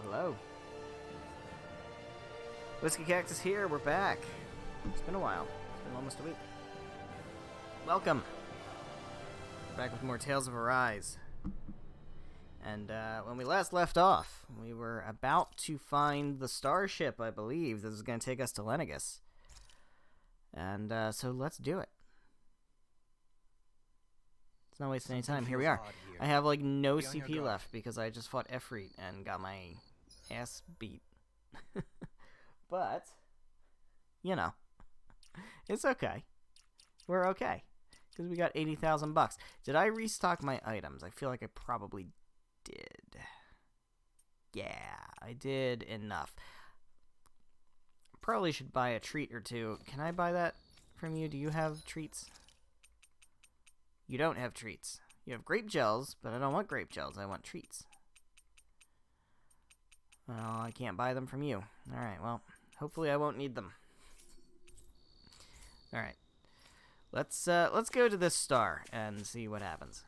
Hello. Whiskey Cactus here, we're back. It's been a while. It's been almost a week. Welcome. We're back with more Tales of Arise. And when we last left off, we were about to find the starship, I believe. This is going to take us to Lenegis. And so let's do it. Let's not waste any time. Here we are. I have like no CP left because I just fought Efreet and got my ass beat. But, you know, it's okay. We're okay. Because we got 80,000 bucks. Did I restock my items? I feel like I probably did. Yeah, I did enough. Probably should buy a treat or two. Can I buy that from you? Do you have treats? You don't have treats. You have grape gels, but I don't want grape gels. I want treats. Well, I can't buy them from you. Alright, well, hopefully I won't need them. Alright. Let's go to this star and see what happens.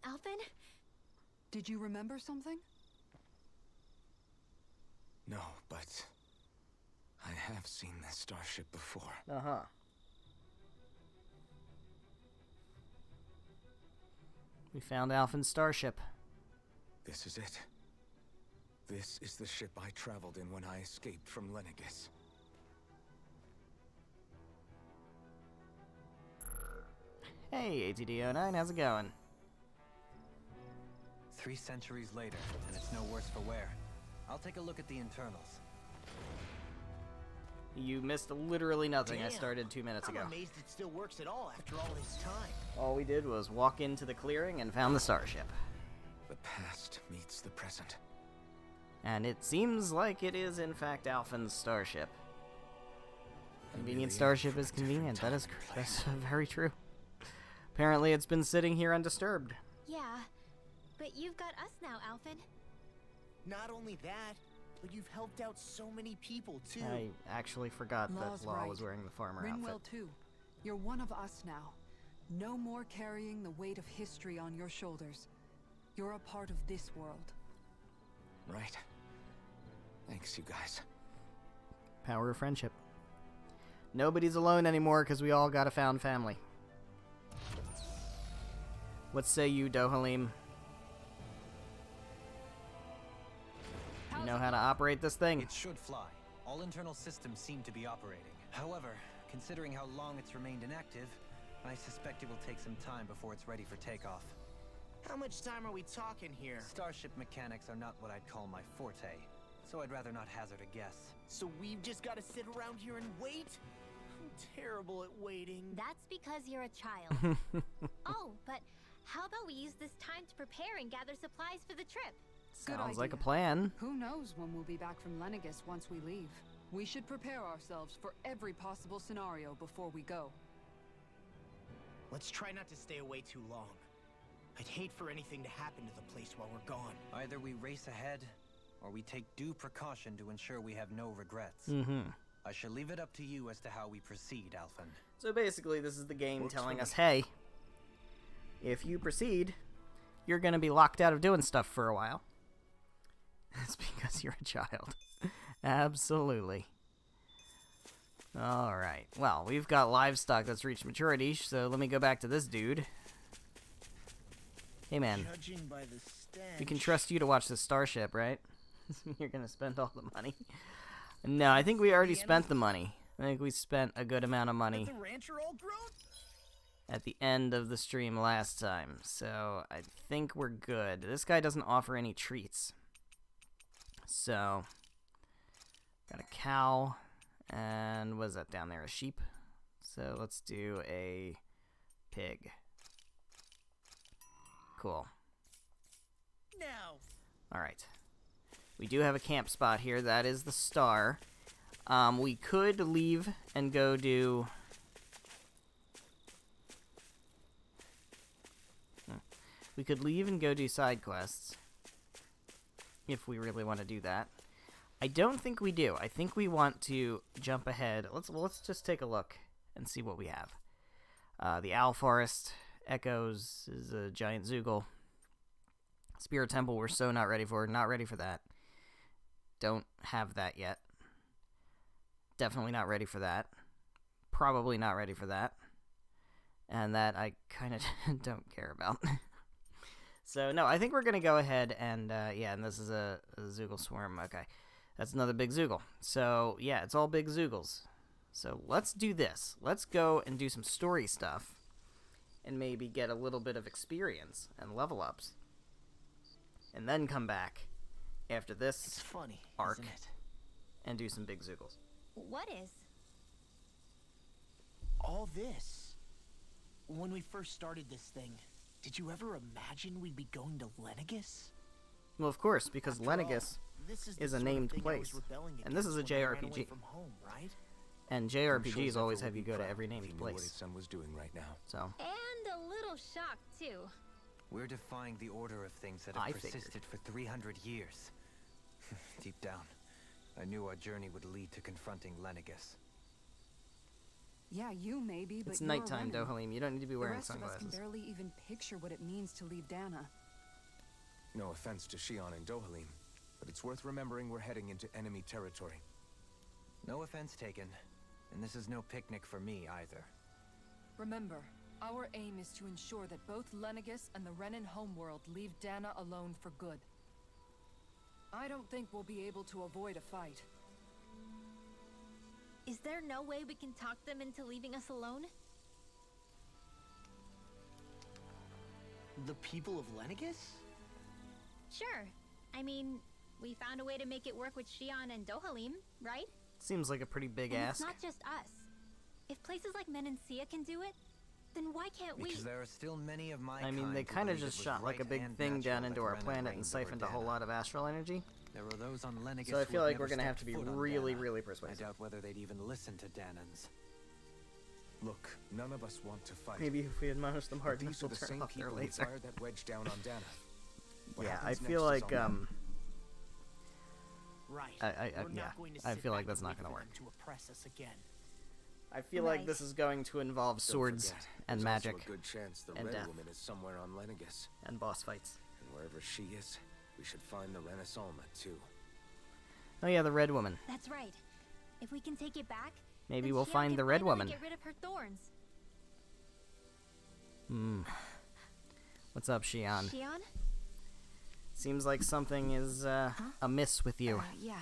Alphen? Did you remember something? No, but I have seen this starship before. Uh-huh. We found Alphen's starship. This is it. This is the ship I traveled in when I escaped from Lenegis. Hey, ATD09, how's it going? 3 centuries later, and it's no worse for wear. I'll take a look at the internals. You missed literally nothing. Damn. I started 2 minutes ago. I'm amazed it still works at all after all this time. All we did was walk into the clearing and found the starship. The past meets the present. And it seems like it is, in fact, Alphen's starship. Convenient really starship am is from a different convenient. time That's and place. very true. Apparently, it's been sitting here undisturbed. Yeah, but you've got us now, Alphen. Not only that, but you've helped out so many people too. I actually forgot Law's that Law right. was wearing the farmer Rinwell outfit. too. You're one of us now. No more carrying the weight of history on your shoulders. You're a part of this world. Right. Thanks, you guys. Power of friendship. Nobody's alone anymore because we all got a found family. What say you, Dohalim? You know how to operate this thing? It should fly. All internal systems seem to be operating. However, considering how long it's remained inactive, I suspect it will take some time before it's ready for takeoff. How much time are we talking here? Starship mechanics are not what I'd call my forte, so I'd rather not hazard a guess. So we've just got to sit around here and wait? I'm terrible at waiting. That's because you're a child. Oh, but how about we use this time to prepare and gather supplies for the trip? Good Sounds like a idea. plan. Who knows when we'll be back from Lenegis once we leave. We should prepare ourselves for every possible scenario before we go. Let's try not to stay away too long. I'd hate for anything to happen to the place while we're gone. Either we race ahead, or we take due precaution to ensure we have no regrets. Mm-hmm. I shall leave it up to you as to how we proceed, Alphen. So basically, this is the game Works telling for us, me. hey, if you proceed, you're going to be locked out of doing stuff for a while. It's because you're a child. Absolutely. Alright. Well, we've got livestock that's reached maturity, so let me go back to this dude. Hey, man. Judging by the stench. We can trust you to watch this starship, right? You're going to spend all the money. No, I think we already spent the money. I think we spent a good amount of money Is the rancher all grown? at the end of the stream last time, so I think we're good. This guy doesn't offer any treats. So, got a cow, and what is that down there, a sheep? So let's do a pig. Cool. Now. Alright. We do have a camp spot here, that is the star. We could leave and go do... We could leave and go do side quests. If we really want to do that. I don't think we do. I think we want to jump ahead. Let's just take a look and see what we have. The Owl Forest Echoes is a giant Zoogle. Spirit Temple we're so not ready for. Not ready for that. Don't have that yet. Definitely not ready for that. Probably not ready for that. And that I kind of don't care about. So, no, I think we're going to go ahead and, yeah, and this is a Zoogle Swarm. Okay, that's another big Zoogle. So, yeah, it's all big Zoogles. So, let's do this. Let's go and do some story stuff and maybe get a little bit of experience and level ups. And then come back after this It's funny, arc isn't it? and do some big Zoogles. What is? All this. When we first started this thing, did you ever imagine we'd be going to Lenegus? Well, of course, because After all, Lenegus this is is the a sort of named thing I was place. rebelling And this is a against when I ran away JRPG. from home, right? And I'm sure JRPGs Zephyr always would have you be go to proud every if he named knew what his place. son was doing right now. So, And a little shocked, too. We're defying the order of things that have I figured. persisted for 300 years. Deep down, I knew our journey would lead to confronting Lenegus. Yeah, you maybe, but it's you're nighttime, Renan. Dohalim. You don't need to be The wearing rest of us can sunglasses. barely even picture what it means to leave Dana. No offense to Shion and Dohalim, but it's worth remembering we're heading into enemy territory. No offense taken, and this is no picnic for me either. Remember, our aim is to ensure that both Lenegus and the Renan homeworld leave Dana alone for good. I don't think we'll be able to avoid a fight. Is there no way we can talk them into leaving us alone? The people of Lenegus? Sure. I mean, we found a way to make it work with Shion and Dohalim, right? Seems like a pretty big And ask. it's not just us. If places like Menancia can do it, then why can't we? Because there are still many of my I mean, they kind kind of just shot like a big thing down into our planet and siphoned a whole lot of astral energy. There were those on Lenegus So I who feel have like we're never gonna have to stepped be foot on really, Dana. really I persuasive. doubt whether they'd even listen to Danans. Look, none of us want to fight. Maybe if we admonish them But hard, these they'll are the turn same off their people who laser. fired that wedge down on Dana. What Yeah, I happens feel next is like on them. Right. I We're yeah, not going to I sit feel like back that's and not wait gonna for work. them to oppress us again. I feel like Right. this is going to involve Don't swords forget, and there's magic also a good chance the and Red death. Woman is somewhere on Lenegus. and boss fights. And wherever she is, we should find the Renaissance too. Oh yeah, the Red Woman. That's right. If we can take it back, Maybe then we'll Shion find can the Red finally Woman. Get rid of her thorns. Hmm. What's up, Shion? Shion? Seems like something is amiss with you. Yeah.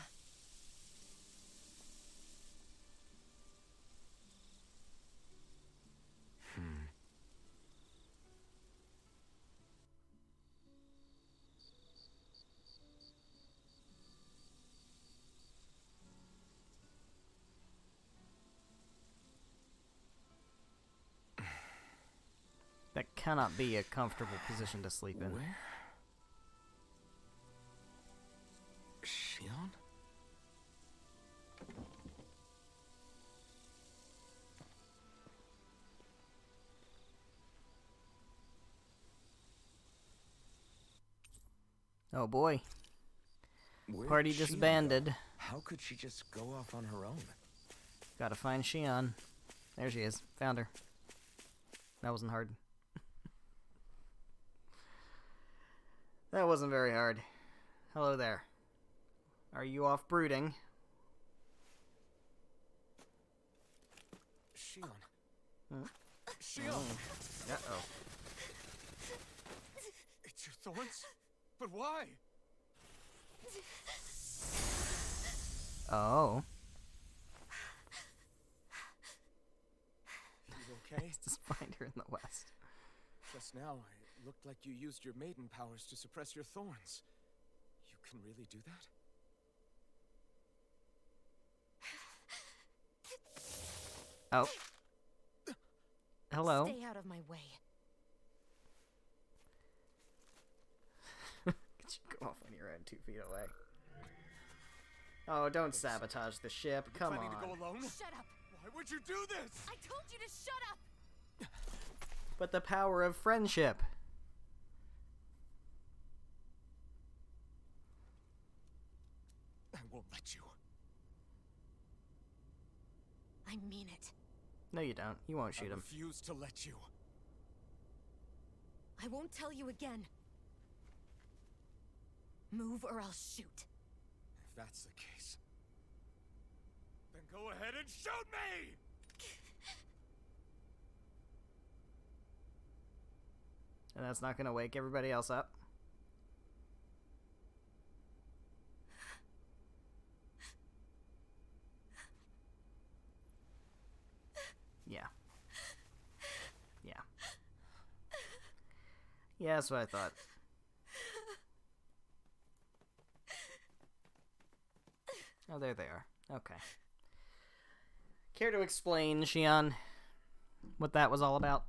That cannot be a comfortable position to sleep in. Where? Shion? Oh boy. Where'd Party Shion go? disbanded. How could she just go off on her own? Gotta find Shion. There she is. Found her. That wasn't hard. That wasn't very hard. Hello there. Are you off brooding? Shion. Hmm? Shion! Uh-oh. It's your thorns? But why? Oh. You okay? Just find her in the west. Just now, it looked like you used your maiden powers to suppress your thorns. You can really do that? Oh. Hello. Stay out of my way. Could you go off on your own 2 feet away? Oh, don't sabotage the ship. Come Planning on. to go alone? Shut up! Why would you do this? I told you to shut up! But the power of friendship. I won't let you. I mean it. No, you don't. You won't shoot I him. refuse to let you. I won't tell you again. Move or I'll shoot. If that's the case, then go ahead and shoot me! And that's not gonna wake everybody else up? Yeah. Yeah. Yeah, that's what I thought. Oh, there they are. Okay. Care to explain, Xion, what that was all about?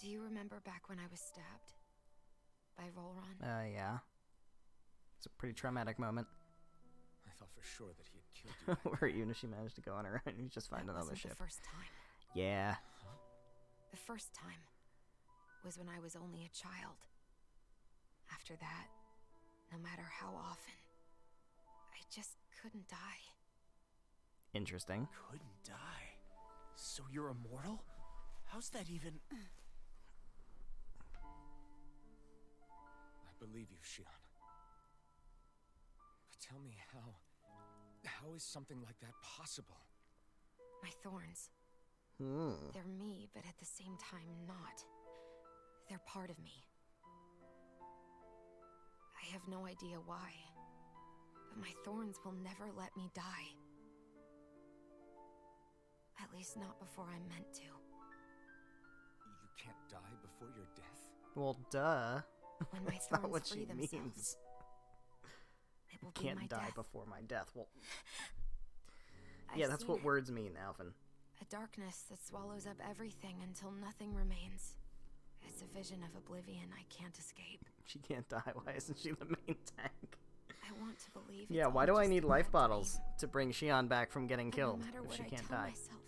Do you remember back when I was stabbed? By Volron? Yeah. It's a pretty traumatic moment. I thought for sure that he had killed you. Where even if she managed to go on her own, you just find That another wasn't ship. the first time. Yeah. The first time was when I was only a child. After that, no matter how often, I just couldn't die. Interesting. Couldn't die. So you're immortal? How's that even... I believe you, Xion. But tell me how is something like that possible? My thorns. They're me, but at the same time not. They're part of me. I have no idea why, but my thorns will never let me die. At least not before I'm meant to. You can't die before your death? Well, duh. When my That's not thorns what free she themselves, means. it will be Can't my die death. before my death. Well, I've yeah, that's seen what it. words mean, Alvin. A darkness that swallows up everything until nothing remains. It's a vision of oblivion I can't escape. She can't die. Why isn't she the main tank? I want to believe. Yeah, it's why all do I just need a life bad bottles dream. to bring Xion back from getting But killed no matter if what she I can't tell die? myself,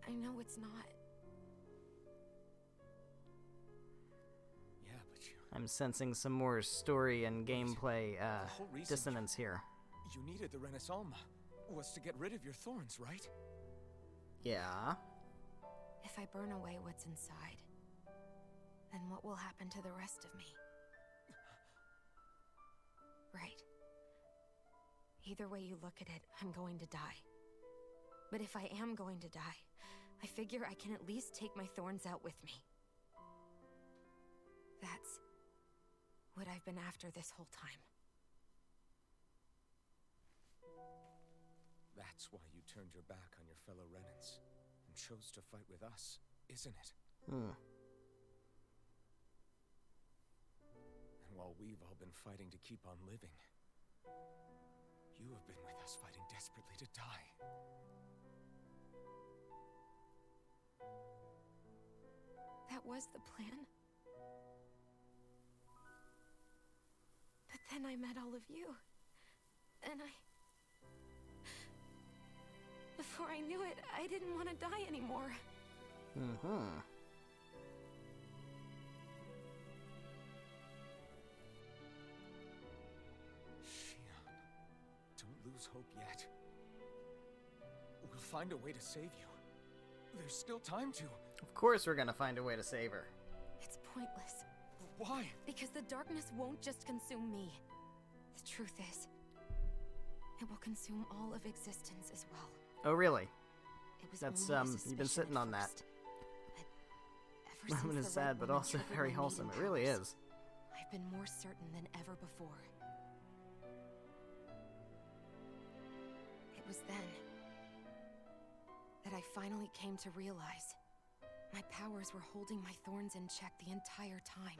I know it's not. Yeah, but you I'm sensing some more story and gameplay whole reason dissonance here. needed the Renaissance was to get rid of your thorns, right? Yeah. If I burn away what's inside, then what will happen to the rest of me? Right. Either way you look at it, I'm going to die. But if I am going to die, I figure I can at least take my thorns out with me. That's what I've been after this whole time. That's why you turned your back on your fellow Renans and chose to fight with us, isn't it? Hmm. And while we've all been fighting to keep on living, you have been with us fighting desperately to die. That was the plan. But then I met all of you. And before I knew it, I didn't want to die anymore. Mm-hmm. Xion, don't lose hope yet. We'll find a way to save you. There's still time to. Of course we're gonna find a way to save her. It's pointless. Why? Because the darkness won't just consume me. The truth is, it will consume all of existence as well. Oh, really? It was That's, only a you've been suspicion sitting at on that. first, but ever Moment since is the Red sad, but Woman also triggered very my wholesome. maiden It really powers, is. I've been more certain than ever before. It was then that I finally came to realize my powers were holding my thorns in check the entire time.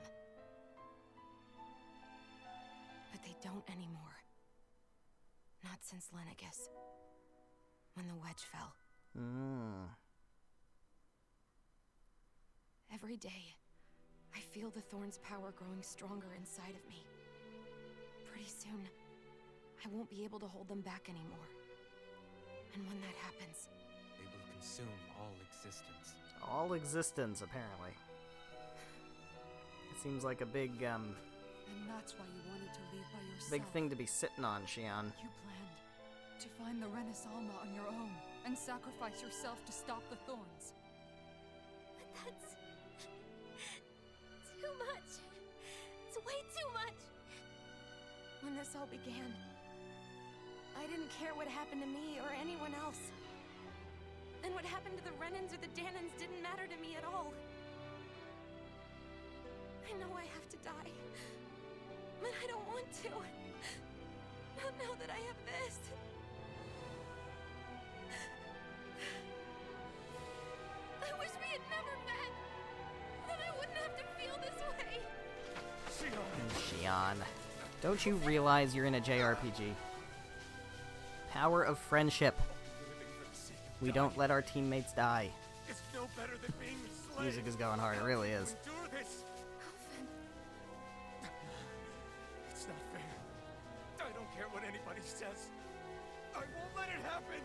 But they don't anymore. Not since Lenegis. When the wedge fell. Every day, I feel the thorn's power growing stronger inside of me. Pretty soon, I won't be able to hold them back anymore. And when that happens, They will consume all existence. All existence, apparently. Seems like a big, And that's why you wanted to leave by yourself. big thing to be sitting on, Shion. You planned to find the Renis Alma on your own and sacrifice yourself to stop the Thorns. But that's too much. It's way too much. When this all began, I didn't care what happened to me or anyone else. And what happened to the Renans or the Danans didn't matter to me at all. I know I have to die, but I don't want to. Not now that I have this. I wish we had never met. Then I wouldn't have to feel this way. Shion. Don't you realize you're in a JRPG? Power of friendship. We don't let our teammates die. It's no better than being enslaved. Music is going hard, it really is. Endure this. It's not fair. I don't care what anybody says. I won't let it happen.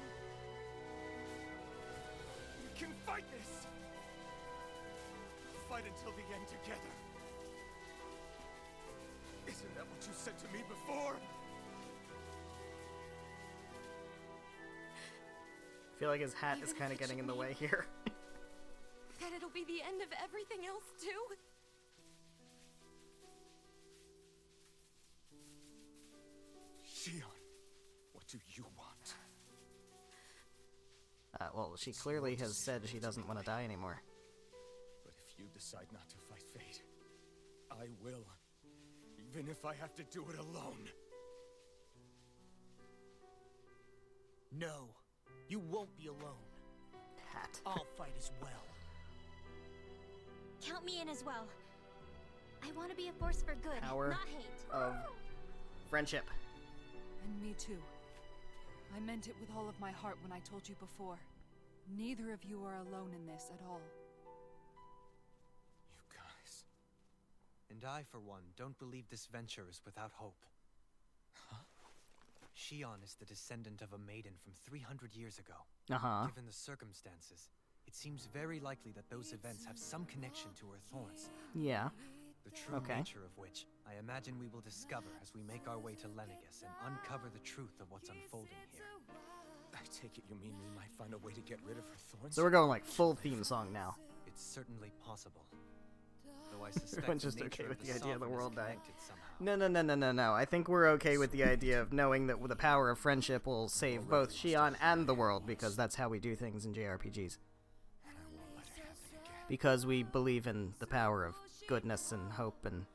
We can fight this. We'll fight until the end together. Isn't that what you said to me before? I feel like his hat is kind of getting in the way here. That it'll be the end of everything else, too? Shion, what do you want? Well, she clearly has said she doesn't want to die anymore. But if you decide not to fight fate, I will. Even if I have to do it alone. No, you won't be alone. Hat. I'll fight as well. Count me in as well. I want to be a force for good, Power not hate. of friendship. And me too. I meant it with all of my heart when I told you before. Neither of you are alone in this at all. You guys. And I, for one, don't believe this venture is without hope. Huh? Shion is the descendant of a maiden from 300 years ago. Uh-huh. Given the circumstances, it seems very likely that those events have some connection to her thorns. Yeah. The true Okay. nature of which, I imagine we will discover as we make our way to Lenegis and uncover the truth of what's unfolding here. I take it you mean we might find a way to get rid of her thorns? So we're going like full theme song now. It's certainly possible. Though I suspect Everyone's the just nature okay of with the idea of the sovereign is world dying. connected somehow. No. I think we're okay with the idea of knowing that the power of friendship will save both Shion and the world, because that's how we do things in JRPGs. And I won't let it happen again. Because we believe in the power of goodness and hope and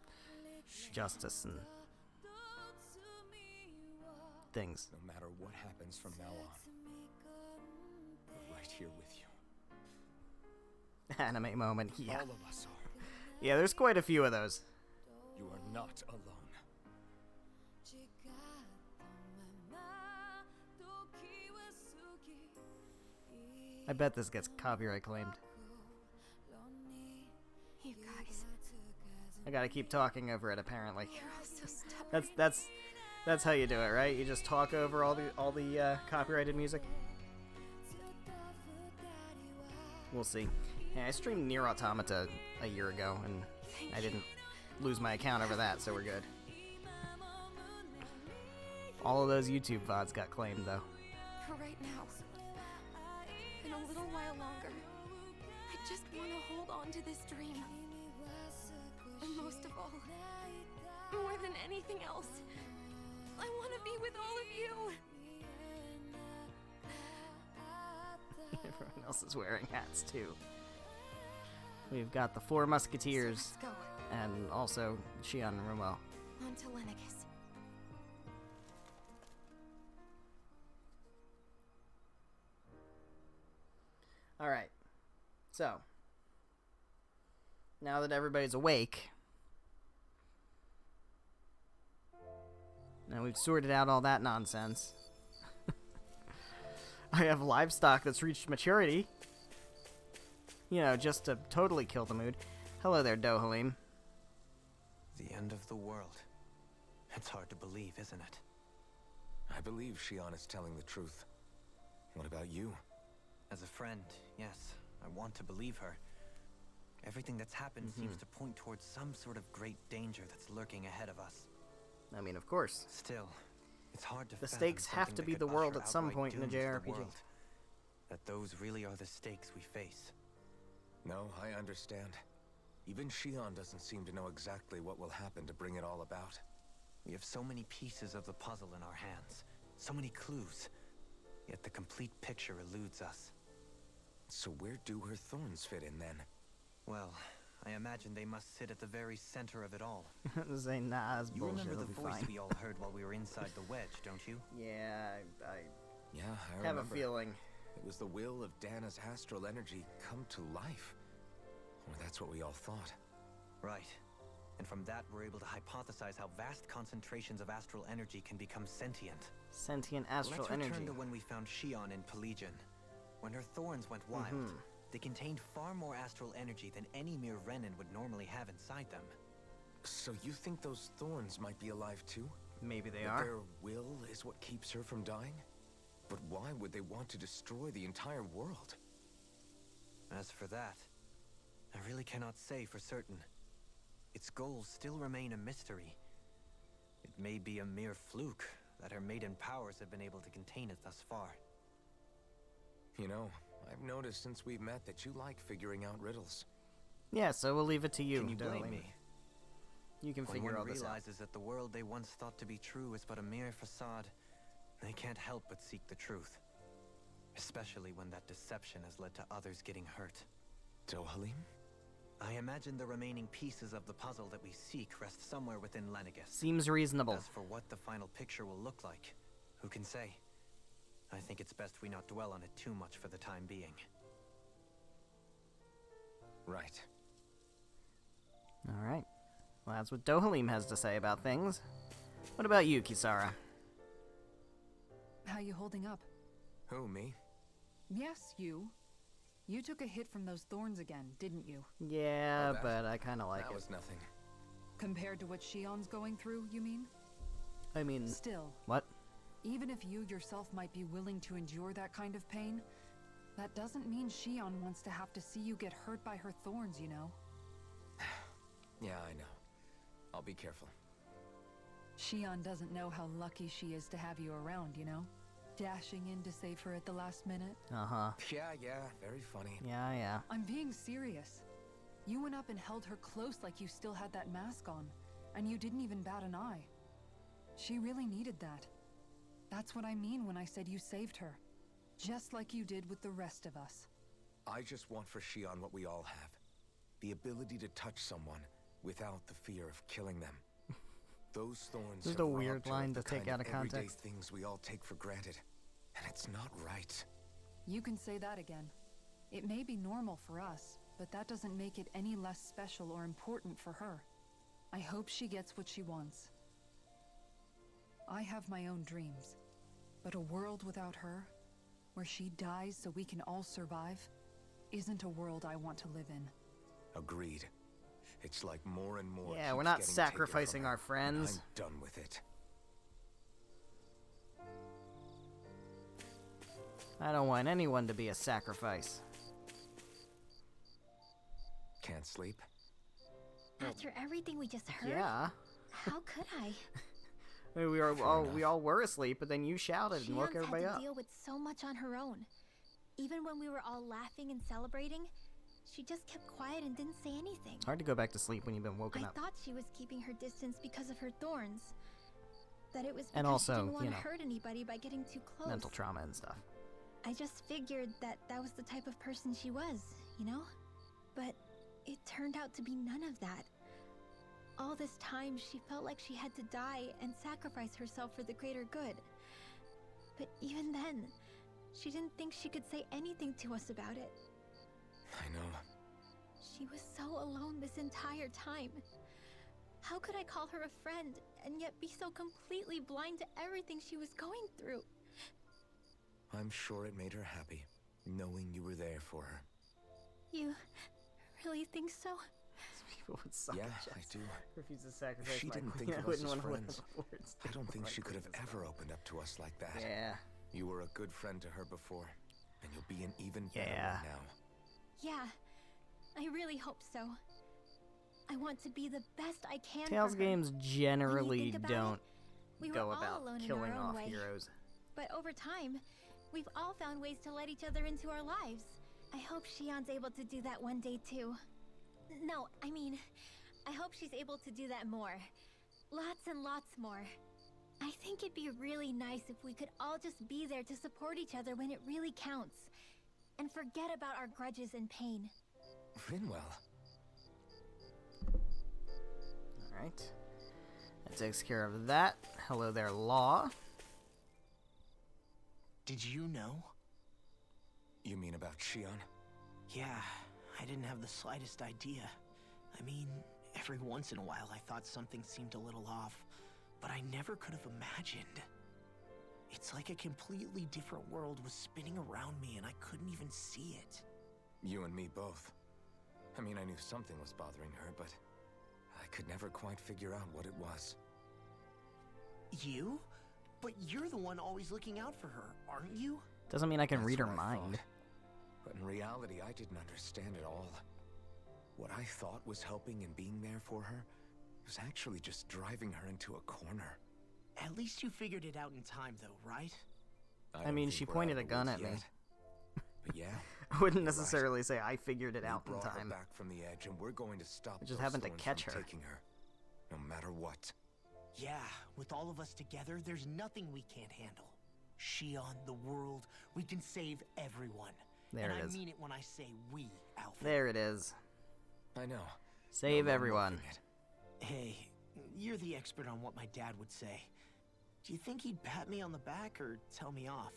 justice and things. No matter what happens from now on, we're right here with you. Anime moment, yeah. All of us are. Yeah, there's quite a few of those. You are not alone. I bet this gets copyright claimed. You guys, I gotta keep talking over it, apparently. you're all so stubborn. That's how you do it, right? You just talk over all the copyrighted music. We'll see. Yeah, I streamed Nier Automata a year ago, and I didn't lose my account over that, so we're good. All of those YouTube VODs got claimed, though. For right now. In a little while longer, I just want to hold on to this dream. And most of all, more than anything else, I want to be with all of you. Everyone else is wearing hats, too. We've got the Four Musketeers, So let's go. and also Shion and Romo. On to Lenegis. Alright. So, now that everybody's awake, now we've sorted out all that nonsense, I have livestock that's reached maturity. You know, just to totally kill the mood. Hello there, Dohalim. The end of the world. It's hard to believe, isn't it? I believe Shion is telling the truth. What about you? As a friend, yes, I want to believe her. Everything that's happened seems to point towards some sort of great danger that's lurking ahead of us. I mean, of course. Still, it's hard to The fathom stakes have something to that be could the world usher at some outright point in a doom to the JRPG. world. That those really are the stakes we face. No, I understand. Even Shion doesn't seem to know exactly what will happen to bring it all about. We have so many pieces of the puzzle in our hands, so many clues, yet the complete picture eludes us. So where do her thorns fit in then? Well, I imagine they must sit at the very center of it all. Say, nah, that's You bullshit. remember It'll the be voice fine. we all heard while we were inside the wedge, don't you? Yeah, I Yeah, I have remember. a feeling. It was the will of Dana's astral energy come to life. Or that's what we all thought. Right. And from that, we're able to hypothesize how vast concentrations of astral energy can become sentient. Sentient astral Let's return energy. to when we found Shion in Pelagion. When her thorns went wild, they contained far more astral energy than any mere Renin would normally have inside them. So you think those thorns might be alive too? Maybe they That are. their will is what keeps her from dying? But why would they want to destroy the entire world? As for that, I really cannot say for certain. Its goals still remain a mystery. It may be a mere fluke that her maiden powers have been able to contain it thus far. You know, I've noticed since we've met that you like figuring out riddles. Yeah, so we'll leave it to you. Can you blame Darling. me? You can When figure all one this out. realizes that the world they once thought to be true is but a mere facade, they can't help but seek the truth. Especially when that deception has led to others getting hurt. Dohalim? I imagine the remaining pieces of the puzzle that we seek rest somewhere within Lenegis. Seems reasonable. As for what the final picture will look like, who can say? I think it's best we not dwell on it too much for the time being. Right. Alright. Well, that's what Dohalim has to say about things. What about you, Kisara? How you holding up? Who, me? Yes, you. You took a hit from those thorns again, didn't you? Yeah, Oh, that- but I kind of like That it. was nothing. Compared to what Shion's going through, you mean? I mean, Still, what? even if you yourself might be willing to endure that kind of pain, that doesn't mean Shion wants to have to see you get hurt by her thorns, you know? Yeah, I know. I'll be careful. Shion doesn't know how lucky she is to have you around, you know? Dashing in to save her at the last minute. Uh-huh. Yeah, very funny. Yeah. I'm being serious. You went up and held her close like you still had that mask on, and you didn't even bat an eye. She really needed that. That's what I mean when I said you saved her. Just like you did with the rest of us. I just want for Shion what we all have. The ability to touch someone without the fear of killing them. Those thorns Just have a weird robbed her line of to the take kind out of everyday context. things we all take for granted. And it's not right. You can say that again. It may be normal for us, but that doesn't make it any less special or important for her. I hope she gets what she wants. I have my own dreams, but a world without her, where she dies so we can all survive, isn't a world I want to live in. Agreed. It's like more and more. Yeah, keeps we're not getting taken sacrificing from her, our and friends. I'm done with it. I don't want anyone to be a sacrifice. Can't sleep? After everything we just heard, Yeah. how could I? I mean, we all were asleep, but then you shouted and woke Shion's everybody had to up. deal with so much on her own. Even when we were all laughing and celebrating, she just kept quiet and didn't say anything. Hard to go back to sleep when you've been woken I up. thought she was keeping her distance because of her thorns. That it was because And she also, didn't want you to know, hurt anybody by getting too close. Mental trauma and stuff. I just figured that that was the type of person she was, you know? But it turned out to be none of that. All this time, she felt like she had to die and sacrifice herself for the greater good. But even then, she didn't think she could say anything to us about it. I know. She was so alone this entire time. How could I call her a friend and yet be so completely blind to everything she was going through? I'm sure it made her happy, knowing you were there for her. You really think so? People would suck Yeah, at I chess. do. Refuse to sacrifice She my didn't queen. think I of us wouldn't as want to live friends. before it's I don't think my she could have queen as ever well. opened up to us like that. Yeah. You were a good friend to her before, and you'll be an even better Yeah. one now. Yeah. I really hope so. I want to be the best I can Tales for her. games generally think about don't it, we go were all about alone in killing our own off way. heroes. But over time, we've all found ways to let each other into our lives. I hope Shion's able to do that one day too. No, I mean, I hope she's able to do that more. Lots and lots more. I think it'd be really nice if we could all just be there to support each other when it really counts. And forget about our grudges and pain. Rinwell. Alright. That takes care of that. Hello there, Law. Did you know? You mean about Shion? Yeah, I didn't have the slightest idea. I mean, every once in a while I thought something seemed a little off, but I never could have imagined. It's like a completely different world was spinning around me and I couldn't even see it. You and me both. I mean, I knew something was bothering her, but I could never quite figure out what it was. You? But you're the one always looking out for her, aren't you? Doesn't mean I can That's read her what I mind. thought. But in reality, I didn't understand it all. What I thought was helping and being there for her was actually just driving her into a corner. At least you figured it out in time, though, right? I don't mean, think she we're pointed out a of the gun woods at me. yet. But yeah, I wouldn't You're right. necessarily say I figured it we out in brought her time. back from the edge, and we're going to stop I just those happened to thorns catch from her. taking her, no matter what. Yeah, with all of us together, there's nothing we can't handle. Shion, the world, we can save everyone. There and it is. I mean it when I say we, Alpha. There it is. I know. Save No, I'm everyone. loving it. Hey, you're the expert on what my dad would say. Do you think he'd pat me on the back or tell me off?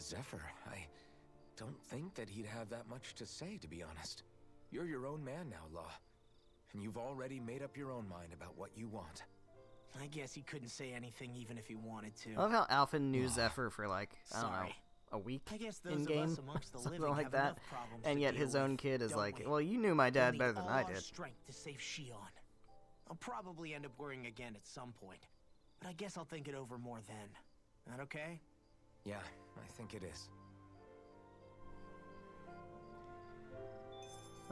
Zephyr, I don't think that he'd have that much to say, to be honest. You're your own man now, Law. And you've already made up your own mind about what you want. I guess he couldn't say anything even if he wanted to. I love how Alpha knew Ugh. Zephyr for like, I don't know, Sorry. a week I guess those in of game, us amongst the something living like have that. enough problems And to yet deal his own with, kid is don't like, we? well, you knew my dad Only better than all I our did. strength to save Shion. I'll probably end up worrying again at some point, but I guess I'll think it over more then. That okay? Yeah, I think it is.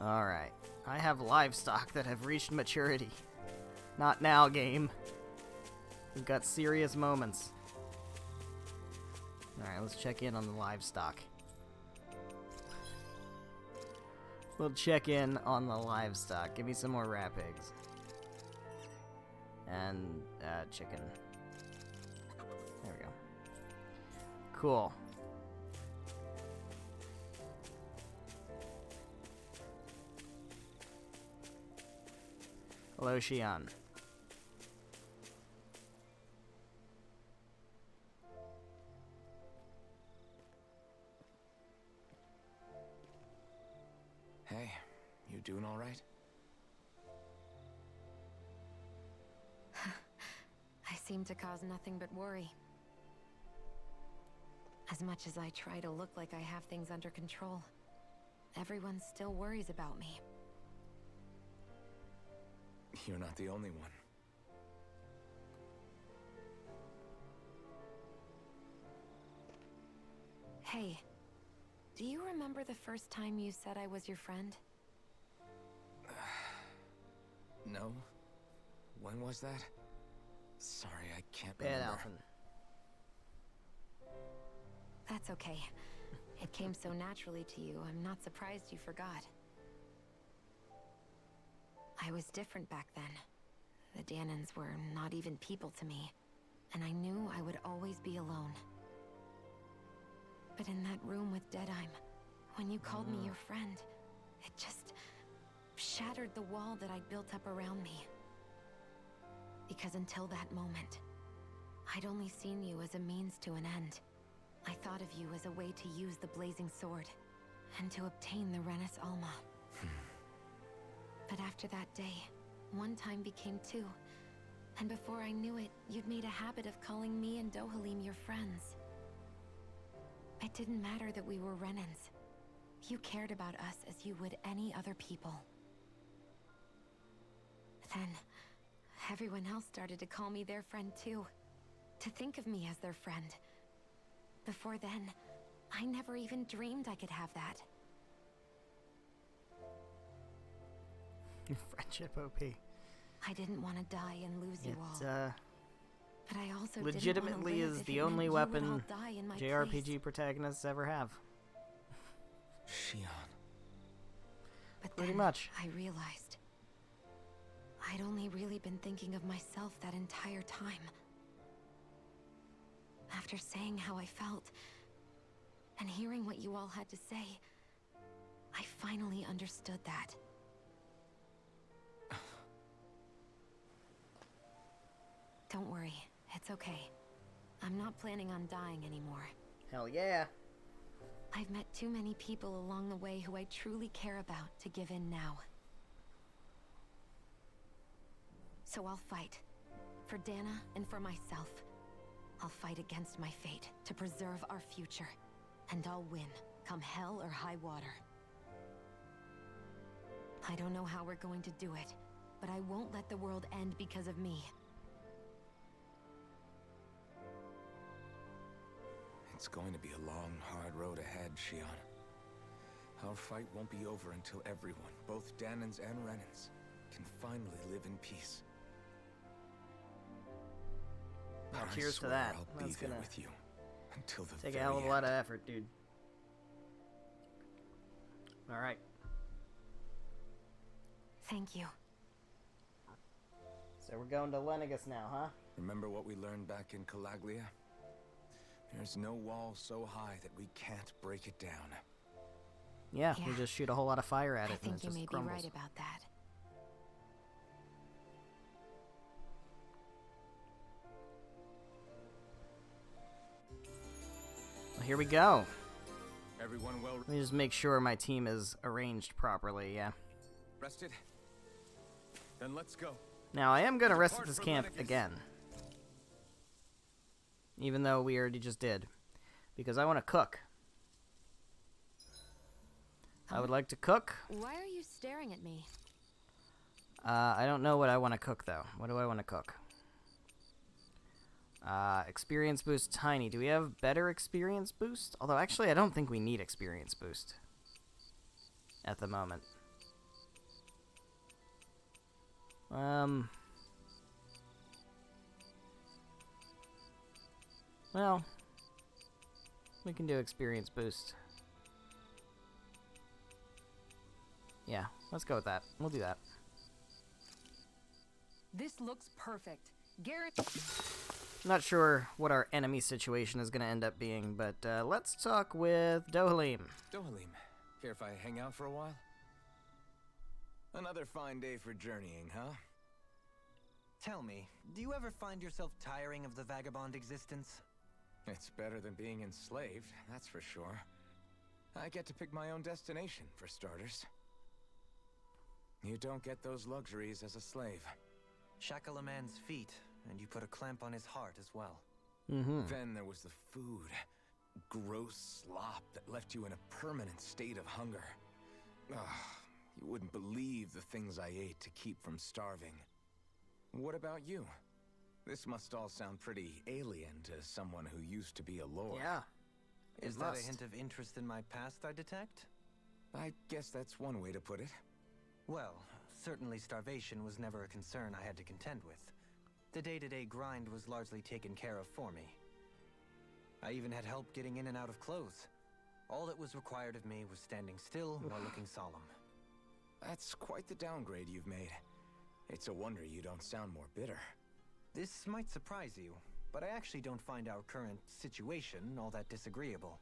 Alright. I have livestock that have reached maturity. Not now, game. We've got serious moments. Alright, let's check in on the livestock. We'll check in on the livestock. Give me some more rat pigs. And, chicken. There we go. Cool. Hello, Shion. Hey, you doing all right? I seem to cause nothing but worry. As much as I try to look like I have things under control, everyone still worries about me. You're not the only one. Hey, do you remember the first time you said I was your friend? No? When was that? Sorry, I can't Bad remember. Alpha. That's okay. It came so naturally to you, I'm not surprised you forgot. I was different back then. The Danans were not even people to me, and I knew I would always be alone. But in that room with Deadheim, when you called me your friend, it just shattered the wall that I'd built up around me. Because until that moment, I'd only seen you as a means to an end. I thought of you as a way to use the Blazing Sword, and to obtain the Renis Alma. But after that day, one time became two, and before I knew it, you'd made a habit of calling me and Dohalim your friends. It didn't matter that we were Renans. You cared about us as you would any other people. Then, everyone else started to call me their friend too. To think of me as their friend. Before then, I never even dreamed I could have that. Friendship OP. I didn't want to die and lose you all. But I also Legitimately didn't want to live is if the it meant only you would all weapon die in my JRPG place. protagonists ever have. Shion. But Pretty then much. I realized I'd only really been thinking of myself that entire time. After saying how I felt and hearing what you all had to say, I finally understood that. Don't worry, it's okay. I'm not planning on dying anymore. Hell yeah. I've met too many people along the way who I truly care about to give in now. So I'll fight. For Dana and for myself. I'll fight against my fate to preserve our future. And I'll win, come hell or high water. I don't know how we're going to do it, but I won't let the world end because of me. It's going to be a long, hard road ahead, Shion. Our fight won't be over until everyone, both Danans and Renans, can finally live in peace. Well, But I cheers to swear that. I'll That's be there gonna with you until the take a very hell of a lot of end. effort, dude. Alright. Thank you. So we're going to Lenegus now, huh? Remember what we learned back in Calaglia? There's no wall so high that we can't break it down. Yeah, we Yeah. just shoot a whole lot of fire at I it and it think you just may crumbles. be right about that. Well, here we go. Everyone well Let me just make sure my team is arranged properly, yeah. rested? Then let's go. Now, I am going to rest at Depart this from camp Lenegus. again. Even though we already just did. Because I want to cook. I would like to cook. Why are you staring at me? I don't know what I want to cook, though. What do I want to cook? Experience boost tiny. Do we have better experience boost? Although, actually, I don't think we need experience boost. At the moment. Well, we can do experience boost. Yeah, let's go with that. We'll do that. This looks perfect. Guaranteed. Not sure what our enemy situation is going to end up being, but let's talk with Dohalim. Dohalim, care if I hang out for a while? Another fine day for journeying, huh? Tell me, do you ever find yourself tiring of the vagabond existence? It's better than being enslaved, that's for sure. I get to pick my own destination, for starters. You don't get those luxuries as a slave. Shackle a man's feet, and you put a clamp on his heart as well. Mm-hmm. Then there was the food. Gross slop that left you in a permanent state of hunger. Ugh, you wouldn't believe the things I ate to keep from starving. What about you? This must all sound pretty alien to someone who used to be a lord. Yeah. Is It that must. a hint of interest in my past I detect? I guess that's one way to put it. Well, certainly starvation was never a concern I had to contend with. The day-to-day grind was largely taken care of for me. I even had help getting in and out of clothes. All that was required of me was standing still while looking solemn. That's quite the downgrade you've made. It's a wonder you don't sound more bitter. This might surprise you, but I actually don't find our current situation all that disagreeable.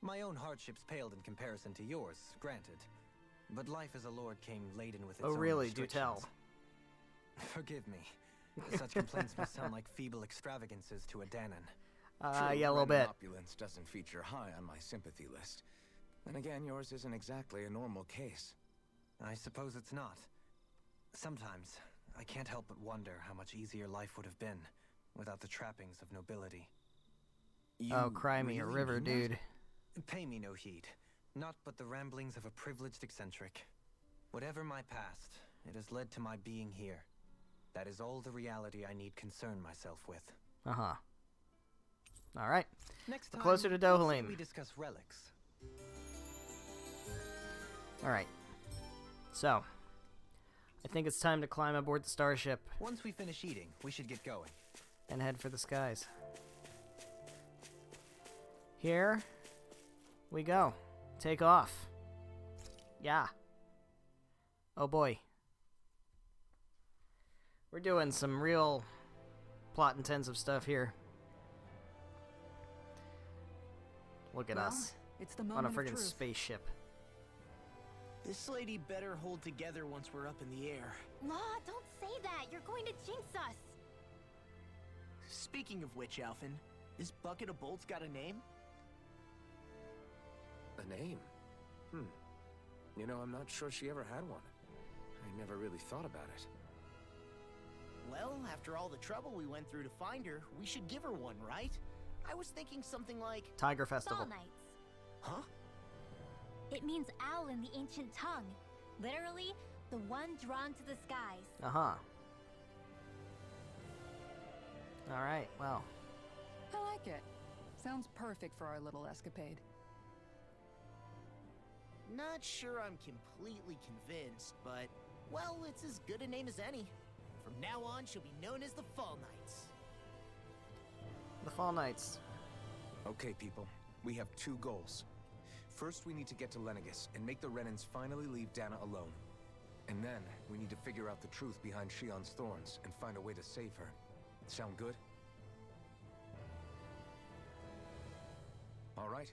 My own hardships paled in comparison to yours, granted. But life as a lord came laden with its Oh, own really? Do tell. restrictions. Forgive me. Such complaints must sound like feeble extravagances to a Danan. True, Yeah, a little Renan bit. opulence doesn't feature high on my sympathy list. Then again, yours isn't exactly a normal case. I suppose it's not. Sometimes, I can't help but wonder how much easier life would have been without the trappings of nobility. Oh, cry me a really river, mean that? dude. Pay me no heed. Not but the ramblings of a privileged eccentric. Whatever my past, it has led to my being here. That is all the reality I need concern myself with. Uh-huh. Alright. Next We're time, closer to let's say Dohalim. we discuss relics. Alright. So, I think it's time to climb aboard the starship Once we finish eating, we should get going. and head for the skies. Here we go. Take off. Yeah. Oh boy. We're doing some real plot intensive stuff here. Look at Well, us it's the on a moment of friggin' truth. spaceship. This lady better hold together once we're up in the air. Law, don't say that. You're going to jinx us. Speaking of which, Alphen, this bucket of bolts got a name? A name? You know, I'm not sure she ever had one. I never really thought about it. Well, after all the trouble we went through to find her, we should give her one, right? I was thinking something like... Tiger Festival. Fall Knights. Huh? It means owl in the ancient tongue. Literally, the one drawn to the skies. Uh-huh. Alright, well. I like it. Sounds perfect for our little escapade. Not sure I'm completely convinced, but... Well, it's as good a name as any. From now on, she'll be known as the Fall Knights. The Fall Knights. Okay, people. We have 2 goals. First, we need to get to Lenegis and make the Renans finally leave Dana alone. And then, we need to figure out the truth behind Shion's thorns and find a way to save her. Sound good? All right.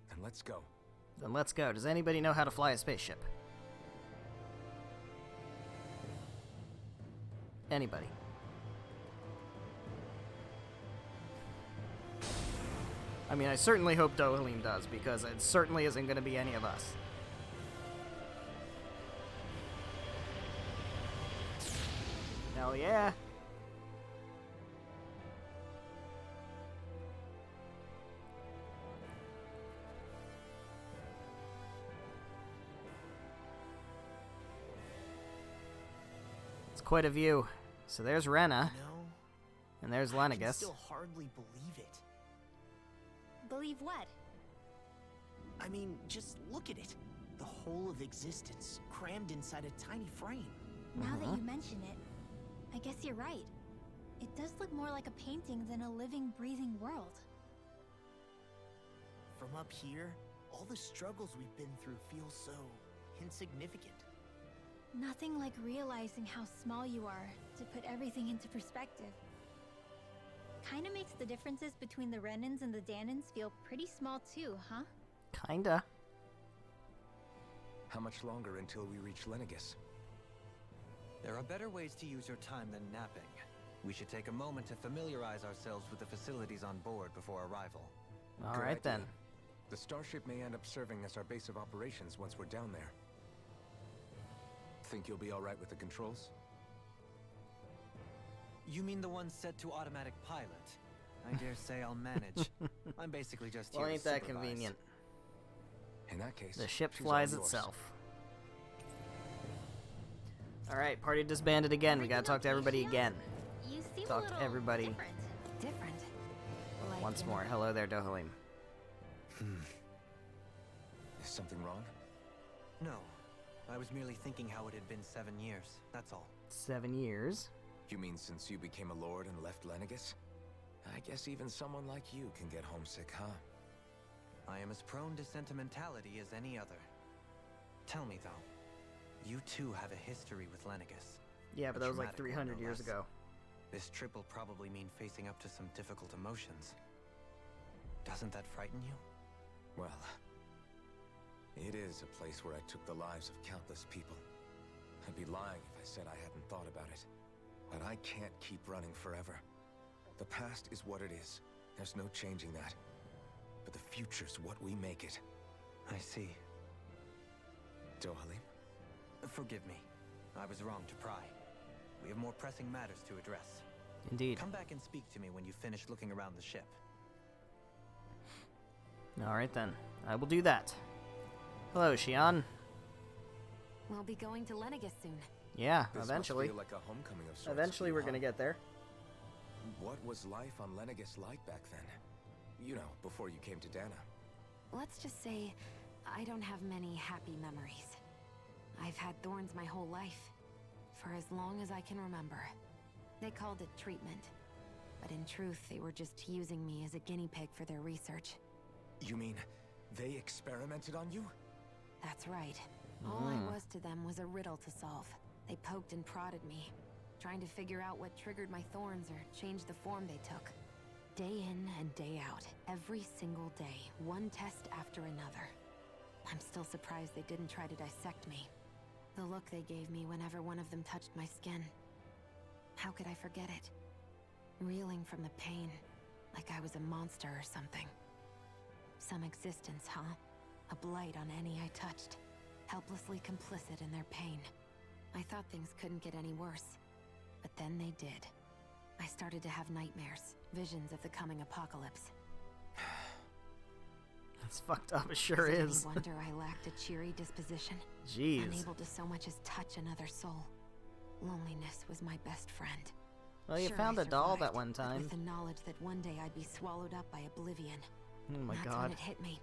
Then let's go. Then let's go. Does anybody know how to fly a spaceship? Anybody? I mean, I certainly hope Dohalim does, because it certainly isn't going to be any of us. Hell yeah. It's quite a view. So there's Rena, No, and there's I can Lenegis. still hardly believe it. Believe what? I mean, just look at it. The whole of existence, crammed inside a tiny frame. Now that you mention it, I guess you're right. It does look more like a painting than a living, breathing world. From up here, all the struggles we've been through feel so insignificant. Nothing like realizing how small you are to put everything into perspective. Kinda makes the differences between the Renans and the Danans feel pretty small too, huh? Kinda. How much longer until we reach Lenegis? There are better ways to use your time than napping. We should take a moment to familiarize ourselves with the facilities on board before arrival. All Good right then. idea. The starship may end up serving as our base of operations once we're down there. Think you'll be all right with the controls? You mean the one set to automatic pilot? I dare say I'll manage. I'm basically just here Well, to ain't that supervise. convenient? In that case, The ship she's all flies yours. itself. Alright, party disbanded again. We gotta talk to everybody again. You seem Talk a to little everybody. different. Different. Like Once in- more. Hello there, Dohalim. Is something wrong? No. I was merely thinking how it had been 7 years. That's all. 7 years. You mean since you became a lord and left Lenegis? I guess even someone like you can get homesick, huh? I am as prone to sentimentality as any other. Tell me, though. You too have a history with Lenegis. Yeah, but A that was like traumatic one, 300 no years less. ago. This trip will probably mean facing up to some difficult emotions. Doesn't that frighten you? Well, it is a place where I took the lives of countless people. I'd be lying if I said I hadn't thought about it. But I can't keep running forever. The past is what it is. There's no changing that. But the future's what we make it. I see. Dohalim? Forgive me. I was wrong to pry. We have more pressing matters to address. Indeed. Come back and speak to me when you finish looking around the ship. Alright then. I will do that. Hello, Shion. We'll be going to Lenegis soon. Yeah, This eventually. must feel like a homecoming of sorts. Eventually for we're you, gonna huh? get there. What was life on Lenegis like back then? You know, before you came to Dana. Let's just say I don't have many happy memories. I've had thorns my whole life. for as long as I can remember. They called it treatment. But in truth, they were just using me as a guinea pig for their research. You mean they experimented on you? That's right. All I was to them was a riddle to solve. They poked and prodded me, trying to figure out what triggered my thorns or changed the form they took. Day in and day out, every single day, one test after another. I'm still surprised they didn't try to dissect me. The look they gave me whenever one of them touched my skin. How could I forget it? Reeling from the pain, like I was a monster or something. Some existence, huh? A blight on any I touched, helplessly complicit in their pain. I thought things couldn't get any worse, but then they did. I started to have nightmares, visions of the coming apocalypse. That's fucked up, it sure Is it is. any wonder I lacked a cheery disposition? Jeez. Unable to so much as touch another soul. Loneliness was my best friend. Well, you Sure, found I a doll survived, that one but time. with the knowledge that one day I'd be swallowed up by oblivion. Oh my That's god. when it hit me.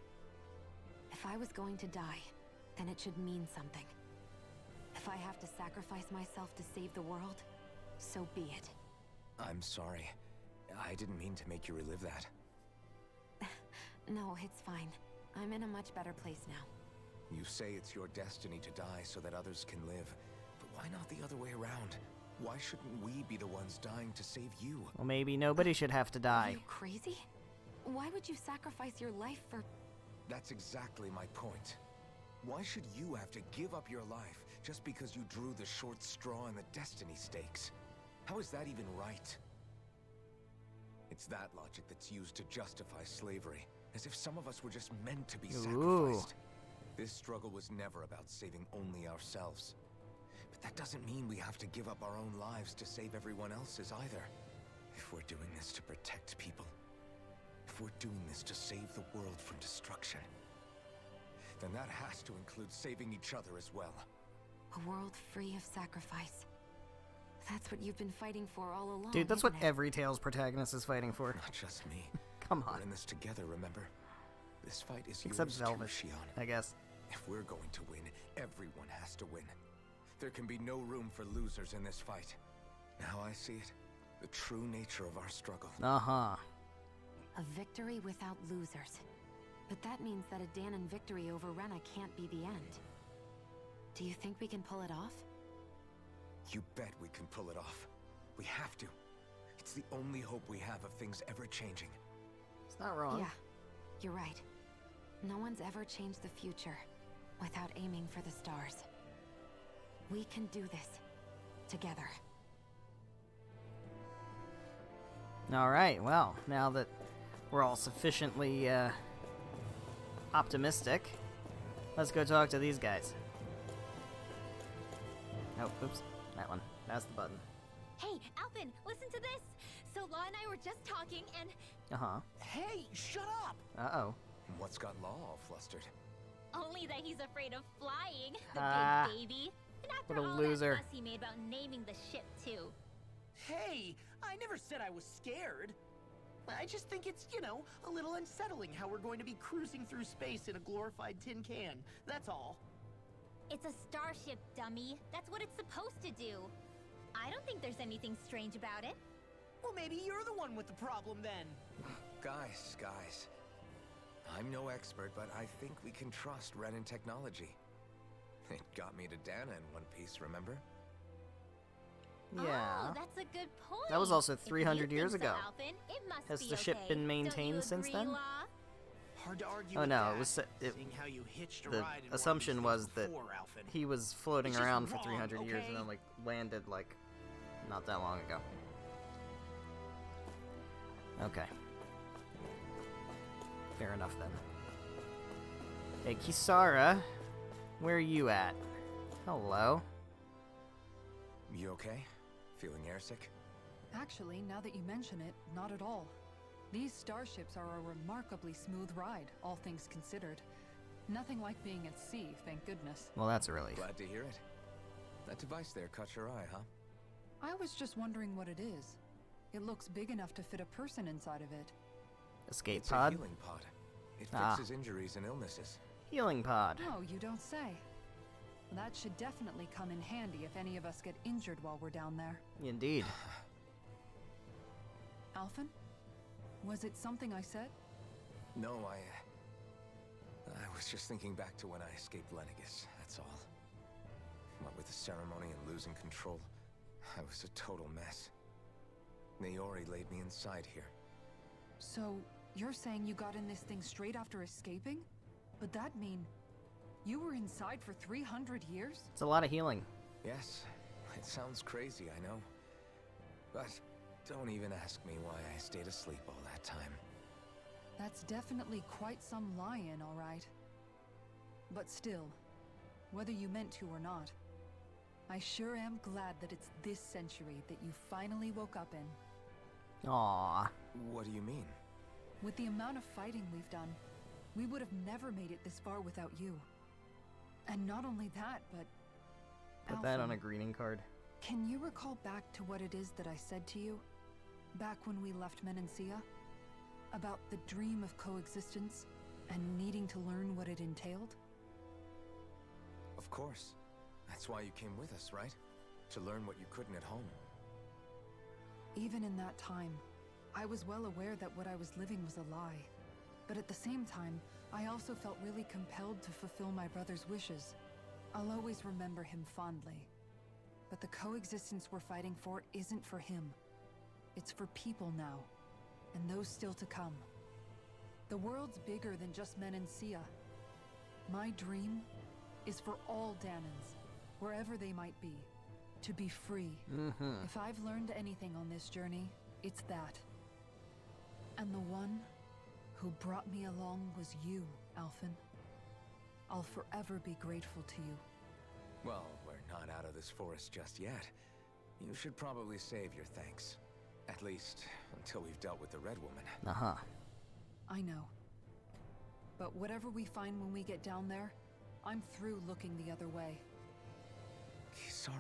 If I was going to die, then it should mean something. If I have to sacrifice myself to save the world, so be it. I'm sorry. I didn't mean to make you relive that. No, it's fine. I'm in a much better place now. You say it's your destiny to die so that others can live. But why not the other way around? Why shouldn't we be the ones dying to save you? Well, maybe nobody should have to Are die. you crazy? Why would you sacrifice your life for... That's exactly my point. Why should you have to give up your life just because you drew the short straw in the destiny stakes? How is that even right? It's that logic that's used to justify slavery, as if some of us were just meant to be sacrificed. This struggle was never about saving only ourselves. But that doesn't mean we have to give up our own lives to save everyone else's either. If we're doing this to protect people, if we're doing this to save the world from destruction, then that has to include saving each other as well. A world free of sacrifice. That's what you've been fighting for all along. Dude, that's what isn't it? every Tales protagonist is fighting for. Not just me. Come We're on. in this together, remember? This fight is Except yours Velvet, too, Shion. I guess. If we're going to win, everyone has to win. There can be no room for losers in this fight. Now I see it. The true nature of our struggle. Uh-huh. A victory without losers. But that means that a Danon victory over Rena can't be the end. Do you think we can pull it off? You bet we can pull it off. We have to. It's the only hope we have of things ever changing. It's not wrong. Yeah, you're right. No one's ever changed the future without aiming for the stars. We can do this together. Alright, well, now that we're all sufficiently optimistic, let's go talk to these guys. Oh, oops. That one. That's the button. Hey, Alpin, listen to this! So Law and I were just talking and... Uh-huh. Hey, shut up! Uh-oh. What's got Law all flustered? Only that he's afraid of flying, the Ah, big baby. And after what a all loser. that fuss he made about naming the ship, too. Hey, I never said I was scared. I just think it's, you know, a little unsettling how we're going to be cruising through space in a glorified tin can. That's all. It's a starship, dummy. That's what it's supposed to do. I don't think there's anything strange about it. Well, maybe you're the one with the problem then. Guys. I'm no expert, but I think we can trust Renan technology. It got me to Dana in One Piece, remember? Yeah. Oh, that's a good point. That was also If you 300 think years so, ago. Alpin, it must Has be the ship okay. been Don't maintained you since agree, then? Law? Hard to argue Oh with no, that, it was seeing how you hitched a the ride in one of assumption these was things that before, Alpin. he was floating It's just around for wrong, 300 years and okay? then like landed like not that long ago. Okay. Fair enough then. Hey Kisara, where are you at? Hello. You okay? Feeling airsick? Actually, now that you mention it, not at all. These starships are a remarkably smooth ride, all things considered. Nothing like being at sea, thank goodness. Well, that's a relief. Glad to hear it. That device there caught your eye, huh? I was just wondering what it is. It looks big enough to fit a person inside of it. Escape It's pod. a healing pod. It Ah. fixes injuries and illnesses. Healing pod. Oh, you don't say. That should definitely come in handy if any of us get injured while we're down there. Indeed. Alphen? Was it something I said? No, I was just thinking back to when I escaped Lenegis, that's all. What with the ceremony and losing control, I was a total mess. Naori laid me inside here. So, you're saying you got in this thing straight after escaping? But that'd mean you were inside for 300 years? It's a lot of healing. Yes, it sounds crazy, I know. But don't even ask me why I stayed asleep all that time. That's definitely quite some lie-in, all right. But still, whether you meant to or not, I sure am glad that it's this century that you finally woke up in. Aww. What do you mean? With the amount of fighting we've done, we would have never made it this far without you. And not only that, but... Put that on a Alphen, greeting card. can you recall back to what it is that I said to you? Back when we left Menancia? About the dream of coexistence and needing to learn what it entailed? Of course. That's why you came with us, right? To learn what you couldn't at home. Even in that time, I was well aware that what I was living was a lie. But at the same time, I also felt really compelled to fulfill my brother's wishes. I'll always remember him fondly. But the coexistence we're fighting for isn't for him. It's for people now, and those still to come. The world's bigger than just Menancia. My dream is for all Dahnans, wherever they might be, to be free. If I've learned anything on this journey, it's that. And the one who brought me along was you, Alphen. I'll forever be grateful to you. Well, we're not out of this forest just yet. You should probably save your thanks. At least, until we've dealt with the Red Woman. Uh-huh. I know. But whatever we find when we get down there, I'm through looking the other way. Kisara.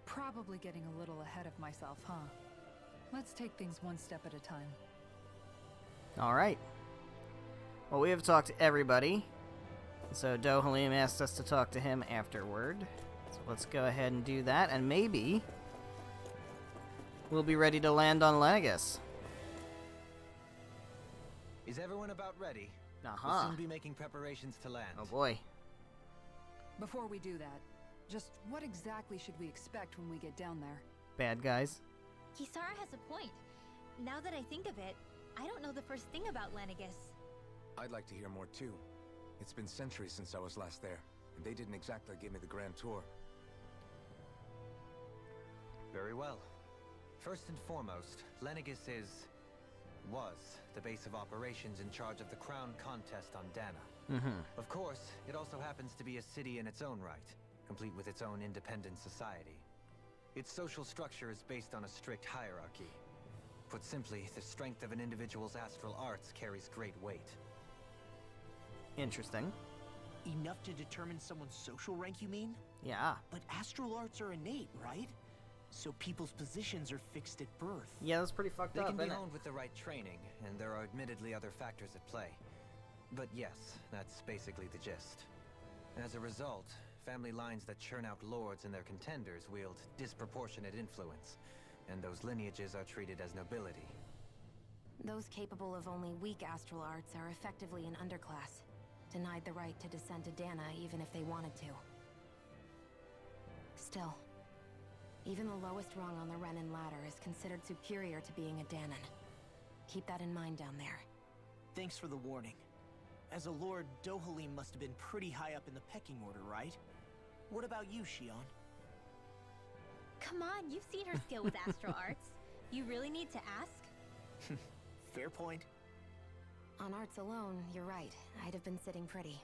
Probably getting a little ahead of myself, huh? Let's take things one step at a time. Alright. Well, we have talked to everybody. So Dohalim asked us to talk to him afterward. So let's go ahead and do that, and maybe we'll be ready to land on Lenegis. Is everyone about ready? We'll Uh-huh. soon be making preparations to land. Oh boy. Before we do that, just what exactly should we expect when we get down there? Bad guys. Kisara has a point. Now that I think of it, I don't know the first thing about Lenegis. I'd like to hear more too. It's been centuries since I was last there, and they didn't exactly give me the grand tour. Very well. First and foremost, Lenegis was the base of operations in charge of the crown contest on Dahna. Of course, it also happens to be a city in its own right, complete with its own independent society. Its social structure is based on a strict hierarchy. Put simply, the strength of an individual's astral arts carries great weight. Interesting. Enough to determine someone's social rank, you mean? Yeah. But astral arts are innate, right? So people's positions are fixed at birth. Yeah, that's pretty fucked They up, can be isn't it? honed with the right training, and there are admittedly other factors at play. But yes, that's basically the gist. As a result, family lines that churn out lords and their contenders wield disproportionate influence, and those lineages are treated as nobility. Those capable of only weak astral arts are effectively an underclass, denied the right to descend to Dahna even if they wanted to. Still, even the lowest rung on the Renan ladder is considered superior to being a Dahnan. Keep that in mind down there. Thanks for the warning. As a lord, Dohalim must have been pretty high up in the pecking order, right? What about you, Shion? Come on, you've seen her skill with astral arts. You really need to ask? Fair point. On arts alone, you're right. I'd have been sitting pretty.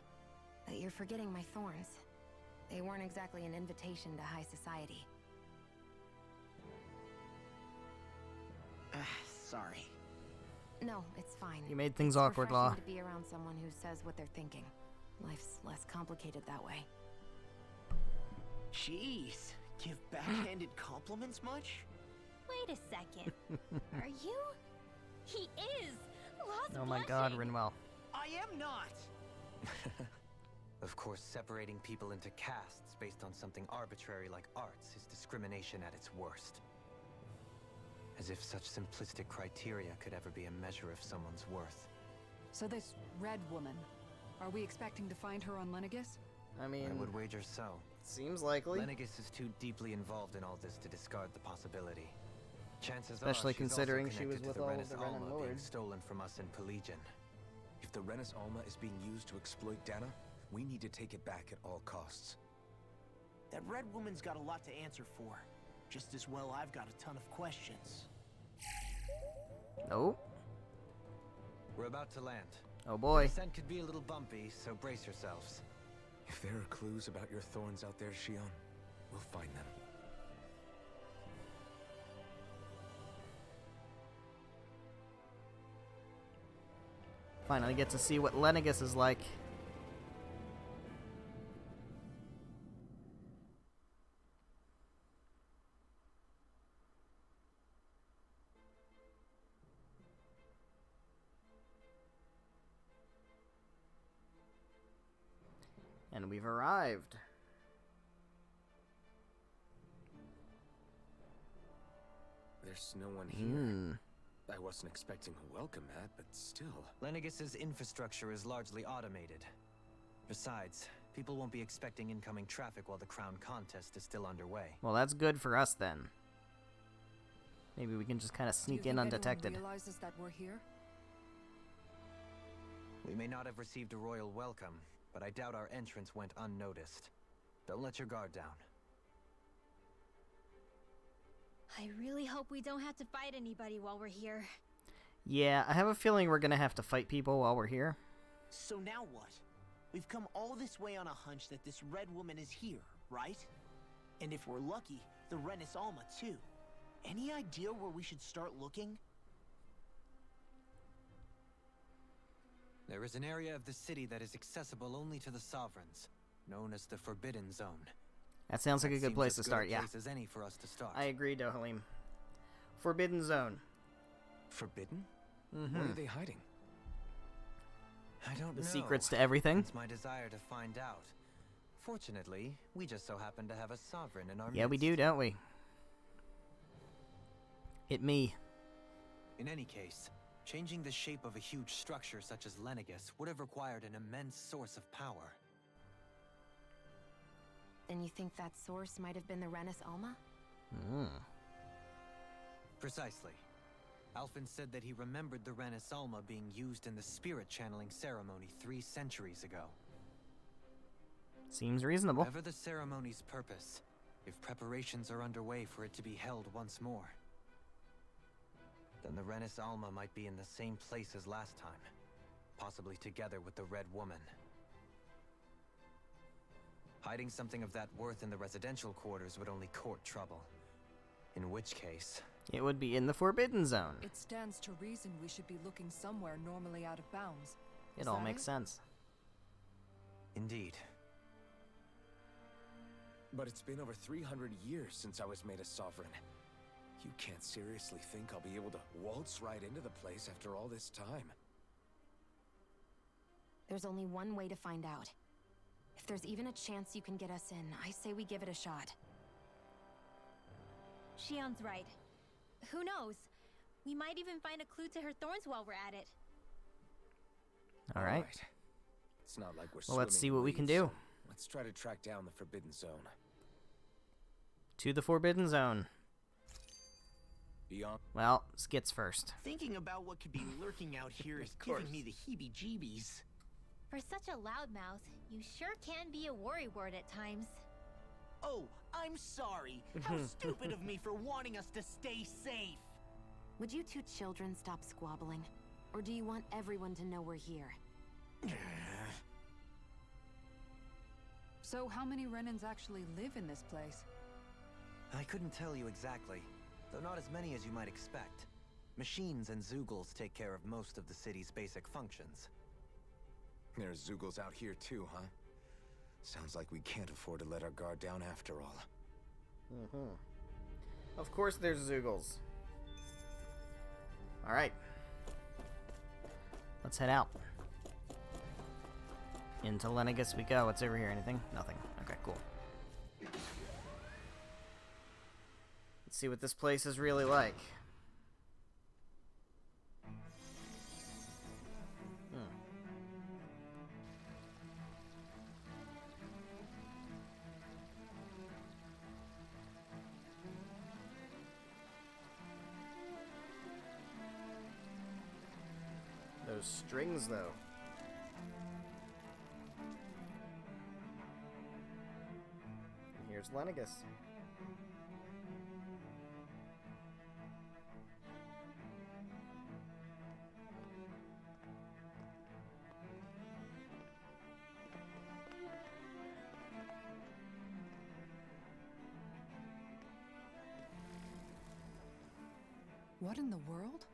But you're forgetting my thorns. They weren't exactly an invitation to high society. Sorry. No, it's fine. You made things It's awkward, Law. refreshing to be around someone who says what they're thinking. Life's less complicated that way. Jeez, give backhanded compliments much? Wait a second. Are you? He is! Law's Oh my god, blushing. Rinwell. I am not! Of course, separating people into castes based on something arbitrary like arts is discrimination at its worst. As if such simplistic criteria could ever be a measure of someone's worth. So this Red Woman, are we expecting to find her on Lenegis? I mean, I would wager so. seems likely. Lenegis is too deeply involved in all this to discard the possibility. Chances Especially are she's considering also she was connected with to the all of Renis the Renan Alma being lords. stolen from us in Pelegion. If the Renis Alma is being used to exploit Dana, we need to take it back at all costs. That Red Woman's got a lot to answer for. Just as well I've got a ton of questions. Nope. We're about to land. Oh boy. The descent could be a little bumpy, so brace yourselves. If there are clues about your thorns out there, Shion, we'll find them. Finally get to see what Lenegis is like. And we've arrived. There's no one here. Hmm. I wasn't expecting a welcome mat, but still. Lenegis's infrastructure is largely automated. Besides, people won't be expecting incoming traffic while the crown contest is still underway. Well, that's good for us then. Maybe we can just kind of sneak in undetected. Do you think anyone realizes that we're here? We may not have received a royal welcome, but I doubt our entrance went unnoticed. Don't let your guard down. I really hope we don't have to fight anybody while we're here. Yeah, I have a feeling we're gonna have to fight people while we're here. So now what? We've come all this way on a hunch that this Red Woman is here, right? And if we're lucky, the Renis Alma too. Any idea where we should start looking? There is an area of the city that is accessible only to the sovereigns, known as the Forbidden Zone. That sounds like a That good seems place as to good start, a yeah. place as any for us to start. I agree, Dohalim. Forbidden Zone. Forbidden? Mm-hmm. What are they hiding? I don't know. The secrets to everything. It's my desire to find out. Fortunately, we just so happen to have a sovereign in our Yeah, we midst. do, don't we? Hit me. In any case, changing the shape of a huge structure such as Lenegis would have required an immense source of power. Then you think that source might have been the Renis Alma? Mm. Precisely. Alphen said that he remembered the Renis Alma being used in the spirit channeling ceremony 3 centuries ago. Seems reasonable. Whatever the ceremony's purpose, if preparations are underway for it to be held once more, then the Renis Alma might be in the same place as last time, possibly together with the Red Woman. Hiding something of that worth in the residential quarters would only court trouble. In which case... It would be in the Forbidden Zone. It stands to reason we should be looking somewhere normally out of bounds. It Is all that makes it? sense. Indeed. But it's been over 300 years since I was made a sovereign. You can't seriously think I'll be able to waltz right into the place after all this time. There's only one way to find out. If there's even a chance you can get us in, I say we give it a shot. Shion's right. Who knows? We might even find a clue to her thorns while we're at it. All right. It's not like we're Well, let's swimming see in what we can weeds, do. so let's try to track down the Forbidden Zone. To the Forbidden Zone. Beyond... Well, skits first. Thinking about what could be lurking out here is giving me the heebie-jeebies. For such a loudmouth, you sure can be a worrywart at times. Oh, I'm sorry. How stupid of me for wanting us to stay safe. Would you two children stop squabbling? Or do you want everyone to know we're here? So how many Renans actually live in this place? I couldn't tell you exactly, though not as many as you might expect. Machines and Zeugles take care of most of the city's basic functions. There's Zeugles out here too, huh? Sounds like we can't afford to let our guard down after all. Mm-hmm. Of course there's Zeugles. Alright. Let's head out. Into Lenegus we go. What's over here? Anything? Nothing. Okay, cool. Let's see what this place is really like. Those strings, though. And here's Lenegus. What in the world?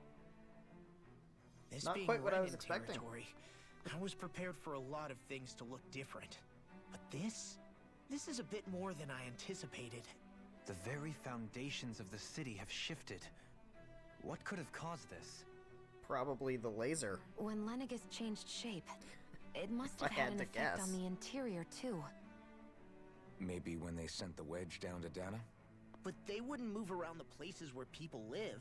This Not being quite what I was Renan expecting. territory, I was prepared for a lot of things to look different. But this is a bit more than I anticipated. The very foundations of the city have shifted. What could have caused this? Probably the laser. When Lenegus changed shape, it must If I have had had an to effect guess. on the interior, too. Maybe when they sent the wedge down to Dana? But they wouldn't move around the places where people live.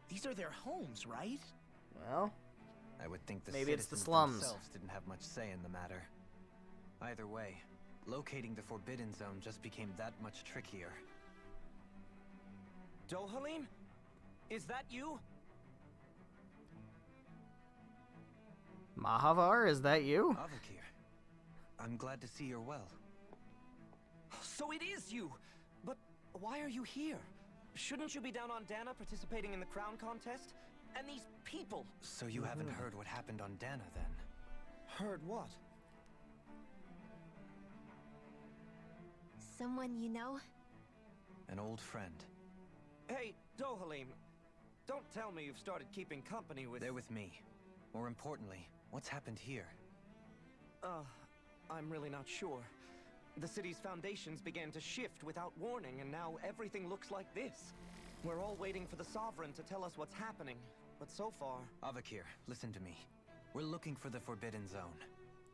These are their homes, right? Well, I would think the maybe it's the citizens slums. themselves didn't have much say in the matter. Either way, locating the Forbidden Zone just became that much trickier. Dohalim? Is that you? Mahavar, is that you? Avakir, I'm glad to see you're well. So it is you! But why are you here? Shouldn't you be down on Dana participating in the crown contest? And these people! So you haven't heard what happened on Dana, then? Heard what? Someone you know? An old friend. Hey, Dohalim, don't tell me you've started keeping company with... They're with me. More importantly, what's happened here? I'm really not sure. The city's foundations began to shift without warning, and now everything looks like this. We're all waiting for the Sovereign to tell us what's happening, but so far... Avakir, listen to me. We're looking for the Forbidden Zone.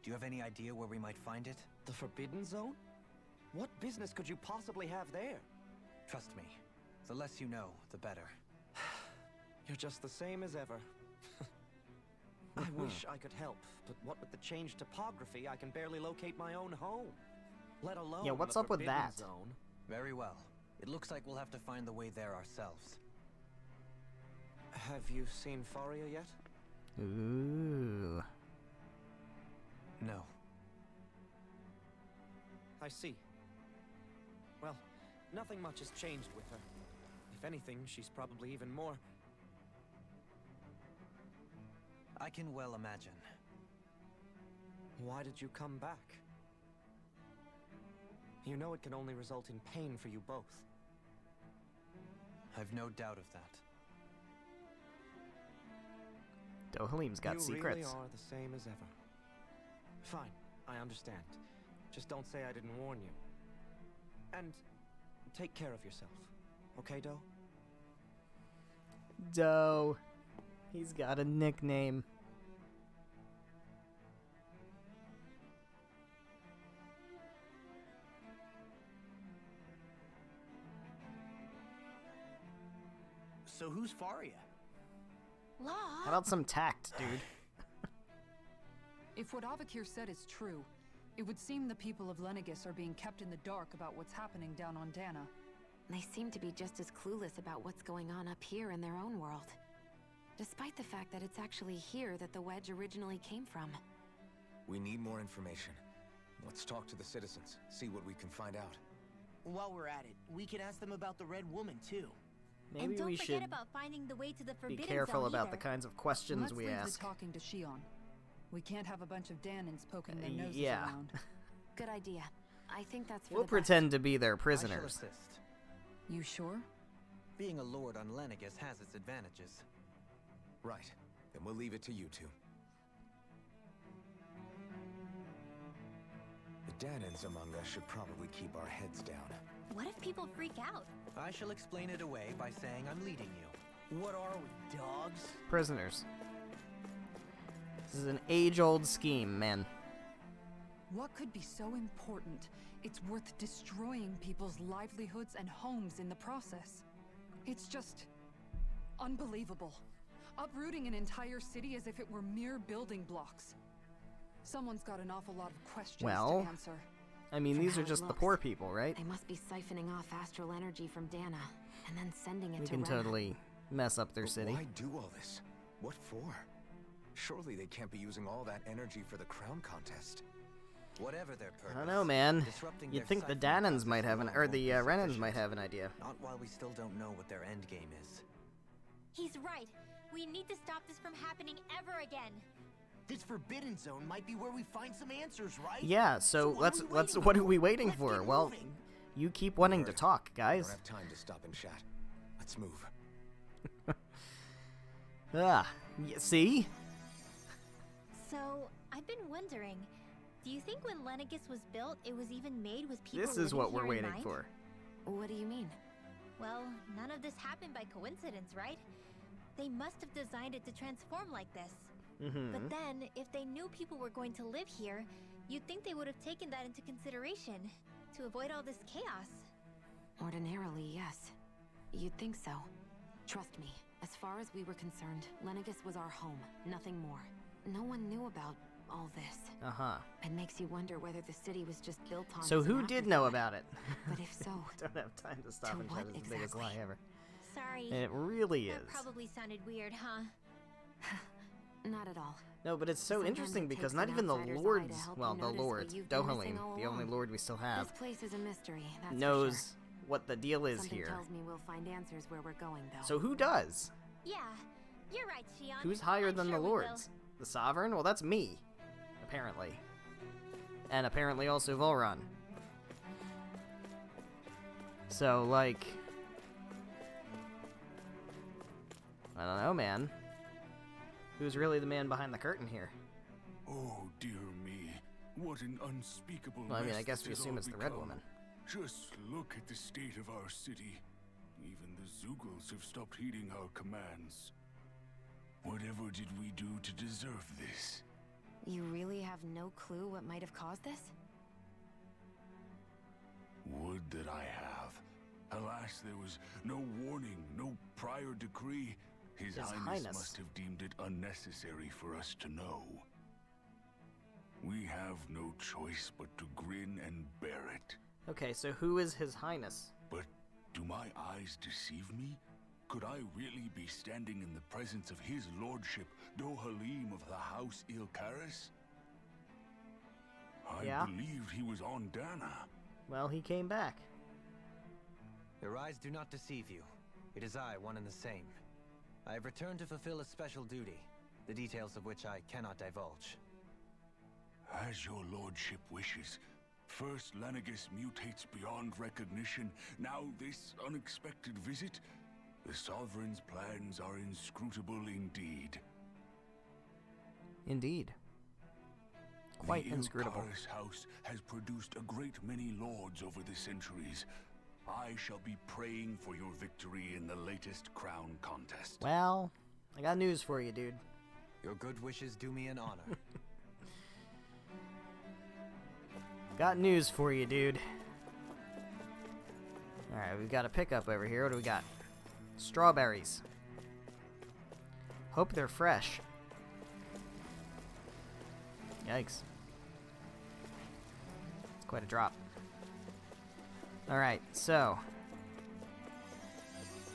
Do you have any idea where we might find it? The Forbidden Zone? What business could you possibly have there? Trust me. The less you know, the better. You're just the same as ever. I wish I could help, but what with the changed topography, I can barely locate my own home. Let alone Yeah, what's the up with Forbidden that? Zone. Very well. It looks like we'll have to find the way there ourselves. Have you seen Faria yet? Ooh. No. I see. Well, nothing much has changed with her. If anything, she's probably even more... I can well imagine. Why did you come back? You know it can only result in pain for you both. I've no doubt of that. Dohalim's got secrets. You really are the same as ever. Fine, I understand. Just don't say I didn't warn you. And take care of yourself. Okay, Doe? Doe. He's got a nickname. So who's Faria? Law? How about some tact, dude? If what Avakir said is true, it would seem the people of Lenegus are being kept in the dark about what's happening down on Dana. They seem to be just as clueless about what's going on up here in their own world. Despite the fact that it's actually here that the wedge originally came from. We need more information. Let's talk to the citizens, see what we can find out. While we're at it, we can ask them about the Red Woman, too. Maybe and don't we forget should about finding the way to the be Forbidden careful Zone about either. the kinds of questions Let's we leave ask. the talking to Shion. We can't have a bunch of Danans poking their noses yeah. around. Good idea. I think that's for We'll the pretend to be their I shall prisoners. assist. You sure? Being a lord on Lenegus has its advantages. Right. Then we'll leave it to you two. The Danans among us should probably keep our heads down. What if people freak out? I shall explain it away by saying I'm leading you. What are we, dogs? Prisoners. This is an age-old scheme, man. What could be so important it's worth destroying people's livelihoods and homes in the process? It's just unbelievable. Uprooting an entire city as if it were mere building blocks. Someone's got an awful lot of questions to answer. I mean, From these how are it just the looks, poor people, right? They must be siphoning off astral energy from Dana, and then sending it We to can Rena. totally mess up their But city. why do all this? What for? Surely they can't be using all that energy for the crown contest. Whatever their purpose. I don't know, man. disrupting You'd their think the siphoning Danans process might have an, alone or won't the be Renans might sufficient. have an idea. Not while we still don't know what their end game is. He's right. We need to stop this from happening ever again. This Forbidden Zone might be where we find some answers, right? Yeah, so what what are we waiting waiting for? for? Let's get Well, moving. you keep wanting to Lord, talk, I guys. don't have time to stop and chat. Let's move. See? So, I've been wondering, do you think when Lenegus was built, it was even made with people This is living what we're here in waiting mind? for. What do you mean? Well, none of this happened by coincidence, right? They must have designed it to transform like this. Mm-hmm. But then, if they knew people were going to live here, you'd think they would have taken that into consideration to avoid all this chaos. Ordinarily, yes. You'd think so. Trust me, as far as we were concerned, Lenegus was our home, nothing more. No one knew about all this. Uh-huh. It makes you wonder whether the city was just built on So as who an did know afterthought. about it? But if so, Don't have time to stop to and chat. what It's the biggest lie exactly? ever. Sorry. And it really That is. probably sounded weird, huh? not at all. No, but it's so Sometimes interesting it because takes not an even the outsider's eye to lords, help well, you the notice what lords, you've been missing Dohalim, all the only along. lord we still have, This place is a mystery, that's knows for sure. what the deal is Something here. tells me we'll find answers where we're going, though. So who does? Yeah, you're right, Shion. Who's higher I'm than sure the we will. lords? The Sovereign? Well, that's me, apparently. And apparently also Volron. So, like... I don't know, man. Who's really the man behind the curtain here? Oh, dear me. What an unspeakable Well, I mean, mess I guess this we has assume all it's the Red become. Woman. Just look at the state of our city. Even the Zeugles have stopped heeding our commands. Whatever did we do to deserve this? You really have no clue what might have caused this? Would that I have. Alas, there was no warning, no prior decree. His Highness must have deemed it unnecessary for us to know. We have no choice but to grin and bear it. Okay, so who is His Highness? But do my eyes deceive me? Could I really be standing in the presence of his lordship, Dohalim of the House Ilkaris? I believed he was on Dana. Well, he came back. Your eyes do not deceive you. It is I, one and the same. I have returned to fulfill a special duty, the details of which I cannot divulge. As your lordship wishes. First Lenegus mutates beyond recognition, now this unexpected visit. The Sovereign's plans are inscrutable indeed. Indeed. Quite inscrutable. The Ilkaris house has produced a great many lords over the centuries. I shall be praying for your victory in the latest crown contest. Well, I got news for you, dude. Your good wishes do me an honor. Got news for you, dude. Alright, we've got a pickup over here. What do we got? Strawberries. Hope they're fresh. Yikes. It's quite a drop. Alright, so.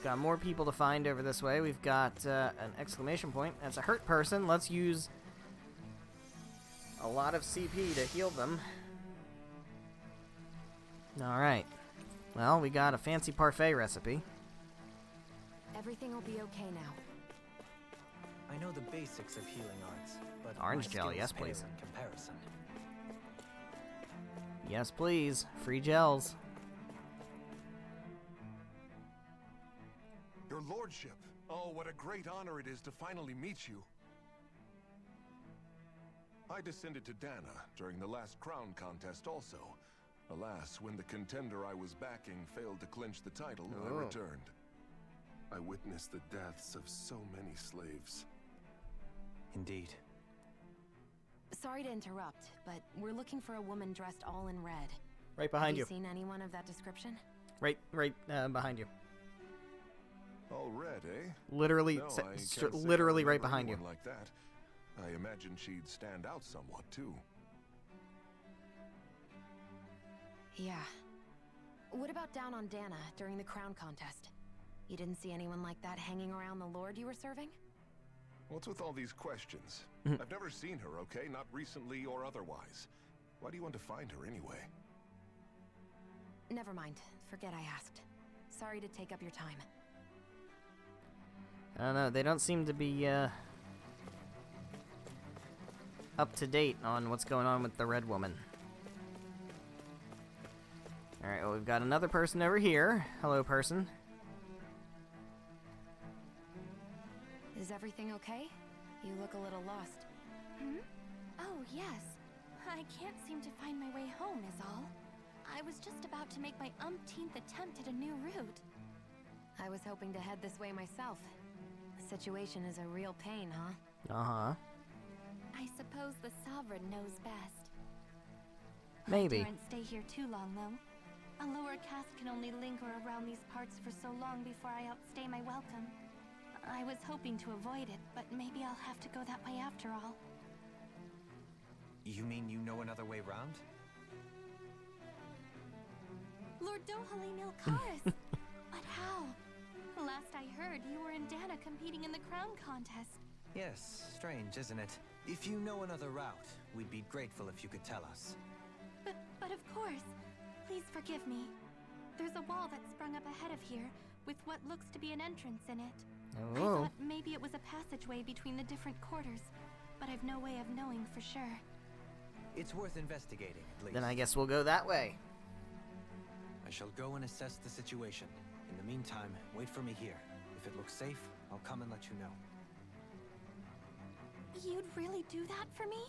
Got more people to find over this way. We've got an exclamation point. That's a hurt person. Let's use a lot of CP to heal them. Alright. Well, we got a fancy parfait recipe. Everything will be okay now. I know the basics of healing arts, but Orange my gel, skills yes, pale please. in comparison. Yes, please. Free gels. Your lordship. Oh, what a great honor it is to finally meet you. I descended to Dana during the last crown contest also. Alas, when the contender I was backing failed to clinch the title, I returned. I witnessed the deaths of so many slaves. Indeed. Sorry to interrupt, but we're looking for a woman dressed all in red. Right behind you. Have you seen anyone of that description? Right behind you. All red, eh? Literally, No, I can't say I literally right remember behind you. anyone like that. I imagine she'd stand out somewhat too. Yeah. What about down on Dana during the crown contest? You didn't see anyone like that hanging around the lord you were serving? What's with all these questions? I've never seen her, okay? Not recently or otherwise. Why do you want to find her anyway? Never mind. Forget I asked. Sorry to take up your time. I don't know, they don't seem to be, up to date on what's going on with the red woman. Alright, well, we've got another person over here. Hello, person. Is everything okay? You look a little lost. Hmm? Oh, yes. I can't seem to find my way home, is all. I was just about to make my umpteenth attempt at a new route. I was hoping to head this way myself. The situation is a real pain, huh? Uh-huh. I suppose the Sovereign knows best. Maybe. I daren't stay here too long, though. A lower caste can only linger around these parts for so long before I outstay my welcome. I was hoping to avoid it, but maybe I'll have to go that way after all. You mean you know another way round? Lord Dohalim Ilkaris! But how? Last I heard, you were in Dana competing in the crown contest. Yes, strange, isn't it? If you know another route, we'd be grateful if you could tell us. But of course. Please forgive me. There's a wall that sprung up ahead of here, with what looks to be an entrance in it. I Oh. thought maybe it was a passageway between the different quarters, but I've no way of knowing for sure. It's worth investigating, at least. Then I guess we'll go that way. I shall go and assess the situation. In the meantime, wait for me here. If it looks safe, I'll come and let you know. You'd really do that for me?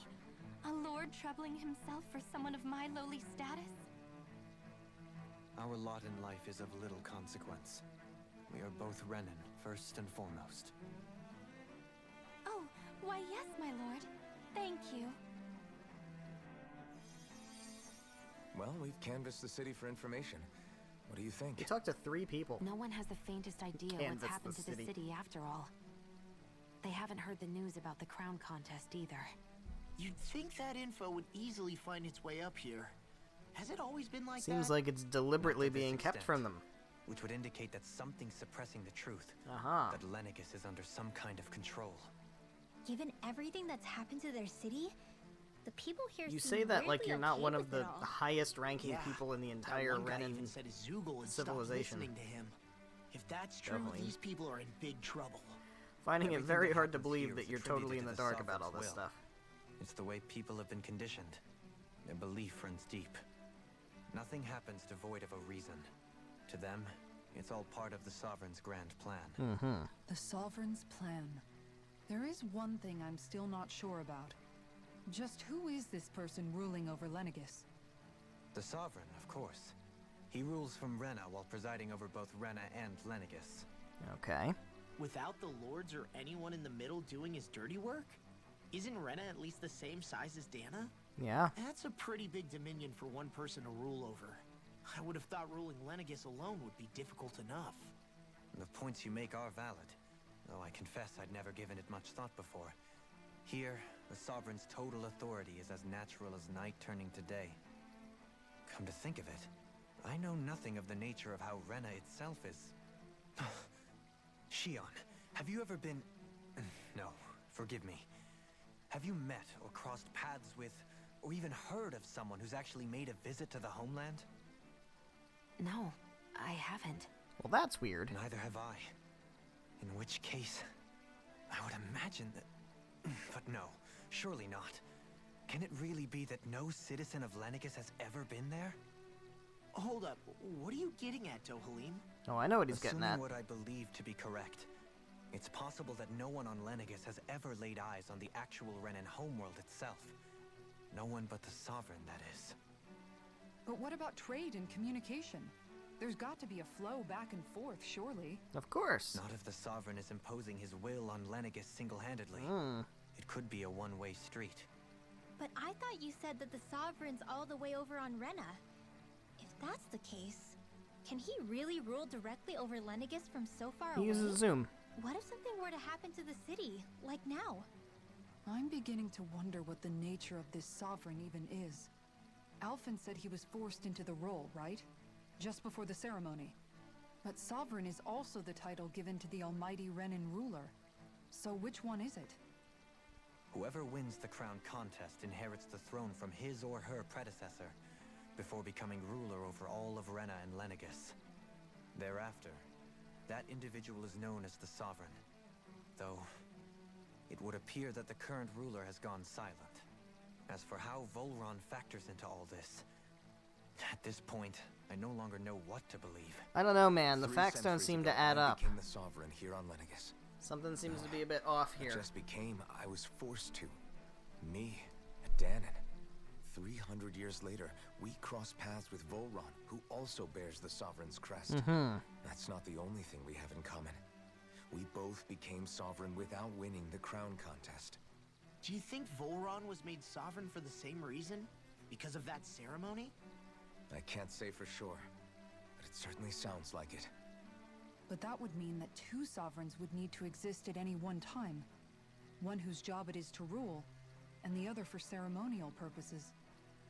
A lord troubling himself for someone of my lowly status? Our lot in life is of little consequence. We are both Renan, first and foremost. Oh, why yes, my lord. Thank you. Well, we've canvassed the city for information. What do you think? We talked to 3 people. No one has the faintest idea what's Canvass happened the to the city. city after all. They haven't heard the news about the crown contest either. You'd think that info would easily find its way up here. Has it always been like that? Seems like it's deliberately Not to this being kept extent. from them. Which would indicate that something's suppressing the truth. Uh-huh. That Lenegis is under some kind of control. Given everything that's happened to their city, the people here You seem say that like weirdly you're not okay one of with the it all. highest ranking Yeah, people in the That entire one guy Renan even said Zoogle would stop civilization. listening to him. If that's true, Definitely. these people are in big trouble. Finding it Everything very that hard to happens believe here that is you're attributed totally in to the the dark about all Sovereign's this will. stuff. It's the way people have been conditioned. Their belief runs deep. Nothing happens devoid of a reason. To them, it's all part of the Sovereign's grand plan. Mm-hmm. The Sovereign's plan. There is one thing I'm still not sure about. Just who is this person ruling over Lenegis? The Sovereign, of course. He rules from Rena while presiding over both Rena and Lenegis. Okay. Without the lords or anyone in the middle doing his dirty work? Isn't Rena at least the same size as Dana? Yeah. That's a pretty big dominion for one person to rule over. I would have thought ruling Lenegis alone would be difficult enough. The points you make are valid, though I confess I'd never given it much thought before. Here, the Sovereign's total authority is as natural as night turning to day. Come to think of it, I know nothing of the nature of how Rena itself is. Shion, have you ever been... No, forgive me. Have you met or crossed paths with, or even heard of someone who's actually made a visit to the homeland? No, I haven't. Well, that's weird. Neither have I. In which case, I would imagine that... But no, surely not. Can it really be that no citizen of Lenegis has ever been there? Hold up, what are you getting at, Dohalim? Oh, I know what he's getting Assuming at. what I believe to be correct, it's possible that no one on Lenegis has ever laid eyes on the actual Renan homeworld itself. No one but the Sovereign, that is. But what about trade and communication? There's got to be a flow back and forth, surely. Of course. Not if the Sovereign is imposing his will on Lenegis single-handedly. Mm. It could be a one-way street. But I thought you said that the Sovereign's all the way over on Rena. If that's the case, can he really rule directly over Lenegis from so far away? He uses Zoom. What if something were to happen to the city, like now? I'm beginning to wonder what the nature of this Sovereign even is. Alphen said he was forced into the role, right? Just before the ceremony. But Sovereign is also the title given to the almighty Renan ruler. So which one is it? Whoever wins the crown contest inherits the throne from his or her predecessor, before becoming ruler over all of Rena and Lenegis. Thereafter, that individual is known as the Sovereign. Though, it would appear that the current ruler has gone silent. As for how Volron factors into all this, at this point, I no longer know what to believe. I don't know, man. The 3 facts don't centuries seem ago, to add I up. became the Sovereign here on Lenegis. Something seems to be a bit off I here. just became, I was forced to. Me, a Dahnan. 300 years later, we cross paths with Volron, who also bears the Sovereign's crest. That's not the only thing we have in common. We both became Sovereign without winning the crown contest. Do you think Volron was made sovereign for the same reason? Because of that ceremony? I can't say for sure, but it certainly sounds like it. But that would mean that 2 sovereigns would need to exist at any one time. One whose job it is to rule, and the other for ceremonial purposes.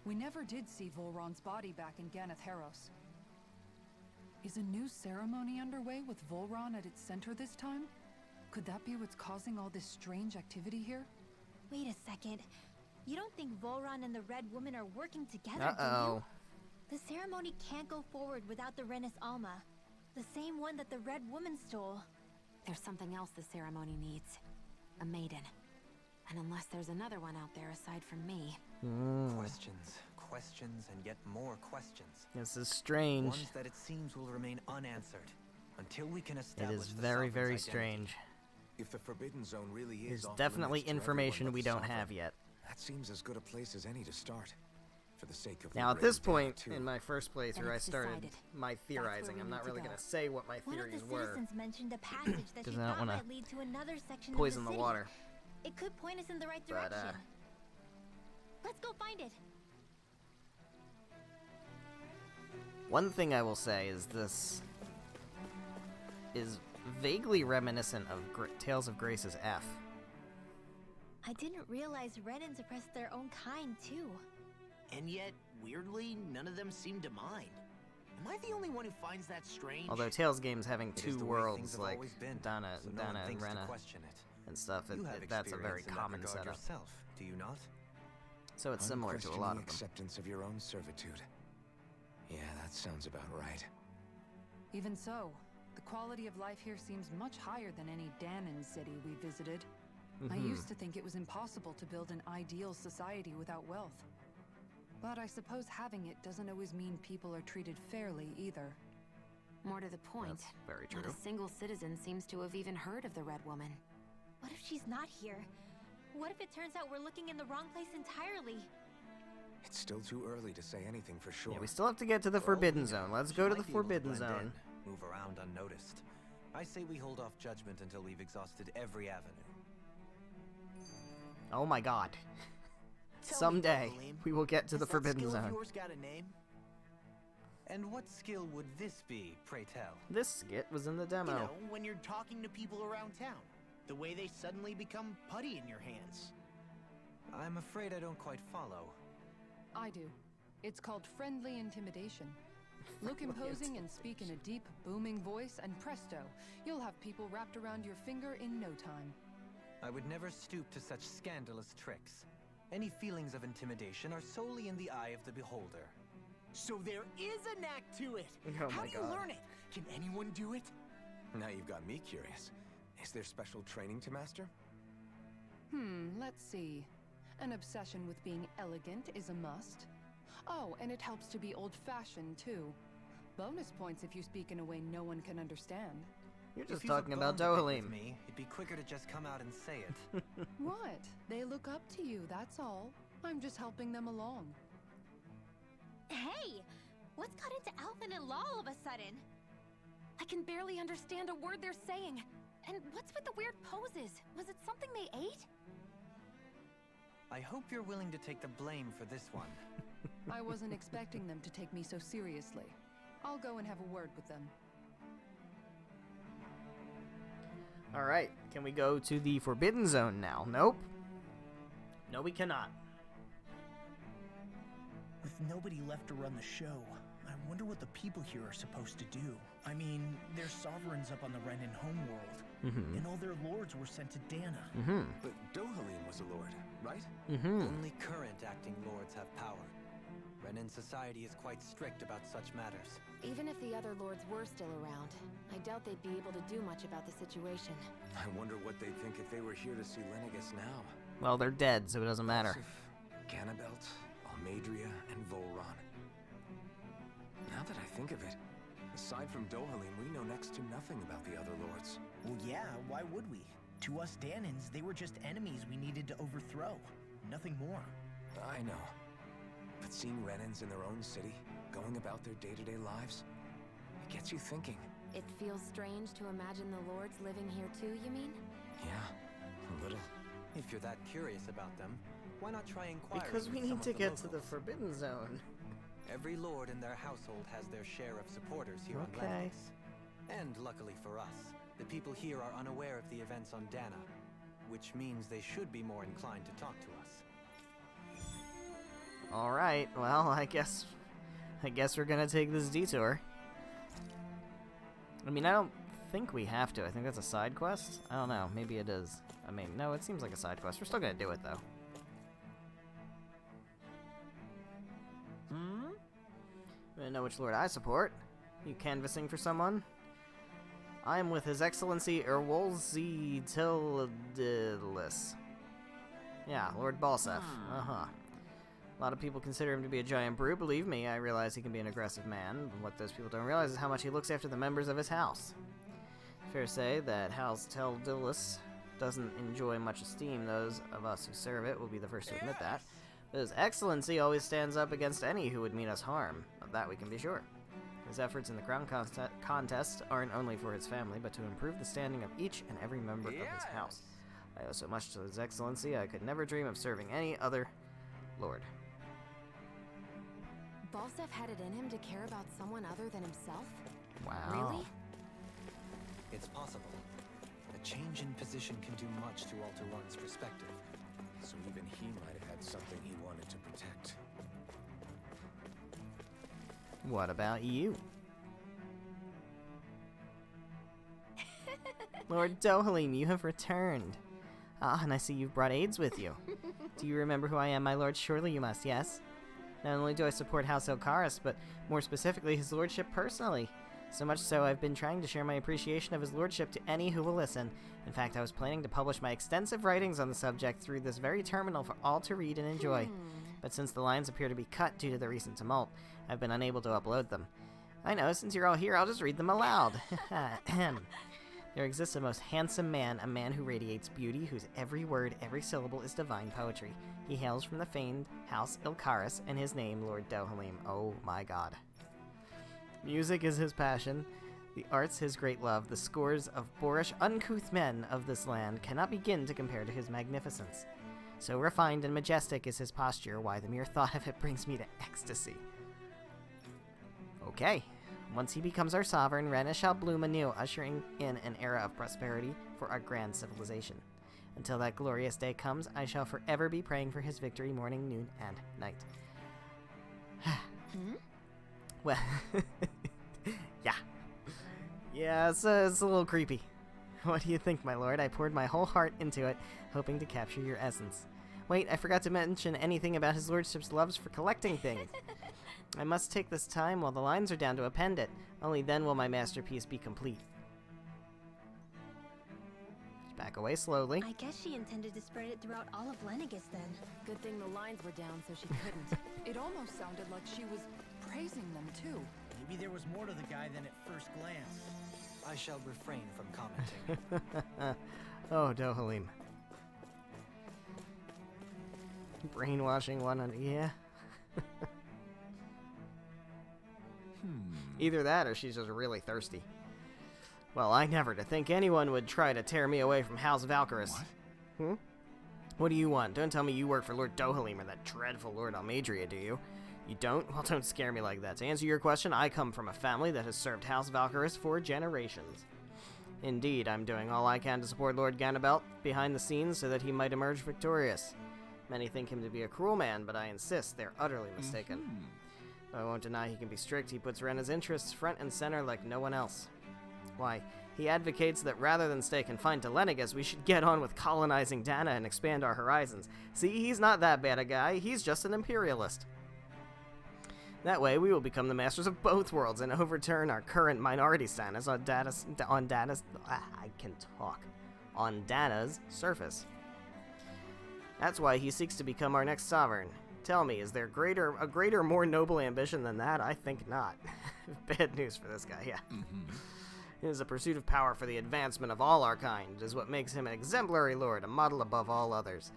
We never did see Volron's body back in Ganath Haros. Is a new ceremony underway with Volron at its center this time? Could that be what's causing all this strange activity here? Wait a second. You don't think Volron and the Red Woman are working together, do Uh-oh. you? The ceremony can't go forward without the Renis Alma. The same one that the Red Woman stole. There's something else the ceremony needs. A maiden. And unless there's another one out there aside from me... Questions, questions, and yet more questions. This is strange. Ones that it seems will remain unanswered until we can It establish is the very, Sovereign's very identity. strange. If the Forbidden Zone really is There's off definitely limits to everyone information but we the don't Sovereign, have yet. that seems as good a place as any to start. For the sake of Now, at liberating this point Dahnan, too. in my first playthrough, I it's started decided. my where theorizing. we I'm need not to really go. going to say what my One of theories the were. citizens mentioned a passage that she 'Cause I don't thought wanna might lead to another section Poison of the the city. water. It could point us in the right But, direction. Let's go find it. One thing I will say is this is vaguely reminiscent of Tales of Grace's F. I didn't realize Renans oppressed their own kind, too. And yet, weirdly, none of them seem to mind. Am I the only one who finds that strange? Although Tales games having It is 2 the way worlds things have like always been, Dana so no one and thinks to Rena question it. and stuff, You have that's a very experience in that common regard setup. yourself, do you not? So it's similar to a lot Unquestioning of them. acceptance of your own servitude. Yeah, that sounds about right. Even so, the quality of life here seems much higher than any Dahnan city we visited. I used to think it was impossible to build an ideal society without wealth. But I suppose having it doesn't always mean people are treated fairly either. More to the point, That's very not true. a single citizen seems to have even heard of the Red Woman. What if she's not here? What if it turns out we're looking in the wrong place entirely? It's still too early to say anything for sure. Yeah, we still have to get to the For all Forbidden we know, Zone. Let's she go to might the be able to Forbidden blend Zone. in, move around unnoticed. I say we hold off judgment until we've exhausted every avenue. Oh my god. Tell me, Someday, Dohalim, we will get to has the that Forbidden skill of Zone. yours got a name? And what skill would this be, pray tell? This skit was in the demo. You know, when you're talking to people around town. The way they suddenly become putty in your hands. I'm afraid I don't quite follow. I do. It's called friendly intimidation. Look imposing and speak in a deep, booming voice, and presto, you'll have people wrapped around your finger in no time. I would never stoop to such scandalous tricks. Any feelings of intimidation are solely in the eye of the beholder. So there is a knack to it. Oh How my do you God. learn it? Can anyone do it? Now you've got me curious. Is there special training to master? Let's see. An obsession with being elegant is a must. Oh, and it helps to be old-fashioned, too. Bonus points if you speak in a way no one can understand. You're If just you've a talking about bone to pick with Dohalim. me, it'd be quicker to just come out and say it. What? They look up to you, that's all. I'm just helping them along. Hey! What's got into Alphen and Law all of a sudden? I can barely understand a word they're saying. And what's with the weird poses? Was it something they ate? I hope you're willing to take the blame for this one. I wasn't expecting them to take me so seriously. I'll go and have a word with them. Alright, can we go to the Forbidden Zone now? Nope. No, we cannot. With nobody left to run the show, I wonder what the people here are supposed to do. I mean, they're sovereigns up on the Renan homeworld, and all their lords were sent to Dana. But Dohalim was a lord, right? Only current acting lords have power. Renan society is quite strict about such matters. Even if the other lords were still around, I doubt they'd be able to do much about the situation. I wonder what they'd think if they were here to see Lenegis now. Well, they're dead, so it doesn't matter. Ganabelt, Almadria, and Volron. Now that I think of it, aside from Dohalim, we know next to nothing about the other lords. Well, yeah, why would we? To us Danans, they were just enemies we needed to overthrow. Nothing more. I know. But seeing Renans in their own city, going about their day-to-day lives, it gets you thinking. It feels strange to imagine the lords living here too, you mean? Yeah, a little. If you're that curious about them, why not try inquiring? Because we with need some to of the get to the locals? Forbidden Zone. Every lord in their household has their share of supporters here on Okay. Lennox. And luckily for us, the people here are unaware of the events on Dana, which means they should be more inclined to talk to us. Alright, well, I guess we're gonna take this detour. I mean, I don't think we have to. I think that's a side quest. I don't know. Maybe it is. I mean, no, it seems like a side quest. We're still gonna do it, though. I know which lord I support. You canvassing for someone? I am with His Excellency Erwolzi Tildilis. Yeah, Lord Balsef. A lot of people consider him to be a giant brute. Believe me, I realize he can be an aggressive man, but what those people don't realize is how much he looks after the members of his house. Fair to say that House Tildilis doesn't enjoy much esteem. Those of us who serve it will be the first to admit that. But His Excellency always stands up against any who would mean us harm. Of that we can be sure. His efforts in the crown contest aren't only for his family, but to improve the standing of each and every member of his house. I owe so much to His Excellency, I could never dream of serving any other lord. Balsef had it in him to care about someone other than himself? Wow. Really? It's possible. A change in position can do much to alter one's perspective. So even he might have had something he wanted to protect. What about you? Lord Dohalim, you have returned. Ah, and I see you've brought aides with you. Do you remember who I am, my lord? Surely you must, yes? Not only do I support House Elkaris, but more specifically his lordship personally. So much so, I've been trying to share my appreciation of his lordship to any who will listen. In fact, I was planning to publish my extensive writings on the subject through this very terminal for all to read and enjoy. But since the lines appear to be cut due to the recent tumult, I've been unable to upload them. I know, since you're all here, I'll just read them aloud. There exists a most handsome man, a man who radiates beauty, whose every word, every syllable is divine poetry. He hails from the famed House Elkaris, and his name, Lord Dohalim. Oh my god. Music is his passion, the arts his great love. The scores of boorish, uncouth men of this land cannot begin to compare to his magnificence. So refined and majestic is his posture, why the mere thought of it brings me to ecstasy. Okay. Once he becomes our sovereign, Rena shall bloom anew, ushering in an era of prosperity for our grand civilization. Until that glorious day comes, I shall forever be praying for his victory morning, noon, and night. Well, yeah. Yeah, it's a little creepy. What do you think, my lord? I poured my whole heart into it, hoping to capture your essence. Wait, I forgot to mention anything about his lordship's loves for collecting things. I must take this time while the lines are down to append it. Only then will my masterpiece be complete. Back away slowly. I guess she intended to spread it throughout all of Lenegis then. Good thing the lines were down so she couldn't. It almost sounded like she was praising them too. Maybe there was more to the guy than at first glance. I shall refrain from commenting. Oh, Dohalim. Brainwashing one on... Yeah. Either that or she's just really thirsty. Well, I never to think anyone would try to tear me away from House Valkyris. What? What do you want? Don't tell me you work for Lord Dohalim or that dreadful Lord Almadria, do you? You don't? Well, don't scare me like that. To answer your question, I come from a family that has served House Valkyris for generations. Indeed, I'm doing all I can to support Lord Ganabelt behind the scenes so that he might emerge victorious. Many think him to be a cruel man, but I insist they're utterly mistaken. Though I won't deny he can be strict, he puts Rena's interests front and center like no one else. Why, he advocates that rather than stay confined to Lenegis, we should get on with colonizing Dana and expand our horizons. See, he's not that bad a guy, he's just an imperialist. That way, we will become the masters of both worlds and overturn our current minority status on Dana's surface. That's why he seeks to become our next sovereign. Tell me, is there a greater, more noble ambition than that? I think not. Bad news for this guy, yeah. It is a pursuit of power for the advancement of all our kind. It is what makes him an exemplary lord, a model above all others.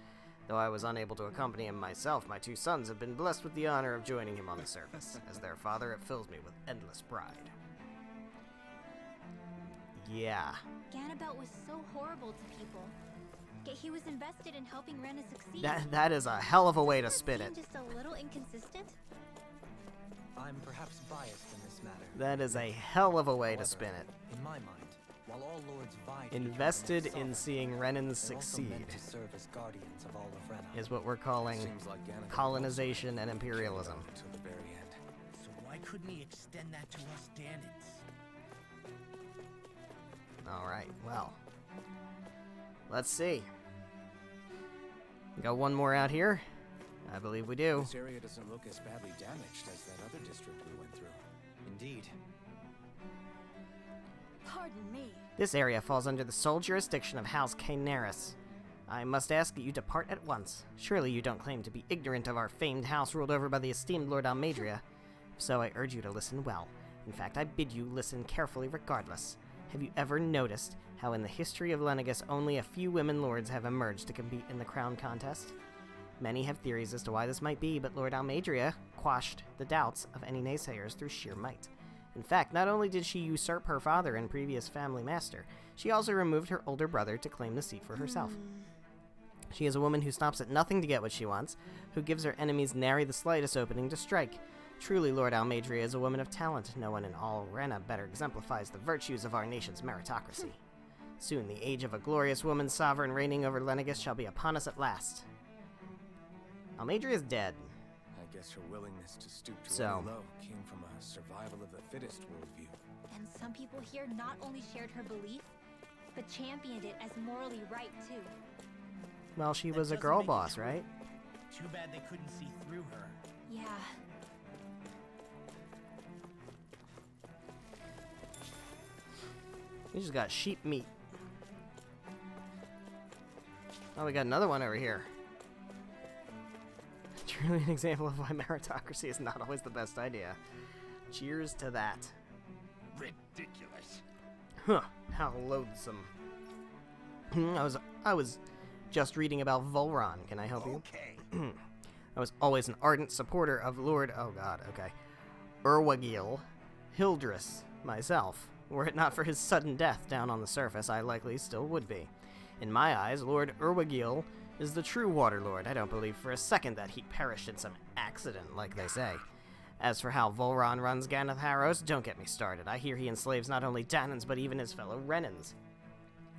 Though I was unable to accompany him myself, my two sons have been blessed with the honor of joining him on the surface. As their father, it fills me with endless pride. Yeah. Ganabelt was so horrible to people. Yet he was invested in helping Rena succeed. That is a hell of a way to spin it. Just a little inconsistent? I'm perhaps biased in this matter. That is a hell of a way to spin it. In my mind, while all lords vie to Invested become in sovereign, seeing Renan they're also succeed meant to serve as guardians of all of Rena. is what we're calling Seems like Ganabelt colonization and imperialism. to the very end. So why couldn't he extend that to us Danans? Alright, well. Let's see. Got one more out here? I believe we do. This area doesn't look as badly damaged as that other district we went through. Indeed. Pardon me. This area falls under the sole jurisdiction of House Caenaris. I must ask that you depart at once. Surely you don't claim to be ignorant of our famed house ruled over by the esteemed Lord Almadria. If so, I urge you to listen well. In fact, I bid you listen carefully regardless. Have you ever noticed how in the history of Lenegis only a few women lords have emerged to compete in the crown contest? Many have theories as to why this might be, but Lord Almadria quashed the doubts of any naysayers through sheer might. In fact, not only did she usurp her father and previous family master, she also removed her older brother to claim the seat for herself. She is a woman who stops at nothing to get what she wants, who gives her enemies nary the slightest opening to strike. Truly, Lord Almadria is a woman of talent. No one in all Rena better exemplifies the virtues of our nation's meritocracy. Soon, the age of a glorious woman sovereign reigning over Lenegis shall be upon us at last. Almadria is dead. I guess her willingness to stoop to So. any low came from a survival of the fittest worldview. And some people here not only shared her belief, but championed it as morally right too. Well, she That was a doesn't girl make it boss, true. right? Too bad they couldn't see through her. Yeah. We just got sheep meat. Oh, we got another one over here. Truly an example of why meritocracy is not always the best idea. Cheers to that. Ridiculous. Huh, how loathsome. I was just reading about Volron. Can I help you? Okay. I was always an ardent supporter of Lord... Oh god, okay. Urwagil Hildress, myself. Were it not for his sudden death down on the surface, I likely still would be. In my eyes, Lord Urwagil is the true Waterlord. I don't believe for a second that he perished in some accident, like they say. As for how Volron runs Ganath Harrows, don't get me started. I hear he enslaves not only Danans, but even his fellow Renans.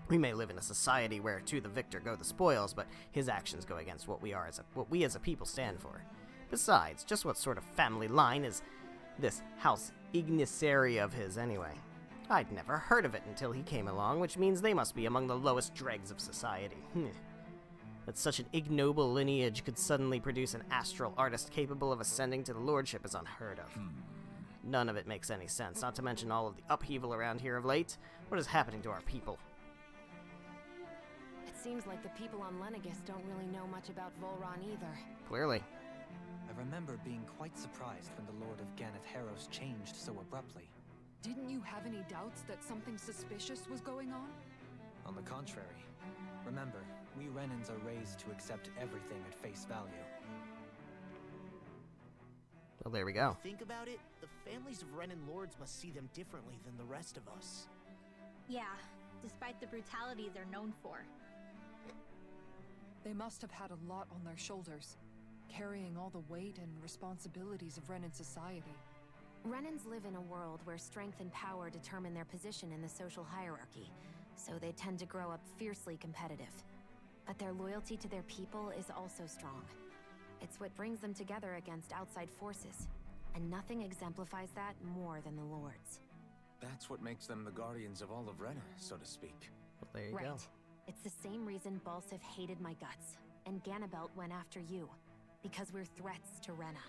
We may live in a society where to the victor go the spoils, but his actions go against what we as a people stand for. Besides, just what sort of family line is this House Ignisseri of his anyway? I'd never heard of it until he came along, which means they must be among the lowest dregs of society. That such an ignoble lineage could suddenly produce an astral artist capable of ascending to the lordship is unheard of. None of it makes any sense, not to mention all of the upheaval around here of late. What is happening to our people? It seems like the people on Lenegis don't really know much about Volron either. Clearly. I remember being quite surprised when the Lord of Ganath Harrows changed so abruptly. Didn't you have any doubts that something suspicious was going on? On the contrary. Remember, we Renans are raised to accept everything at face value. Well, there we go. Think about it, the families of Renan lords must see them differently than the rest of us. Yeah, despite the brutality they're known for. They must have had a lot on their shoulders, carrying all the weight and responsibilities of Renan society. Renans live in a world where strength and power determine their position in the social hierarchy, so they tend to grow up fiercely competitive. But their loyalty to their people is also strong. It's what brings them together against outside forces, and nothing exemplifies that more than the Lords. That's what makes them the guardians of all of Rena, so to speak. Well, there you Right. go. It's the same reason Balsif hated my guts, and Ganabelt went after you, because we're threats to Rena.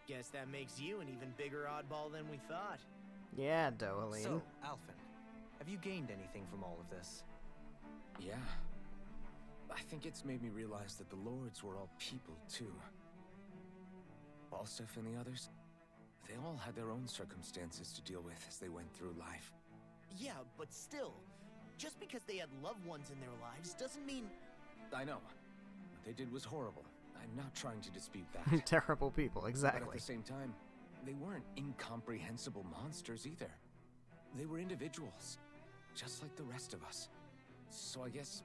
Guess that makes you an even bigger oddball than we thought. Yeah, Dohaline. So, Alphen, have you gained anything from all of this? Yeah. I think it's made me realize that the Lords were all people, too. Balsif and the others, they all had their own circumstances to deal with as they went through life. Yeah, but still, just because they had loved ones in their lives doesn't mean... I know. What they did was horrible. I'm not trying to dispute that. Terrible people, But at exactly. the same time, they weren't incomprehensible monsters either. They were individuals, just like the rest of us. So I guess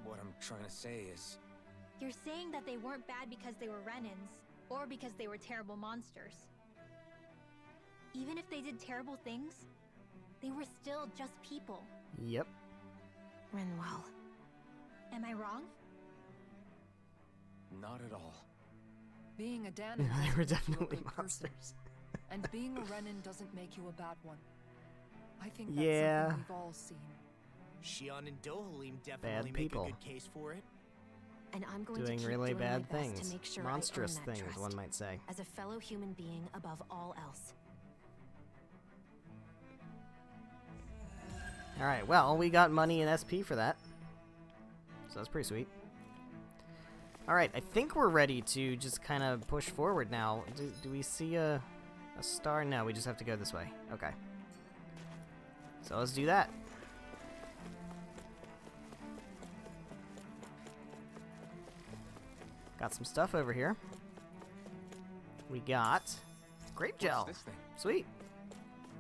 what I'm trying to say is... You're saying that they weren't bad because they were Renans, or because they were terrible monsters. Even if they did terrible things, they were still just people. Yep. Rinwell. Am I wrong? Not at all. Being a Danan They doesn't were make you a definitely good person, monsters. and being a Renan doesn't make you a bad one. I think that's Yeah. something we've all seen. Shion and Dohalim definitely make people. a good case for it. And I'm going to Doing keep really doing my bad best things. to make sure Monstrous I earn that things, trust, one might say. as a fellow human being above all else. Alright, well, we got money and SP for that. So that's pretty sweet. Alright, I think we're ready to just kind of push forward now. Do we see a star? No, we just have to go this way. Okay. So let's do that. Got some stuff over here. We got grape gel. What's this thing? Sweet.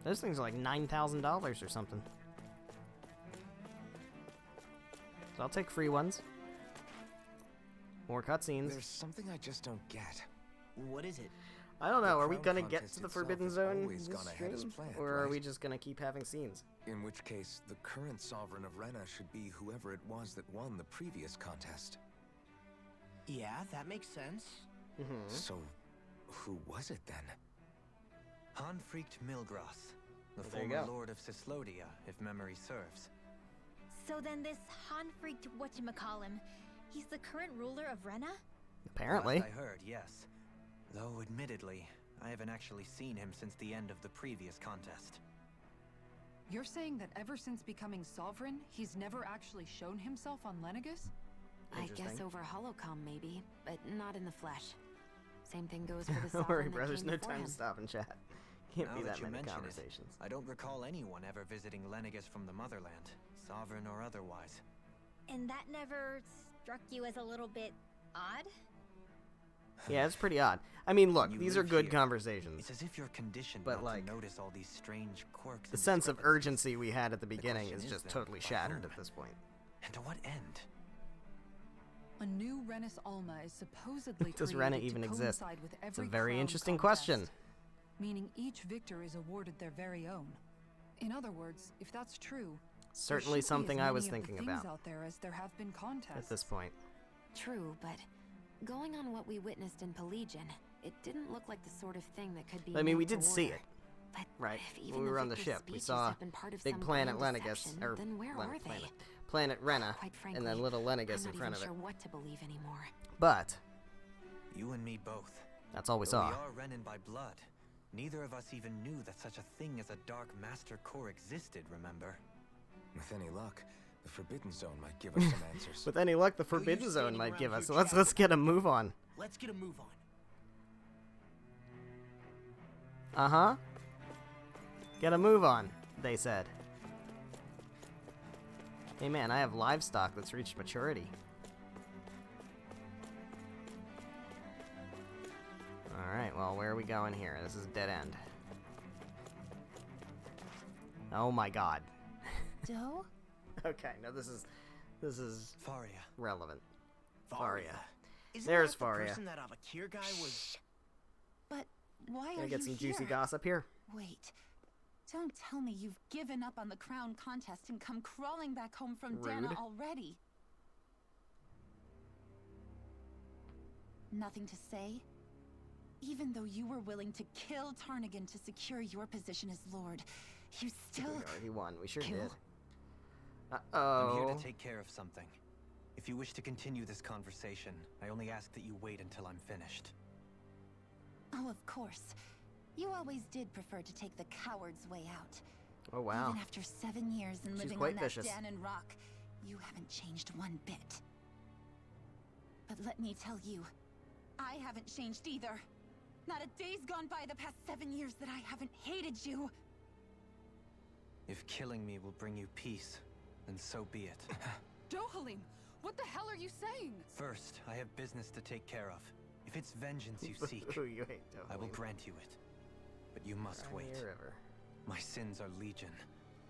Those things are like $9,000 or something. So I'll take free ones. More cutscenes. There's something I just don't get. What is it? I don't know. The Are we crown gonna get contest to the itself Forbidden has Zone always this gone ahead as stream? planned, Or are right? we just gonna keep having scenes? In which case, the current sovereign of Rena should be whoever it was that won the previous contest. Yeah, that makes sense. Mm-hmm. So, who was it then? Hanfricht Milgras, the Well, there you former go. lord of Cyslodia, if memory serves. So then this Hanfried whatchamacallem, he's the current ruler of Rena? Apparently. Last I heard, yes. Though, admittedly, I haven't actually seen him since the end of the previous contest. You're saying that ever since becoming sovereign, he's never actually shown himself on Lenegus? I guess Interesting. over holocom maybe, but not in the flesh. Same thing goes for the Don't sovereign worry, that bro. There's came no before time him. to stop and chat. Can't Now be that that you many mention it, conversations. I don't recall anyone ever visiting Lenegus from the motherland, sovereign or otherwise. And that never struck you as a little bit odd? Yeah, it's pretty odd. I mean, look, You these are live good here. conversations. It's as if you're conditioned But, not like, to notice all these strange quirks. The and sense of discrepancies. urgency we had at the beginning question is is just then, totally by shattered whom? at this point. And to what end? A new Renis Alma is supposedly Does created Rena to even exist? coincide with It's a every very crown interesting contest, question. Meaning each victor is awarded their very own. In other words, if that's true, there Certainly should be something as I was many of the thinking things about out there as there have been contests. at this point. True, but going on what we witnessed in Pelegion, it didn't look like the sort of thing that could be. I mean, we meant did to see order. it, But right? if When even we the were on the victor's ship, we speeches saw have been part of Big some Planet grand Lenegus, deception, or then where are they? Planet Rena, Quite frankly, and then Little Lenegus I'm in not front of even it. sure what to believe anymore. But You and me both. that's all we Though saw. we are Renan by blood. Neither of us even knew that such a thing as a Dark Master Core existed, remember? With any luck, the Forbidden Zone might give us some answers. With any luck, the No use Forbidden Zone standing might around give here us. So let's chatting. get a move on. Let's get a move on. Uh-huh. Get a move on, they said. Hey man, I have livestock that's reached maturity. Alright, well, where are we going here? This is a dead end. Oh my god. Doe? Okay, no, this is Faria, relevant. Faria. Isn't There's that the Faria. person that Avakir guy was? But why Gonna are get you some here? juicy gossip here. Wait. Don't tell me you've given up on the crown contest and come crawling back home from Dana Rude. already. Nothing to say? Even though you were willing to kill Tarnigan to secure your position as Lord, you still... We already won. We sure kill? did. I'm here Uh-oh. to take care of something. If you wish to continue this conversation, I only ask that you wait until I'm finished. Oh, of course. You always did prefer to take the coward's way out. Oh, wow. Even after 7 years and She's living quite on that vicious. Danon rock, you haven't changed one bit. But let me tell you, I haven't changed either. Not a day's gone by the past 7 years that I haven't hated you. If killing me will bring you peace, then so be it. Dohalim, what the hell are you saying? First, I have business to take care of. If it's vengeance you seek, Ooh, you hate I will Dohalim. grant you it. But you must wait. Crimea River. My sins are legion.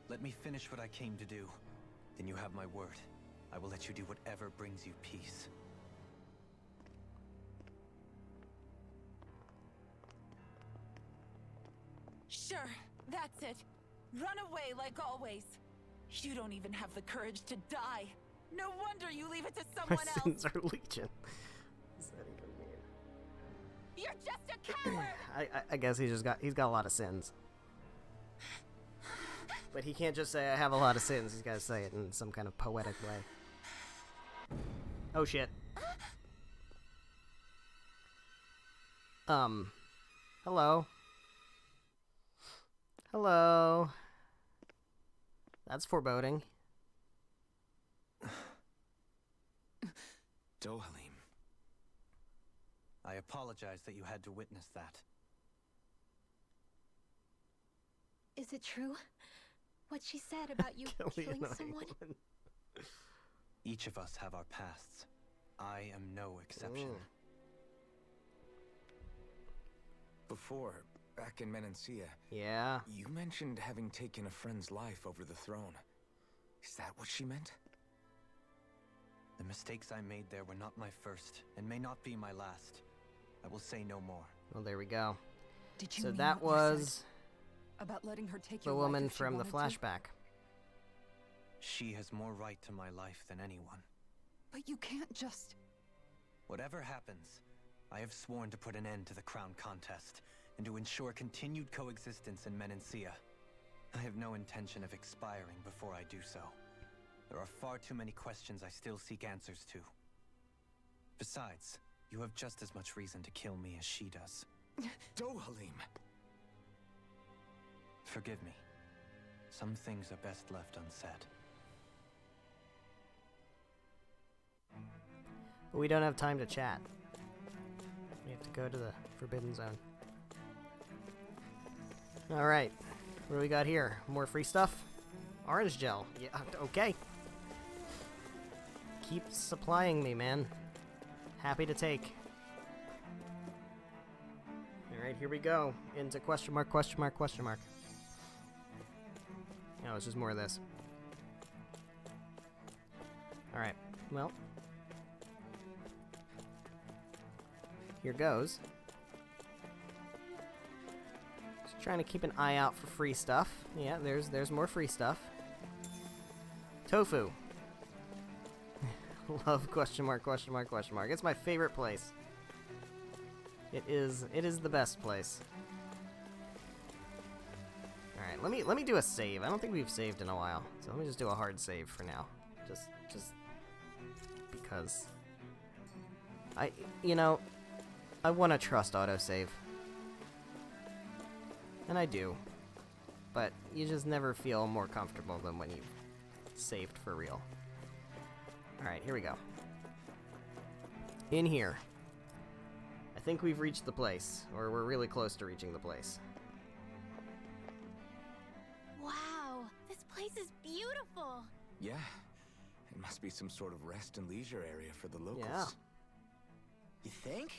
Let me finish what I came to do. Then you have my word. I will let you do whatever brings you peace. Sure, that's it. Run away like always. You don't even have the courage to die. No wonder you leave it to My someone else. sins are legion. What's that even mean? You're just a coward. I guess he's got a lot of sins. But he can't just say I have a lot of sins. He's got to say it in some kind of poetic way. Oh shit. Hello. Hello. That's foreboding. Dohalim. I apologize that you had to witness that. Is it true? What she said about you Kill the killing annoying someone? woman. Each of us have our pasts. I am no exception. Before, back in Menancia, Yeah. you mentioned having taken a friend's life over the throne. Is that what she meant? The mistakes I made there were not my first, and may not be my last. I will say no more. Well, there we go. Did you So mean that what you said was about letting her take the your life woman if she from the wanted to? flashback. She has more right to my life than anyone. But you can't just... Whatever happens, I have sworn to put an end to the crown contest, and to ensure continued coexistence in Menancia. I have no intention of expiring before I do so. There are far too many questions I still seek answers to. Besides, you have just as much reason to kill me as she does. Dohalim! Forgive me. Some things are best left unsaid. But we don't have time to chat. We have to go to the Forbidden Zone. Alright. What do we got here? More free stuff? Orange gel. Yeah, okay. Keep supplying me, man. Happy to take. Alright, here we go. Into question mark, question mark, question mark. Oh, it's just more of this. Alright, well. Here goes. Just trying to keep an eye out for free stuff. Yeah, there's more free stuff. Tofu. Love question mark, question mark, question mark. It's my favorite place. It is the best place. Alright, let me do a save. I don't think we've saved in a while. So let me just do a hard save for now. Just because I want to trust autosave. And I do. But you just never feel more comfortable than when you've saved for real. Alright, here we go. In here. I think we've reached the place, or we're really close to reaching the place. Wow, this place is beautiful. Yeah. It must be some sort of rest and leisure area for the locals. Yeah. You think?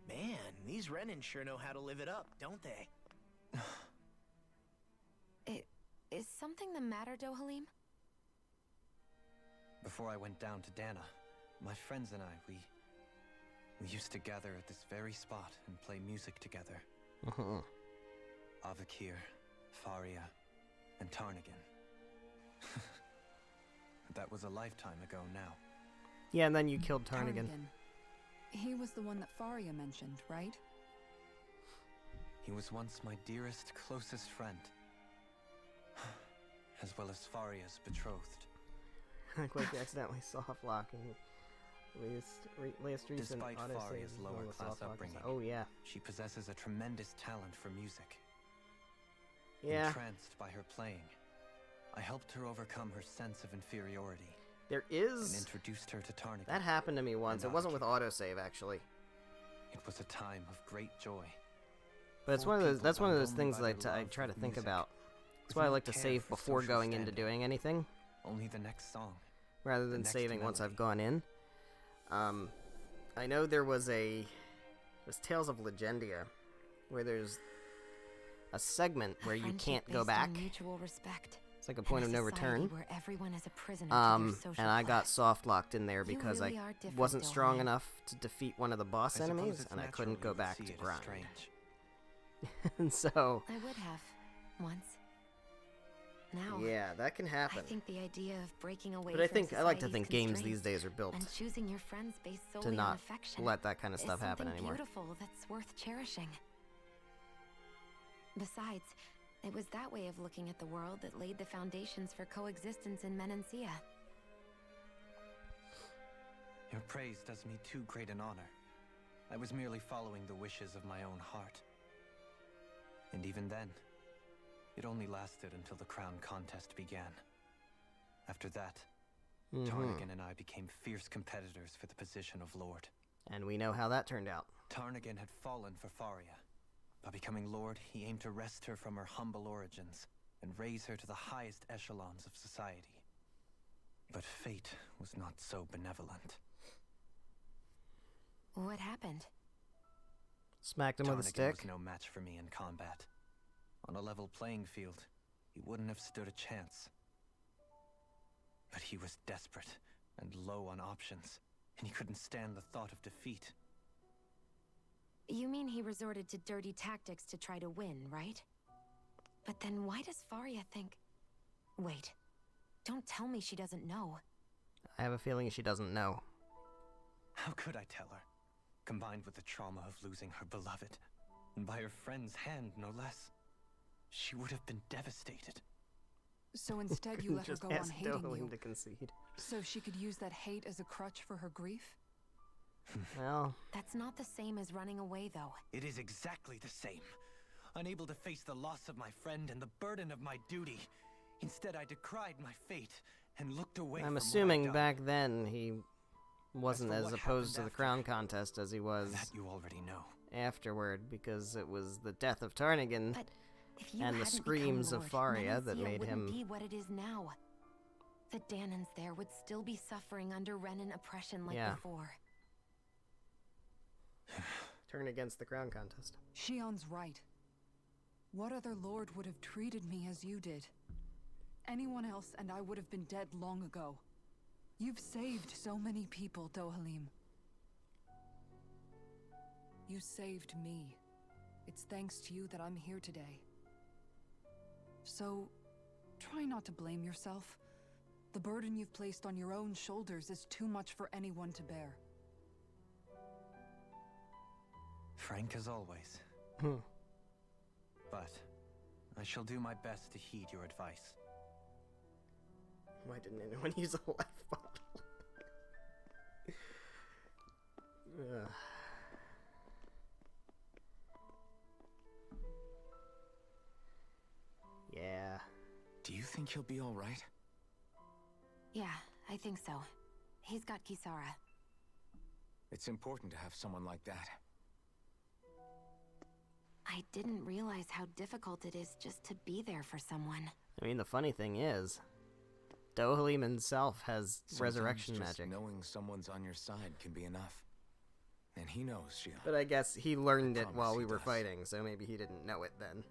Man, these Renan sure know how to live it up, don't they? Is something the matter, Dohalim? Before I went down to Dana, My friends and I, we used to gather at this very spot and play music together. Avakir, Faria, and Tarnigan. That was a lifetime ago now. Yeah, and then you killed Tarnigan. He was the one that Faria mentioned, right? He was once my dearest, closest friend. As well as Faria's betrothed. Like accidentally soft-locking. Last recent Despite Odyssey Faria's is lower one of the class soft-locking upbringing, Oh yeah. she possesses a tremendous talent for music. Yeah. Entranced by her playing, I helped her overcome her sense of inferiority. There And is... introduced her to Tarnigan. That happened to me once. It wasn't with autosave, actually. It was a time of great joy. But it's one of those. That's one of those things that I try to think about. That's why I like to save before going into doing anything. Only the next song. Rather than saving once I've gone in. I know there was Tales of Legendia, where there's a segment where you can't go back. Mutual respect. It's like a point of no return. Where everyone is a prisoner to their social and I got class. soft locked in there because really I are different, wasn't strong Dohalim. enough to defeat one of the boss I suppose enemies, it's and I natural couldn't go you would back see to it as grind. strange. And so, I would have once. Now, yeah, that can happen. I think the idea of breaking away But I from I like to society's think games these constraints days are built and choosing your friends based to solely on not affection let that kind of stuff is happen something anymore. beautiful that's worth cherishing. Besides, it was that way of looking at the world that laid the foundations for coexistence in Menancia. Your praise does me too great an honor. I was merely following the wishes of my own heart. And even then, it only lasted until the crown contest began. After that, Tarnigan and I became fierce competitors for the position of Lord. And we know how that turned out. Tarnigan had fallen for Faria. By becoming Lord, he aimed to wrest her from her humble origins and raise her to the highest echelons of society. But fate was not so benevolent. What happened? Smacked him with a Tarnigan stick. was no match for me in combat. On a level playing field, he wouldn't have stood a chance. But he was desperate and low on options, and he couldn't stand the thought of defeat. You mean he resorted to dirty tactics to try to win, right? But then why does Faria think... Wait, don't tell me she doesn't know. I have a feeling she doesn't know. How could I tell her? Combined with the trauma of losing her beloved, and by her friend's hand, no less. She would have been devastated. So instead you let her Just go on ask hating Dohalim you, to concede. so she could use that hate as a crutch for her grief? Well, That's not the same as running away, though. It is exactly the same. Unable to face the loss of my friend and the burden of my duty. Instead, I decried my fate and looked away from I'm what assuming I'd done. back then he wasn't for as what opposed to happened the crown contest as he was That you already know. afterward, because it was the death of Tarnigan But if you and the hadn't screams become of Lord, Faria that Menancia made wouldn't him... be what it is now. The Danans there would still be suffering under Renan oppression like Yeah. before. turn against the crown contest. Shion's right. What other lord would have treated me as you did? Anyone else and I would have been dead long ago. You've saved so many people, Dohalim. You saved me. It's thanks to you that I'm here today. So, try not to blame yourself. The burden you've placed on your own shoulders is too much for anyone to bear. Frank as always. But I shall do my best to heed your advice. Why didn't anyone use a life bottle? Ugh. Yeah. Do you think he'll be all right? Yeah, I think so. He's got Kisara. It's important to have someone like that. I didn't realize how difficult it is just to be there for someone. I mean, the funny thing is, Dohalim himself has Sometimes resurrection just magic. knowing someone's on your side can be enough. And he knows, Shion. But I guess he learned it Promise while he we were does. fighting, so maybe he didn't know it then.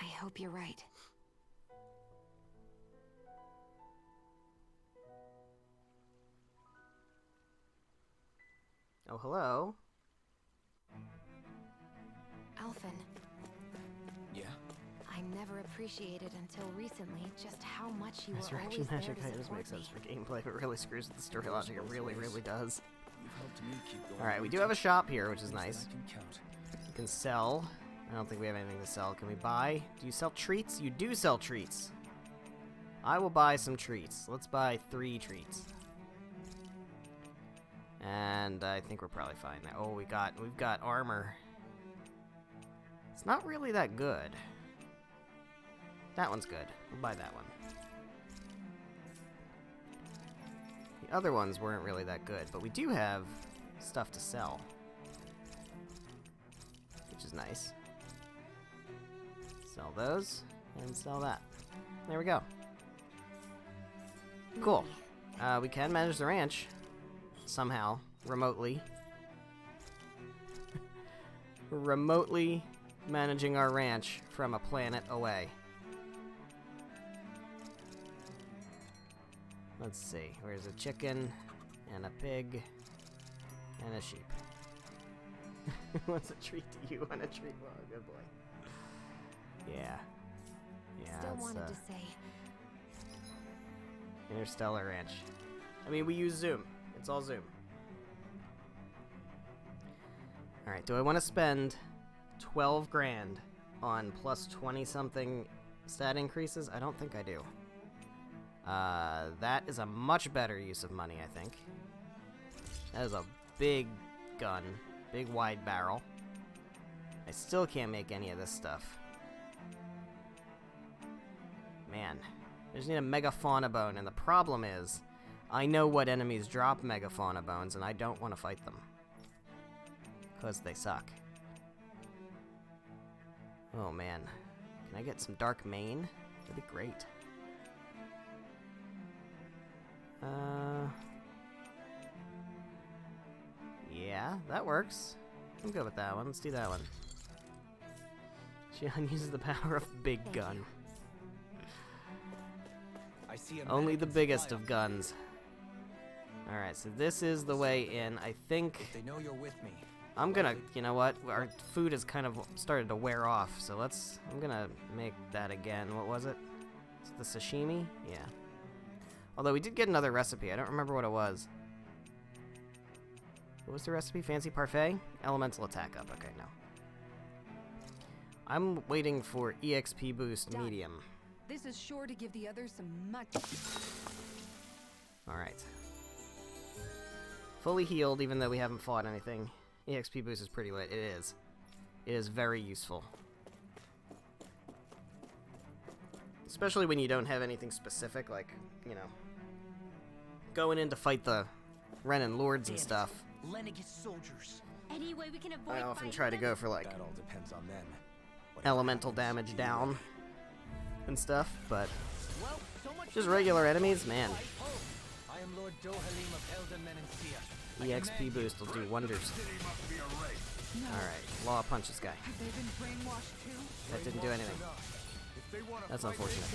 I hope you're right. Oh, hello. Alphen, Yeah? I never appreciated until recently just how much you were Resurrection always there magic to kind of does support make sense me. for gameplay, but really screws with the story logic. It really, really does. You've helped me keep going. Alright, we do have a shop here, which is nice. I can count. You can sell. I don't think we have anything to sell. Can we buy? Do you sell treats? You do sell treats. I will buy some treats. Let's buy 3 treats. And I think we're probably fine now. Oh, we've got armor. It's not really that good. That one's good. We'll buy that one. The other ones weren't really that good, but we do have stuff to sell, which is nice. Sell those, and sell that. There we go. Cool. We can manage the ranch. Somehow. Remotely. Remotely managing our ranch from a planet away. Let's see. Where's a chicken, and a pig, and a sheep. What's a treat to you and a treat? Well, good boy. Yeah. Yeah, Still it's, wanted to say, Interstellar Ranch. I mean, we use Zoom. It's all Zoom. Alright, do I want to spend 12 grand on plus 20-something stat increases? I don't think I do. That is a much better use of money, I think. That is a big gun. Big wide barrel. I still can't make any of this stuff. Man. I just need a Megafauna bone, and the problem is, I know what enemies drop Megafauna bones, and I don't want to fight them. Because they suck. Oh man. Can I get some Dark Mane? That'd be great. Yeah, that works. I'm good with that one. Let's do that one. Xian uses the power of Big Gun. I see a Only the mannequin biggest supply of guns. Alright, so this is the way in. I think If they know you're with me. I'm gonna, you know what? Our food has kind of started to wear off, so I'm gonna make that again. What was it? It's the sashimi? Yeah. Although we did get another recipe. I don't remember what it was. What was the recipe? Fancy parfait? Elemental attack up. Okay, no. I'm waiting for EXP boost Done. medium. This is sure to give the others some much. Alright. Fully healed, even though we haven't fought anything. EXP boost is pretty lit. It is. It is very useful. Especially when you don't have anything specific, like, you know, going in to fight the Renan Lords and stuff. Lenegis soldiers. Any way we can avoid I often fighting try to them? go for, like, That all depends on them. Whatever elemental happens, damage you down win. and stuff, but Well, so much just for regular that. enemies, man. I am Lord Dohalim of Elden Menancia. EXP boost will do wonders. Alright, Law punch this guy. Have they been brainwashed too? That didn't do anything. That's unfortunate.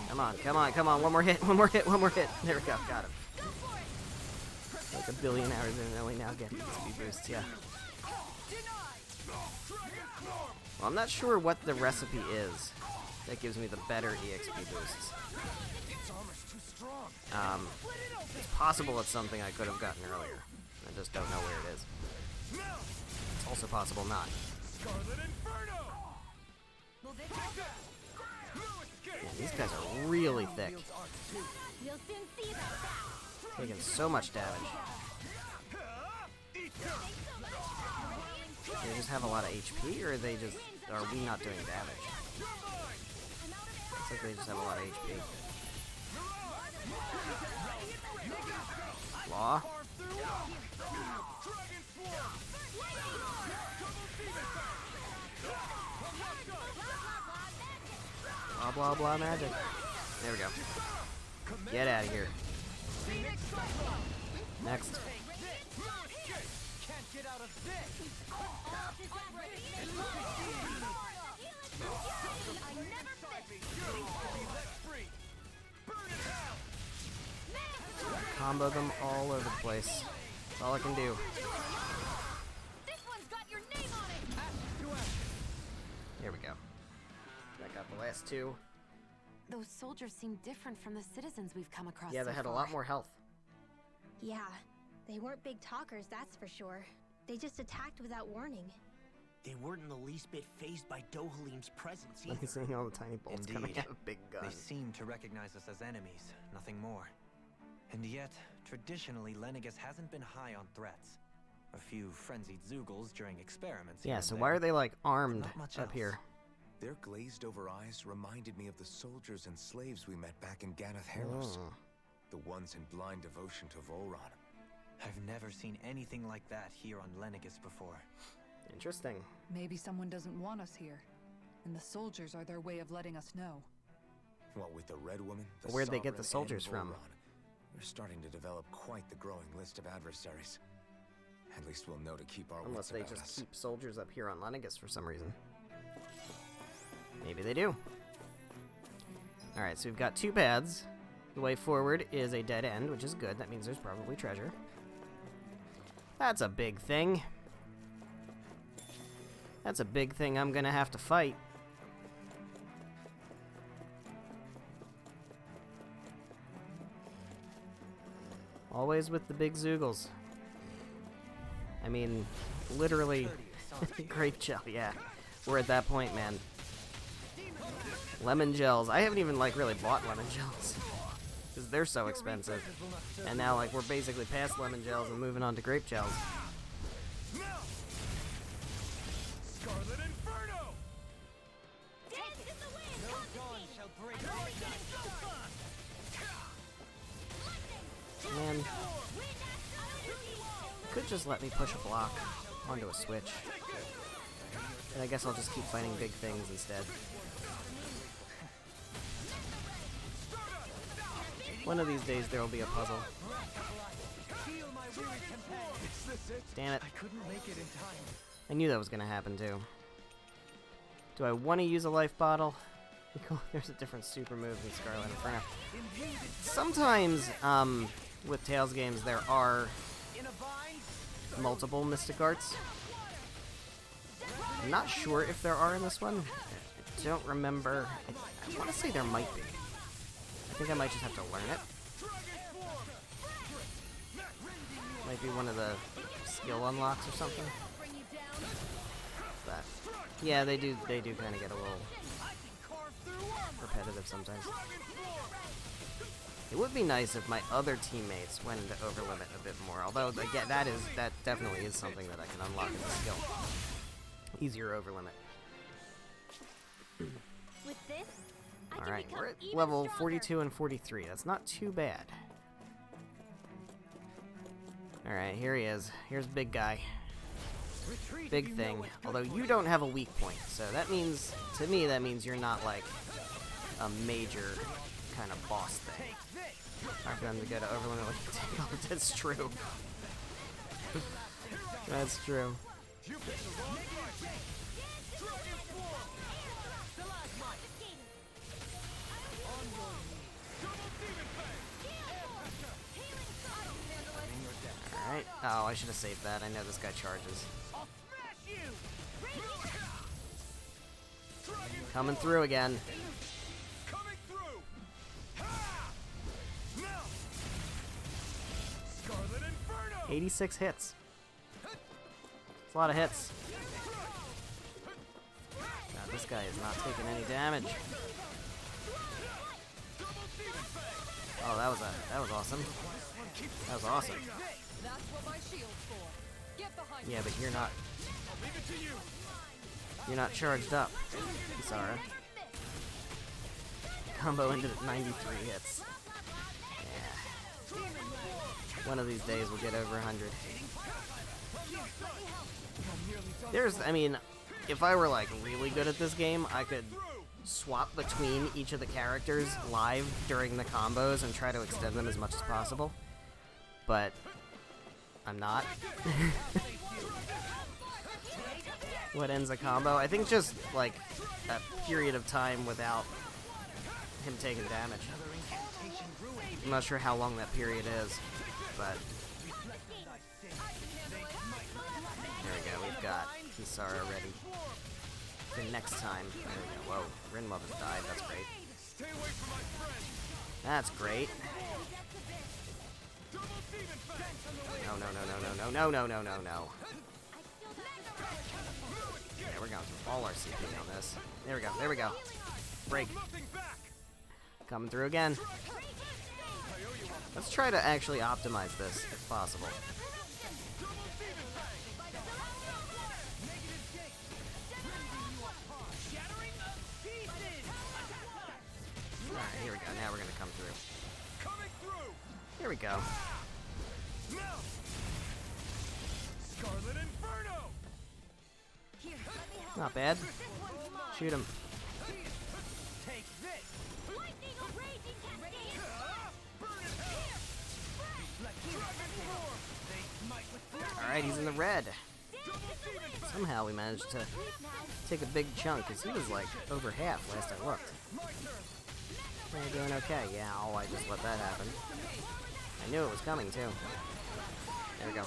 Come on, come on, come on. One more hit, one more hit, one more hit. There we go, got him. Like a billion hours in, and we now get XP boosts, yeah. Well, I'm not sure what the recipe is that gives me the better EXP boosts. It's possible it's something I could have gotten earlier. I just don't know where it is. It's also possible not. Man, these guys are really thick. You'll soon see that. Taking so much damage. They just have a lot of HP, or are we not doing damage? Looks like they just have a lot of HP. Law? Blah blah blah magic. There we go. Get out of here. Next. Can't get out of this. Combo them all over the place. That's all I can do. This one's got your name on it. Here we go. I got the last two. Those soldiers seem different from the citizens we've come across. Yeah, they so had a far. lot more health. Yeah, they weren't big talkers, that's for sure. They just attacked without warning. They weren't in the least bit phased by Dohalim's presence either. Like seeing all the tiny bolts coming Indeed. out of big They guns. seem to recognize us as enemies, nothing more. And yet, traditionally, Lenegis hasn't been high on threats. A few frenzied Zeugles during experiments. Yeah, here so and why there, are they like but armed not much up else. here? Their glazed-over eyes reminded me of the soldiers and slaves we met back in Ganath Haros. Oh. The ones in blind devotion to Volron. I've never seen anything like that here on Lenegis before. Interesting. Maybe someone doesn't want us here, and the soldiers are their way of letting us know. What with the Red Woman, the Where'd they get the Sovereign, soldiers and from? Volron, we're starting to develop quite the growing list of adversaries. At least we'll know to keep our Unless wits they about just us. keep soldiers up here on Lenegis for some reason. Maybe they do. Alright, so we've got two paths. The way forward is a dead end, which is good. That means there's probably treasure. That's a big thing. That's a big thing I'm gonna have to fight. Always with the big Zeugles. I mean, literally, grape gel, yeah. We're at that point, man. Lemon gels. I haven't even, like, really bought lemon gels. Because they're so expensive. And now, like, we're basically past lemon gels and moving on to grape gels. Scarlet Inferno! Man. Could just let me push a block onto a switch. And I guess I'll just keep fighting big things instead. One of these days there will be a puzzle. Damn it. I couldn't make it in time. I knew that was gonna happen too. Do I want to use a life bottle? There's a different super move in Scarlet Inferno. Sometimes, with Tales games, there are multiple Mystic Arts. I'm not sure if there are in this one. I don't remember. I want to say there might be. I think I might just have to learn it. Might be one of the skill unlocks or something. But yeah, they do kind of get a little repetitive sometimes. It would be nice if my other teammates went into overlimit a bit more. Although again, that definitely is something that I can unlock as a skill. Easier overlimit. With this, I can Alright, become we're at even level stronger. 42 and 43. That's not too bad. Alright, here he is. Here's big guy. Big thing. Although you don't have a weak point, so that means, to me, that means you're not like a major kind of boss thing. Hard for them to go to overlimit with the tail. That's true. That's true. Alright. Oh, I should have saved that. I know this guy charges. Coming through again. 86 hits. That's a lot of hits. God, this guy is not taking any damage. Oh, that was awesome. That was awesome. That's what my shield's for. Get behind Yeah, but you're not charged up, Kisara. Combo into 93 hits. Yeah. One of these days we'll get over 100. I mean, if I were like really good at this game, I could swap between each of the characters live during the combos and try to extend them as much as possible. But I'm not. What ends a combo? I think just, like, a period of time without him taking damage. I'm not sure how long that period is, but... There we go, we've got Kisara ready for next time. There we go. Whoa, Rinlove has died, that's great. That's great. No, no, no, no, no, no, no, no, no, no, no. Yeah, we're going through all our CP on this. There we go, there we go. Break. Coming through again. Let's try to actually optimize this, if possible. Alright, here we go. Now we're gonna come through. Here we go. Not bad. Shoot him. Alright, he's in the red. Somehow we managed to take a big chunk, because he was like over half last I looked. We're doing okay. Yeah, oh, I just let that happen. I knew it was coming too. There we go.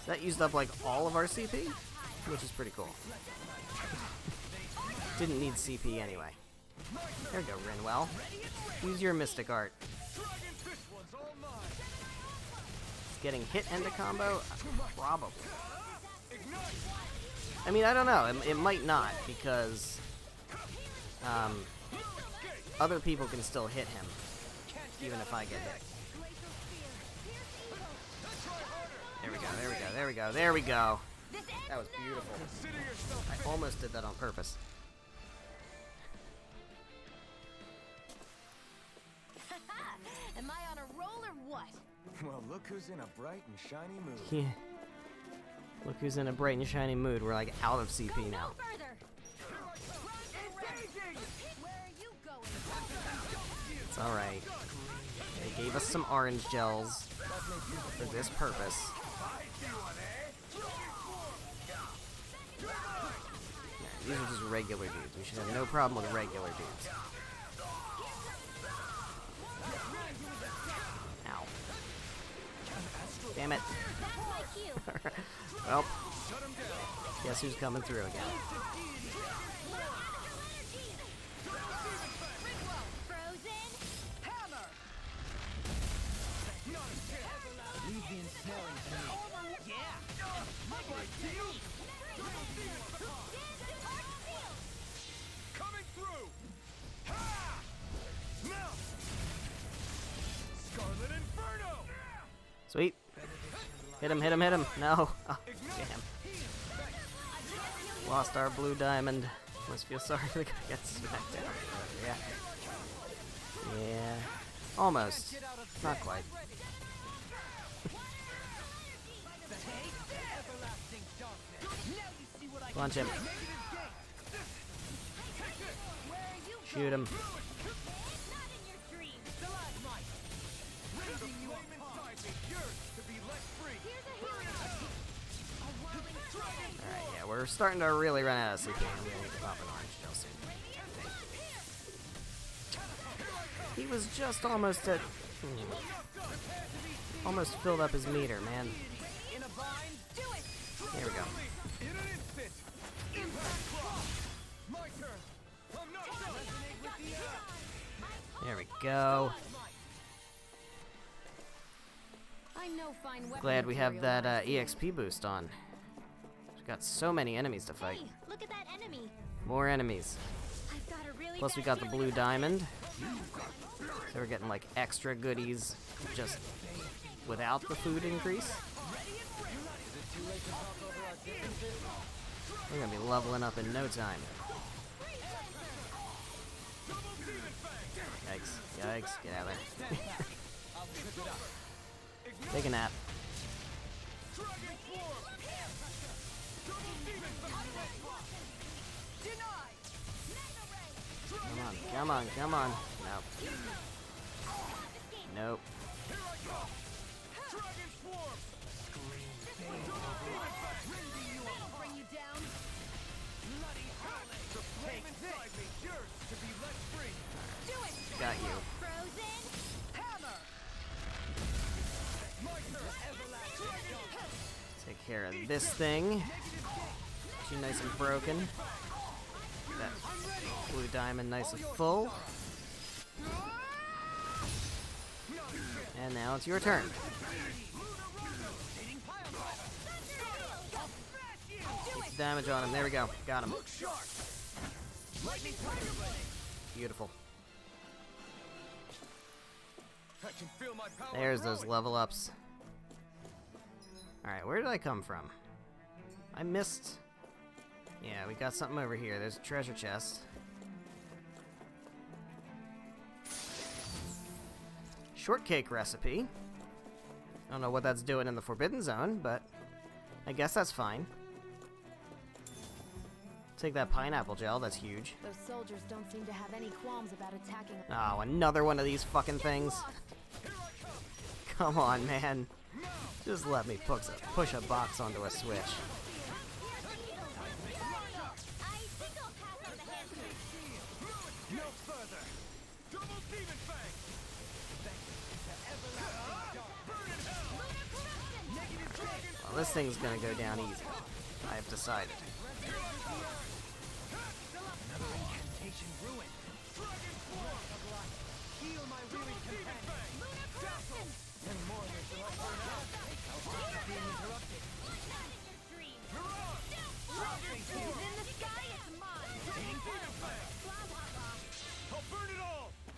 So that used up like all of our CP, which is pretty cool. Didn't need CP anyway. There we go, Rinwell. Use your Mystic Art. Is getting hit end a combo? Probably. I mean, I don't know. It might not, because other people can still hit him, even if I get hit. There we go, there we go, there we go, there we go. That was beautiful. I almost did that on purpose. Am I on a roll or what? Well, look who's in a bright and shiny mood. Yeah. Look who's in a bright and shiny mood. We're like out of CP now. It's alright. They gave us some orange gels for this purpose. Yeah, these are just regular dudes. We should have no problem with regular dudes. Ow. Damn it. Well, guess who's coming through again? Coming through. Scarlet Inferno. Sweet. Hit him, hit him, hit him. No. Oh, damn. Lost our blue diamond. Must feel sorry for the guy who got smacked down. Yeah. Yeah. Almost. Not quite. Punch him. Shoot him. Alright, yeah, we're starting to really run out of CP. I'm gonna need to pop an orange gel soon. He was just almost at... almost filled up his meter, man. There we go. There we go. Glad we have that EXP boost on. We've got so many enemies to fight. Hey, look at that enemy. More enemies. I've got a really Plus we got the blue diamond. So we're getting like extra goodies just without the food increase. We're gonna be leveling up in no time. Yikes, yikes, get out of there. Take a nap. Come on, come on, come on. Nope. Nope. care of this thing. She's nice and broken. That blue diamond nice and full. And now it's your turn. Get damage on him. There we go. Got him. Beautiful. There's those level ups. Alright, where did I come from? I missed... Yeah, we got something over here. There's a treasure chest. Shortcake recipe. I don't know what that's doing in the Forbidden Zone, but I guess that's fine. Take that pineapple gel, that's huge. Those soldiers don't seem to have any qualms about attacking. Oh, another one of these fucking things. Come on, man. Just let me push a box onto a switch. Well, this thing's gonna go down easy. I have decided.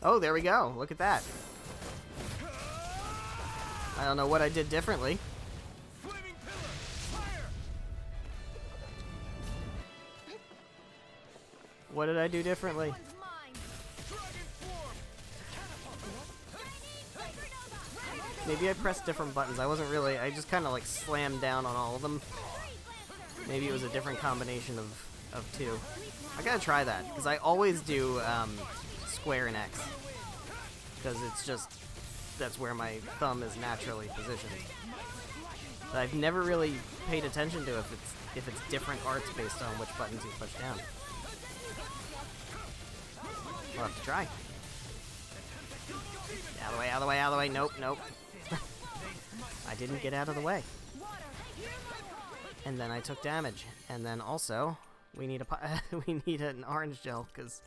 Oh, there we go. Look at that. I don't know what I did differently. What did I do differently? Maybe I pressed different buttons. I wasn't really... I just kind of like slammed down on all of them. Maybe it was a different combination of two. I gotta try that, because I always do square and X. Because it's just... that's where my thumb is naturally positioned. But I've never really paid attention to if it's different arts based on which buttons you push down. We'll have to try. Out of the way, out of the way, out of the way. Nope, nope. I didn't get out of the way. And then I took damage. And then also, we need we need an orange gel, because...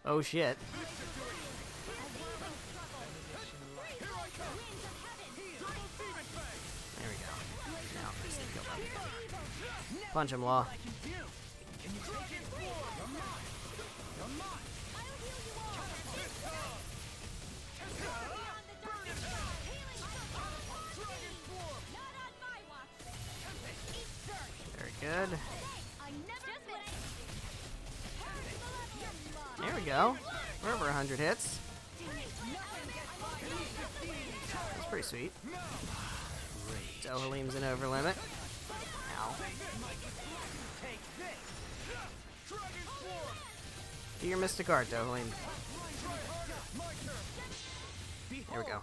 oh shit. There we go. Now, let's go up. Punch him, Law. Good. There we go. We're over 100 hits. That's pretty sweet. Dohalim's an over limit. Ow. Do your mystic art, Dohalim. There we go.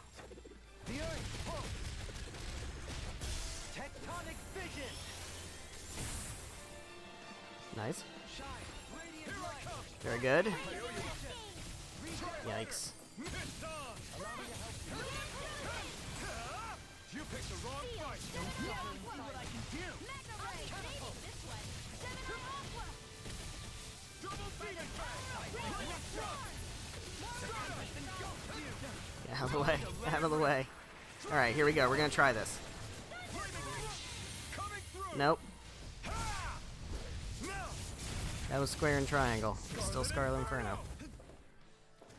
Nice. Very good. Yikes. Get out of the way. Out of the way. Alright, here we go. We're gonna try this. Nope. That was square and triangle. It's still Scarlet Inferno.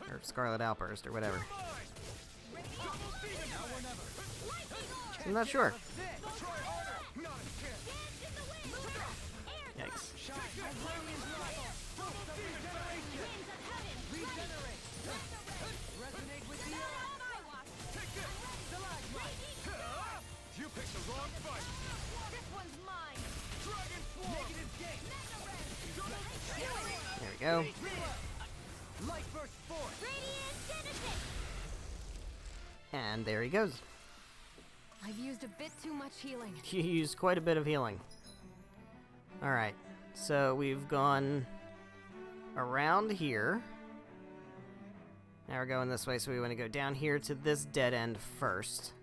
Or Scarlet Outburst, or whatever. I'm not sure. Yikes. You picked the wrong fight. This one's mine. Dragon Form. Negative gate. There we go. Light burst force. Radiant Genesis. And there he goes. I've used a bit too much healing. You used quite a bit of healing. Alright, so we've gone around here. Now we're going this way, so we want to go down here to this dead end first.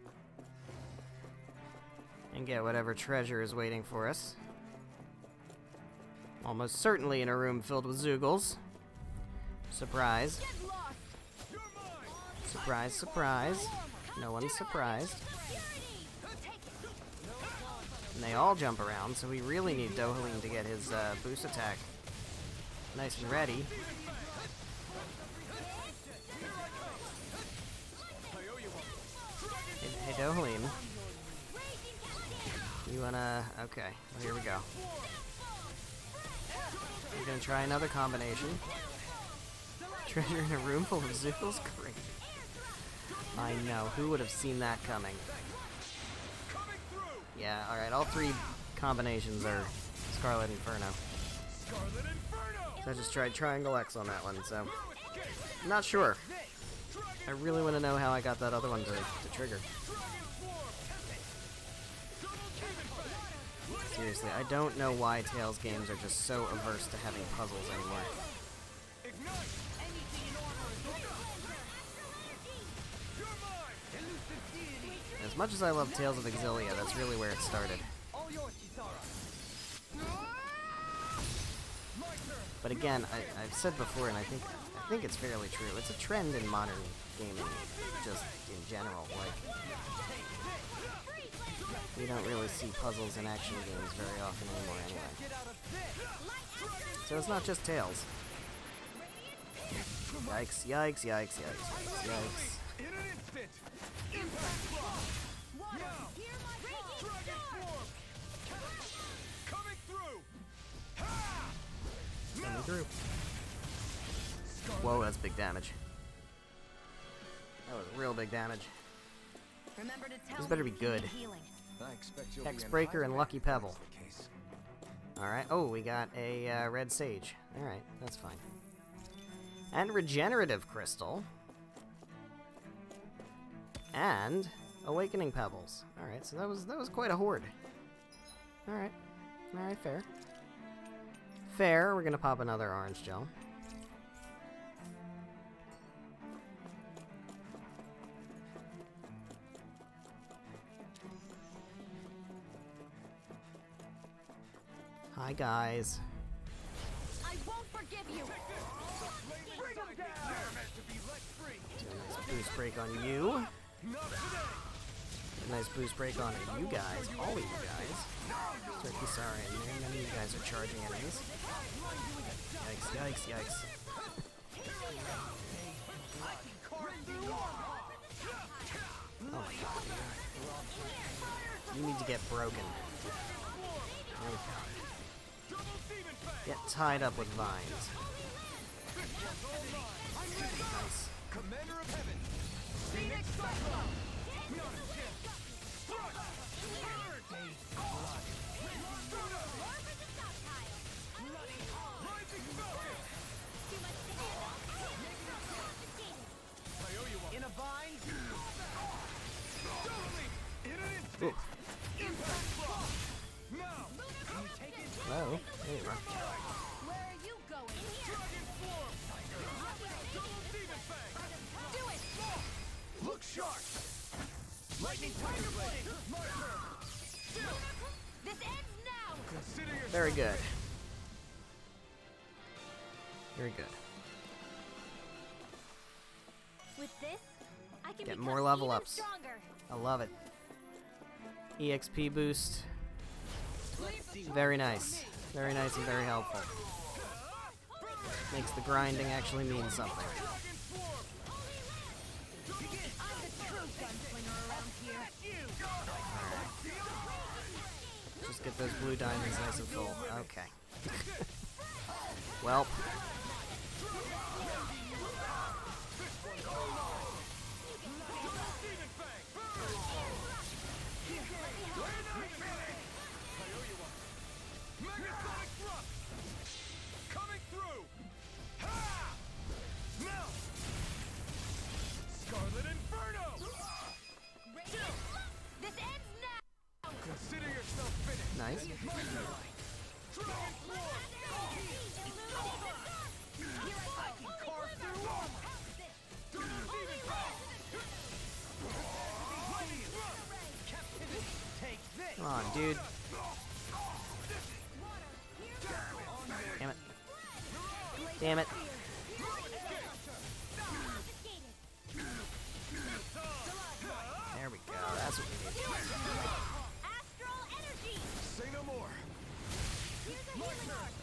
and get whatever treasure is waiting for us. Almost certainly in a room filled with Zeugles. Surprise. Surprise, surprise. No one's surprised. And they all jump around, so we really need Dohalim to get his boost attack nice and ready. Hey Dohalim. You wanna... Okay, well, here we go. We're gonna try another combination. Treasure in a room full of Zeugles? Great. I know, who would have seen that coming? Yeah, alright, all three combinations are Scarlet Inferno. So I just tried Triangle X on that one, so... I'm not sure. I really want to know how I got that other one to trigger. Seriously, I don't know why Tales games are just so averse to having puzzles anymore. As much as I love Tales of Exilia, that's really where it started. But again, I've said before, and I think it's fairly true. It's a trend in modern gaming, just in general. Like, we don't really see puzzles in action games very often anymore, anyway. So it's not just Tales. Yikes! Yikes! Yikes! Yikes! Yikes! Coming through. Whoa, that's big damage. That was real big damage. This better be good. Hexbreaker and Lucky Pebble. Alright, oh, we got a Red Sage. Alright, that's fine. And Regenerative Crystal. And Awakening Pebbles. Alright, so that was quite a horde. Alright. Alright, fair. Fair, we're gonna pop another orange gel. Hi guys. I won't forgive you. Nice boost break on you. Nice boost break on you guys. All of you guys. Turkey sorry, and none of you guys are charging enemies. Yikes, yikes, yikes. Oh my god. You need to get broken. There we go. Get tied up with vines. Nice. Commander of Heaven. Phoenix Cyclone. In a bind. Ooh. Hello. There you are. Where are you going? Do it! Look sharp! Lightning Tiger Blade! My turn! This ends now! Consider your Very good. Very good. With this, I can Get become more level even ups. stronger. I love it. EXP boost. Very nice. Very nice and very helpful. Makes the grinding actually mean something. Just get those blue diamonds nice and full. Okay. Well. Coming through! Ha! Now! Scarlet Inferno! This ends now! Consider yourself finished! Nice. Dragon Form! I can carve through armor! Demon Fang! Lightning Thrust! Captivity! Take this! on, dude. Damn it. Damn it. There we go. That's what we need. Astral energy. Say no more. Here's a healing arc.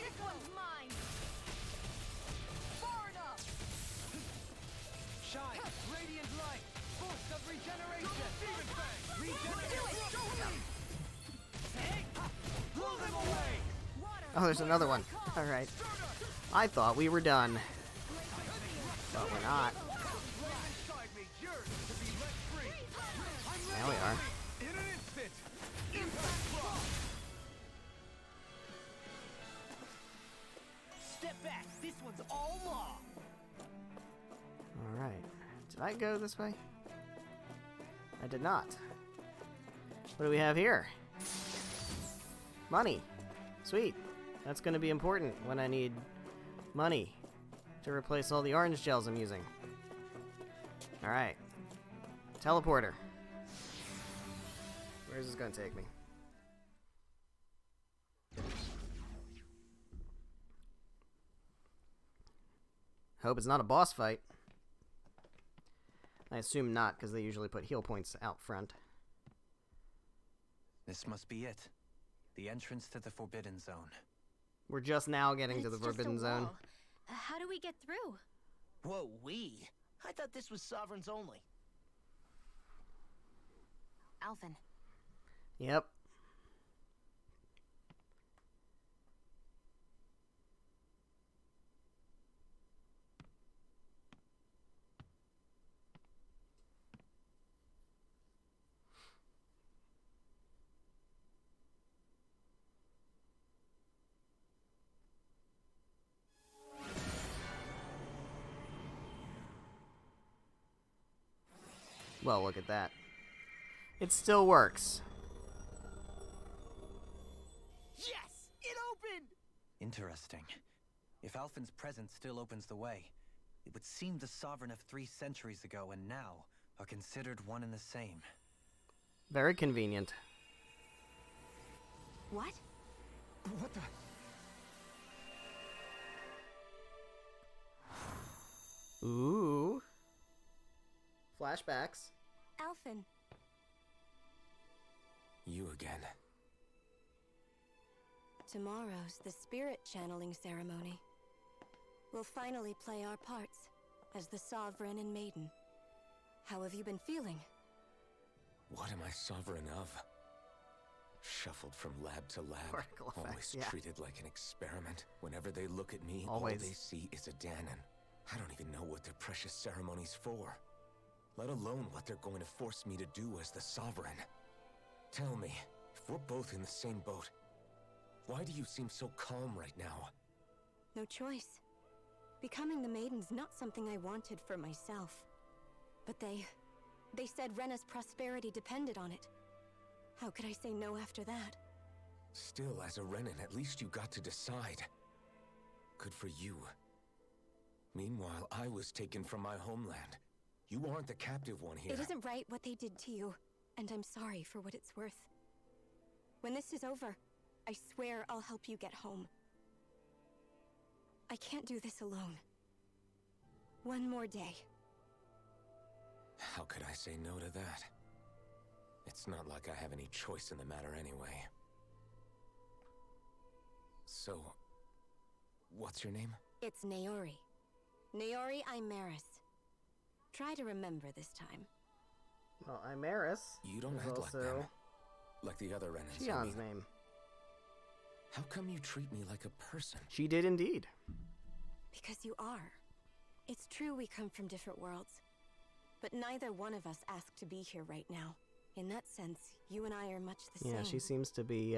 This one's mine. Far enough. Shine, radiant light, boost of regeneration. Blow them away. Oh, there's another one. Alright. I thought we were done. But we're not. Now we are. In an instant. Impact block. Step back. This one's all law. Alright. Did I go this way? I did not. What do we have here? Money. Sweet. That's going to be important when I need money to replace all the orange gels I'm using. Alright. Teleporter. Where is this going to take me? Hope it's not a boss fight. I assume not, because they usually put heal points out front. This must be it. The entrance to the Forbidden Zone. We're just now getting to the It's just a Forbidden Zone. wall. How do we get through? Whoa, we? I thought this was Sovereigns only. Alphen. Yep. Well, look at that. It still works. Yes! It opened! Interesting. If Alphen's presence still opens the way, it would seem the Sovereign of 3 centuries ago and now are considered one and the same. Very convenient. What? What the? Ooh. Flashbacks. Alphen. You again. Tomorrow's the spirit channeling ceremony. We'll finally play our parts as the Sovereign and Maiden. How have you been feeling? What am I sovereign of? Shuffled from lab to lab, Particle always effects, yeah. treated like an experiment. Whenever they look at me, Always. all they see is a Dahnan. I don't even know what their precious ceremony's for, let alone what they're going to force me to do as the Sovereign. Tell me, if we're both in the same boat, why do you seem so calm right now? No choice. Becoming the Maiden's not something I wanted for myself. But they said Rena's prosperity depended on it. How could I say no after that? Still, as a Renan, at least you got to decide. Good for you. Meanwhile, I was taken from my homeland. You aren't the captive one here. It isn't right what they did to you, and I'm sorry for what it's worth. When this is over, I swear I'll help you get home. I can't do this alone. One more day. How could I say no to that? It's not like I have any choice in the matter anyway. So, what's your name? It's Naori. Naori Imaris. Try to remember this time. Well, Imaris. You don't is act also like them. Like the other Renans. I Shion's mean. name. How come you treat me like a person? She did indeed. Because you are. It's true we come from different worlds. But neither one of us asked to be here right now. In that sense, you and I are much the same. Yeah, she seems to be,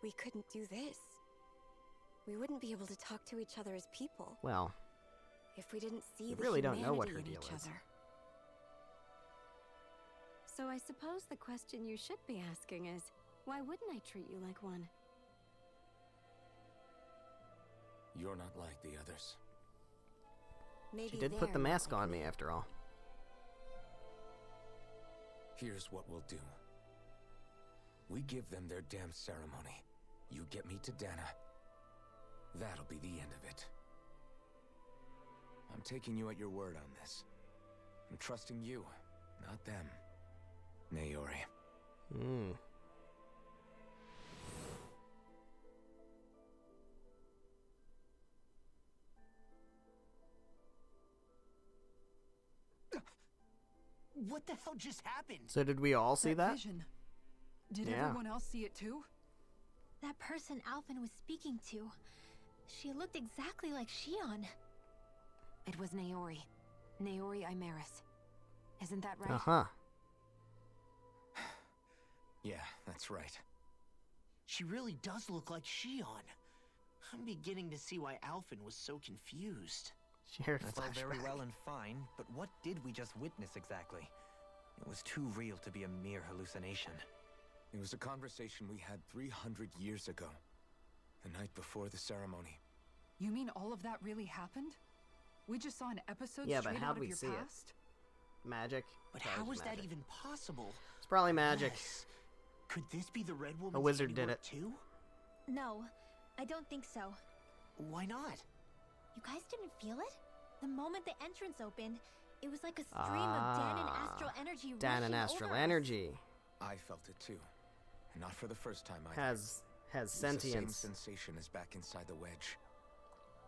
We couldn't do this. We wouldn't be able to talk to each other as people. well, If we didn't see we the really don't know what her humanity in deal each is. other. So I suppose the question you should be asking is, why wouldn't I treat you like one? You're not like the others. Maybe She did put the they're not mask like on me me. after all. Here's what we'll do. We give them their damn ceremony. You get me to Dana. That'll be the end of it. I'm taking you at your word on this. I'm trusting you, not them. Naori. What the hell just happened? So did we all see that? Vision. Did Yeah. everyone else see it too? That person Alphen was speaking to, she looked exactly like Shion. It was Naori. Naori Imeris. Isn't that right? Uh-huh. Yeah, that's right. She really does look like Shion. I'm beginning to see why Alphen was so confused. Shared That's all very flashback. well and fine, but what did we just witness exactly? It was too real to be a mere hallucination. It was a conversation we had 300 years ago. The night before the ceremony. You mean all of that really happened? We just saw an episode Yeah, but straight how'd out of we your see it? past? Magic. But That how was magic. that even possible? It's probably magic. Yes. Could this be the Red Woman's A wizard did handiwork it. too? No, I don't think so. Why not? You guys didn't feel it? The moment the entrance opened, it was like a stream of Danon astral energy Danon rushing astral over us. energy I felt it too. And not for the first time either. has It was the sentience. same sensation as back inside the wedge.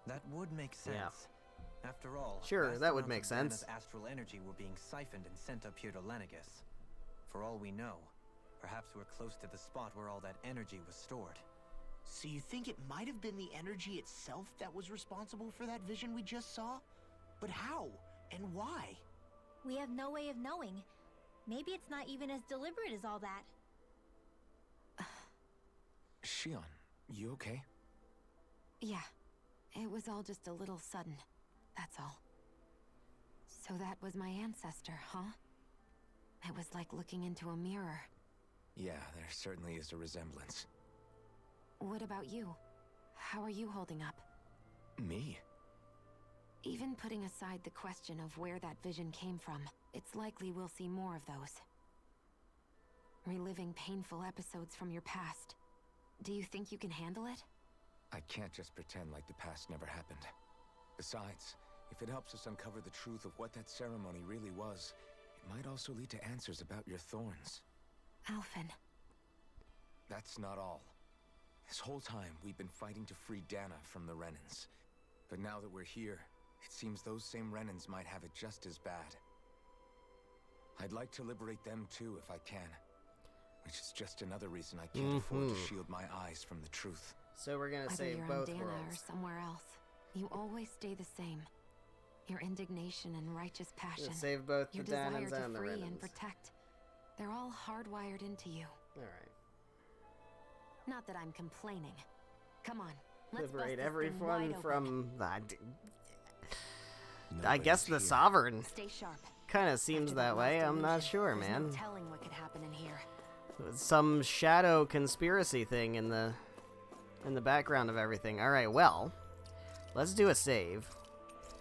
That would make sense. Yeah. After all, Sure, vast that would amounts make of sense. Dana's astral energy were being siphoned and sent up here to Lenegus. For all we know, perhaps we're close to the spot where all that energy was stored. So you think it might have been the energy itself that was responsible for that vision we just saw? But how? And why? We have no way of knowing. Maybe it's not even as deliberate as all that. Shion, you okay? Yeah. It was all just a little sudden. That's all. So that was my ancestor, huh? It was like looking into a mirror. Yeah, there certainly is a resemblance. What about you? How are you holding up? Me? Even putting aside the question of where that vision came from, it's likely we'll see more of those. Reliving painful episodes from your past. Do you think you can handle it? I can't just pretend like the past never happened. Besides, if it helps us uncover the truth of what that ceremony really was, it might also lead to answers about your thorns. Alphen. That's not all. This whole time, we've been fighting to free Dana from the Renans. But now that we're here, it seems those same Renans might have it just as bad. I'd like to liberate them too if I can. Which is just another reason I can't afford to shield my eyes from the truth. So we're gonna Whether save you're both on Dana or worlds. somewhere else, you always stay the same. Your indignation and righteous passion. Let's save both the your desire Danons to and the free and Renans. protect. They're all hardwired into you. Alright. Not that I'm complaining. Come on, let's bust Liberate this thing everyone wide open. from the... I Nobody's guess the here. Sovereign Stay sharp. kind of seems After that way. last I'm not illusion, sure, there's man. No telling what could happen in here. Some shadow conspiracy thing in the background of everything. All right, well, let's do a save.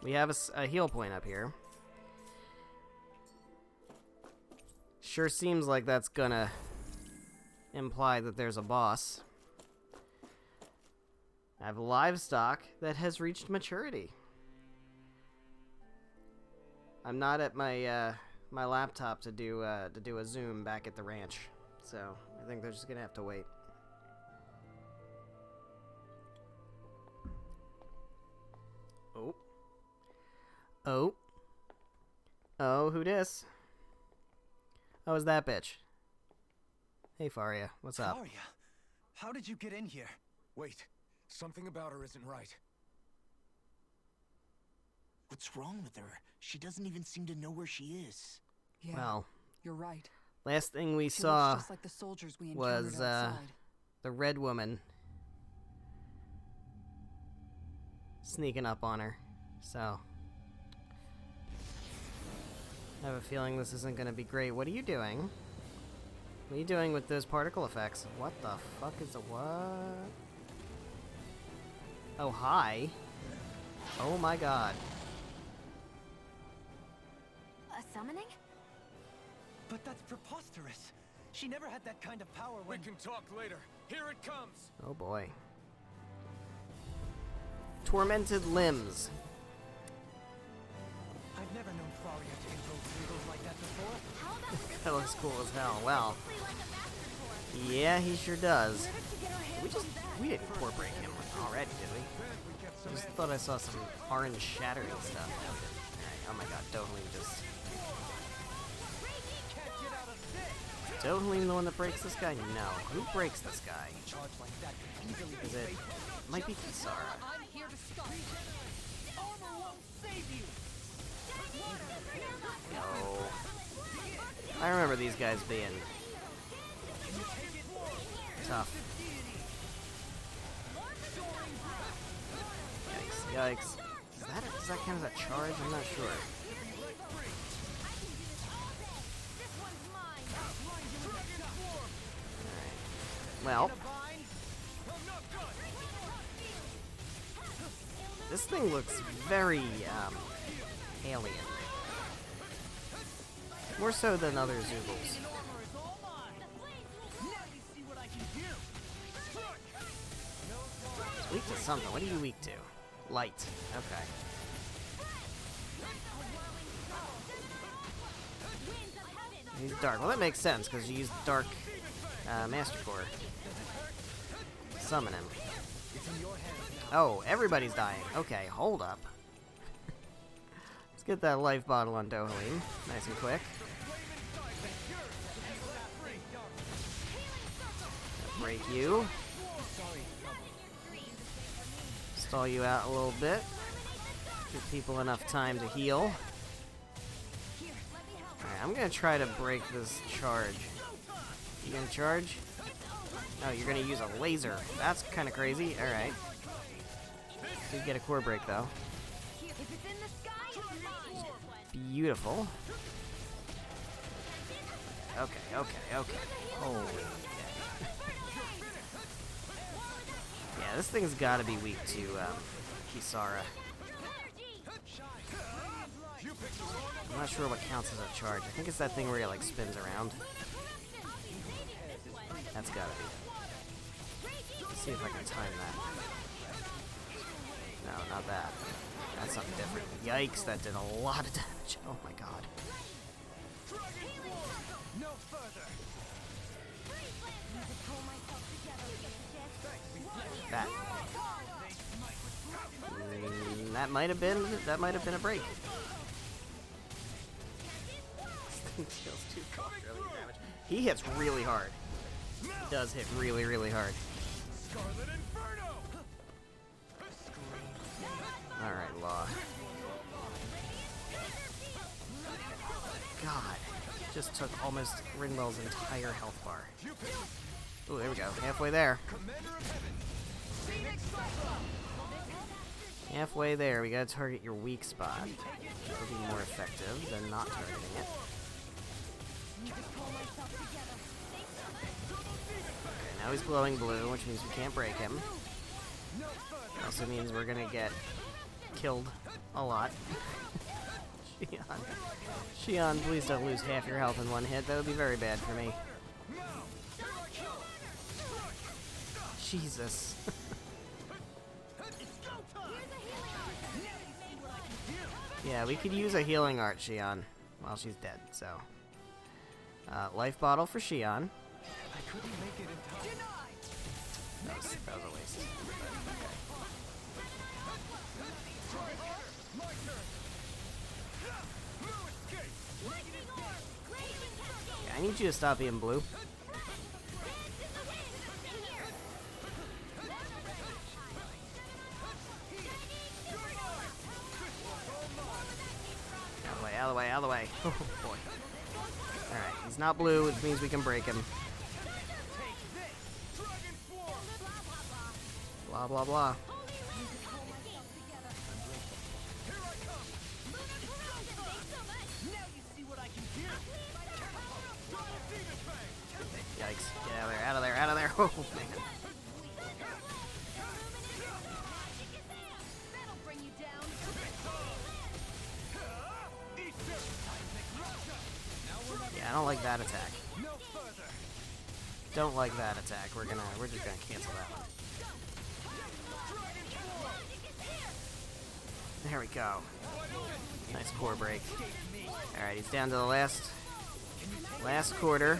We have a heal point up here. Sure seems like that's gonna imply that there's a boss. I have livestock that has reached maturity. I'm not at my my laptop to do a zoom back at the ranch. So, I think they're just gonna have to wait. Oh. Oh. Oh, who dis? Oh, is that bitch? Hey, Faria, what's up? Faria, how did you get in here? Wait, something about her isn't right. What's wrong with her? She doesn't even seem to know where she is. Yeah, Well, you're right. last thing we She saw looks just like the soldiers we encountered was outside. the red woman sneaking up on her. So, I have a feeling this isn't going to be great. What are you doing? What are you doing with those particle effects? What the fuck is a what? Oh, hi. Oh my god. A summoning? But that's preposterous. She never had that kind of power when... We can talk later. Here it comes. Oh boy. Tormented limbs. I've never known Faria to control Zeugles like that before. That looks cool as hell. Well. Yeah, he sure does. We didn't incorporate him already, did we? I just thought I saw some orange shattering stuff. Alright, oh my god, Dohalim just... Dohalim the one that breaks this guy? No. Who breaks this guy? Is it... Might be Kisara. No. I remember these guys being... tough. Yikes, yikes. Does that count as a charge? I'm not sure. Alright. Well. This thing looks very, alien. More so than other Zeugles. It's weak to something. What are you weak to? Light. Okay. He's dark. Well, that makes sense, because you used Dark Master Core. Summon him. Oh, everybody's dying. Okay, hold up. Let's get that life bottle on Dohalim. Nice and quick. Break you. Stall you out a little bit. Give people enough time to heal. Alright, I'm gonna try to break this charge. You gonna charge? Oh, you're gonna use a laser. That's kind of crazy. Alright. Did get a core break though. Beautiful. Okay, okay, okay. Holy shit. Yeah, this thing's gotta be weak to Kisara. I'm not sure what counts as a charge. I think it's that thing where he like spins around. That's gotta be it. Let's see if I can time that. No, not that. That's something different. Yikes, that did a lot of damage. Oh my god. No further. That. That might have been a break. This thing deals 2 really damage. He hits really hard. He does hit really, really hard. Alright, Law. God. Just took almost Rinwell's entire health bar. Ooh, there we go. Halfway there. Halfway there. We gotta target your weak spot. It'll be more effective than not targeting it. Okay, now he's glowing blue, which means we can't break him. Also means we're gonna get killed a lot. Shion, please don't lose half your health in one hit. That would be very bad for me. Jesus. Yeah, we could use a healing art, Shion, while she's dead, so. Life bottle for Shion. That was a waste. Yeah, I need you to stop being blue. Out of the way, out of the way. Oh boy. Alright, he's not blue, which means we can break him. Blah blah blah. Yikes. Get out of there, out of there, out of there. Oh man. don't like that attack. Don't like that attack. We're just gonna cancel that one. There we go. Nice core break. Alright, he's down to the last quarter.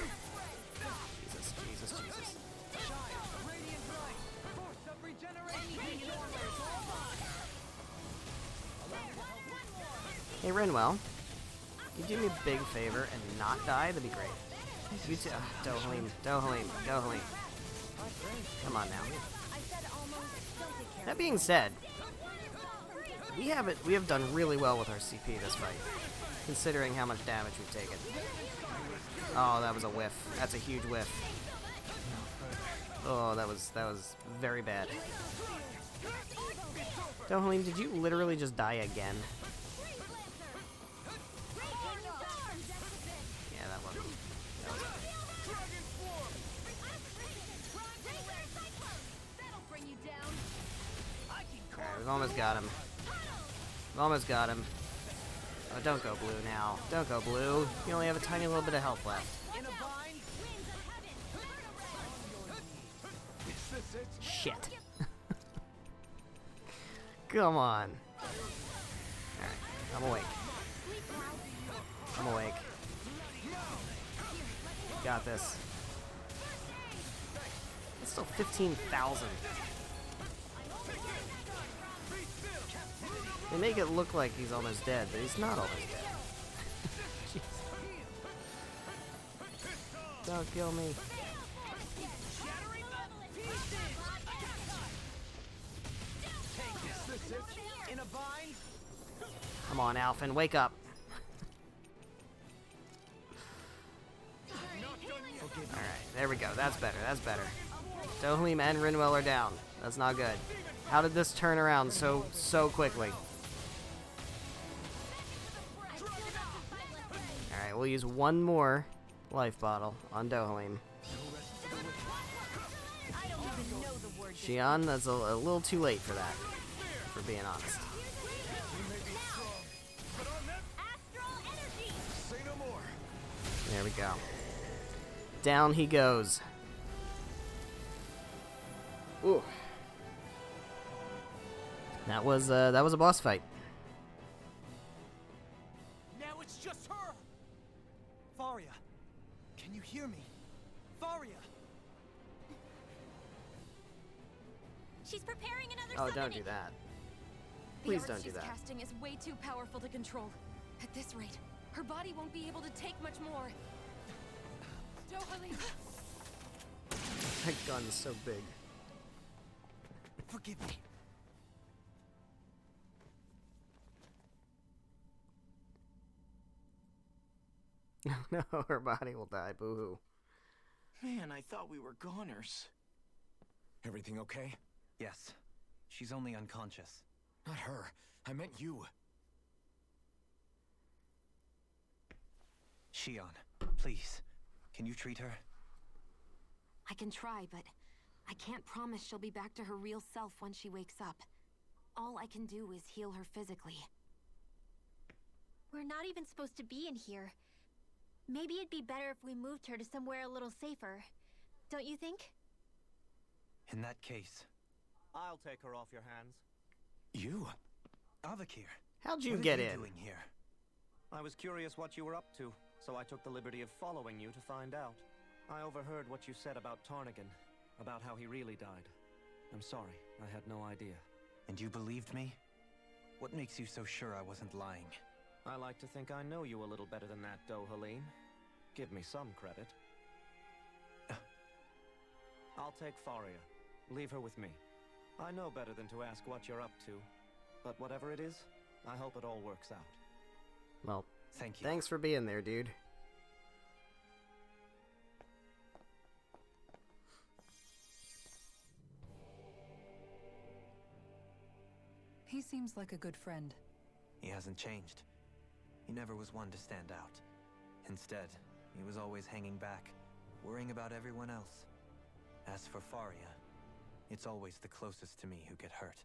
Jesus. Hey, Rinwell. Can you do me a big favor and not die? That'd be great. You too. Dohalim. Come on now. That being said, we have done really well with our CP this fight, considering how much damage we've taken. Oh, that was a whiff. That's a huge whiff. Oh, that was very bad. Dohalim, did you literally just die again? Yeah, that was. Alright, we've almost got him. Oh, don't go blue now. Don't go blue. You only have a tiny little bit of health left. Shit. Come on. Alright, I'm awake. Got this. It's still 15,000. They make it look like he's almost dead, but he's not almost dead. Don't kill me. Come on, Alphen, wake up. Alright, there we go. That's better. Dohalim and Rinwell are down. That's not good. How did this turn around so quickly? Alright, we'll use one more life bottle on Dohalim. Xion, that's a little too late for that, for being honest. There we go. Down he goes. Ooh. That was a boss fight. Now it's just her. Faria, can you hear me? Faria. She's preparing another Oh, summoning. don't do that. Please the don't art do she's that. casting is way too powerful to control. At this rate, her body won't be able to take much more. Dohalim. That gun's so big. Forgive me. No, her body will die. Boo-hoo. Man, I thought we were goners. Everything okay? Yes. She's only unconscious. Not her. I meant you. Xion, please. Can you treat her? I can try, but I can't promise she'll be back to her real self when she wakes up. All I can do is heal her physically. We're not even supposed to be in here. Maybe it'd be better if we moved her to somewhere a little safer. Don't you think? In that case... I'll take her off your hands. You? Avakir. How'd you what get are in? you doing here? I was curious what you were up to, so I took the liberty of following you to find out. I overheard what you said about Tarnagin, about how he really died. I'm sorry, I had no idea. And you believed me? What makes you so sure I wasn't lying? I like to think I know you a little better than that, Dohalim. Give me some credit. I'll take Faria. Leave her with me. I know better than to ask what you're up to. But whatever it is, I hope it all works out. Well, thank you. Thanks for being there, dude. He seems like a good friend. He hasn't changed. He never was one to stand out. Instead, he was always hanging back, worrying about everyone else. As for Faria, it's always the closest to me who get hurt.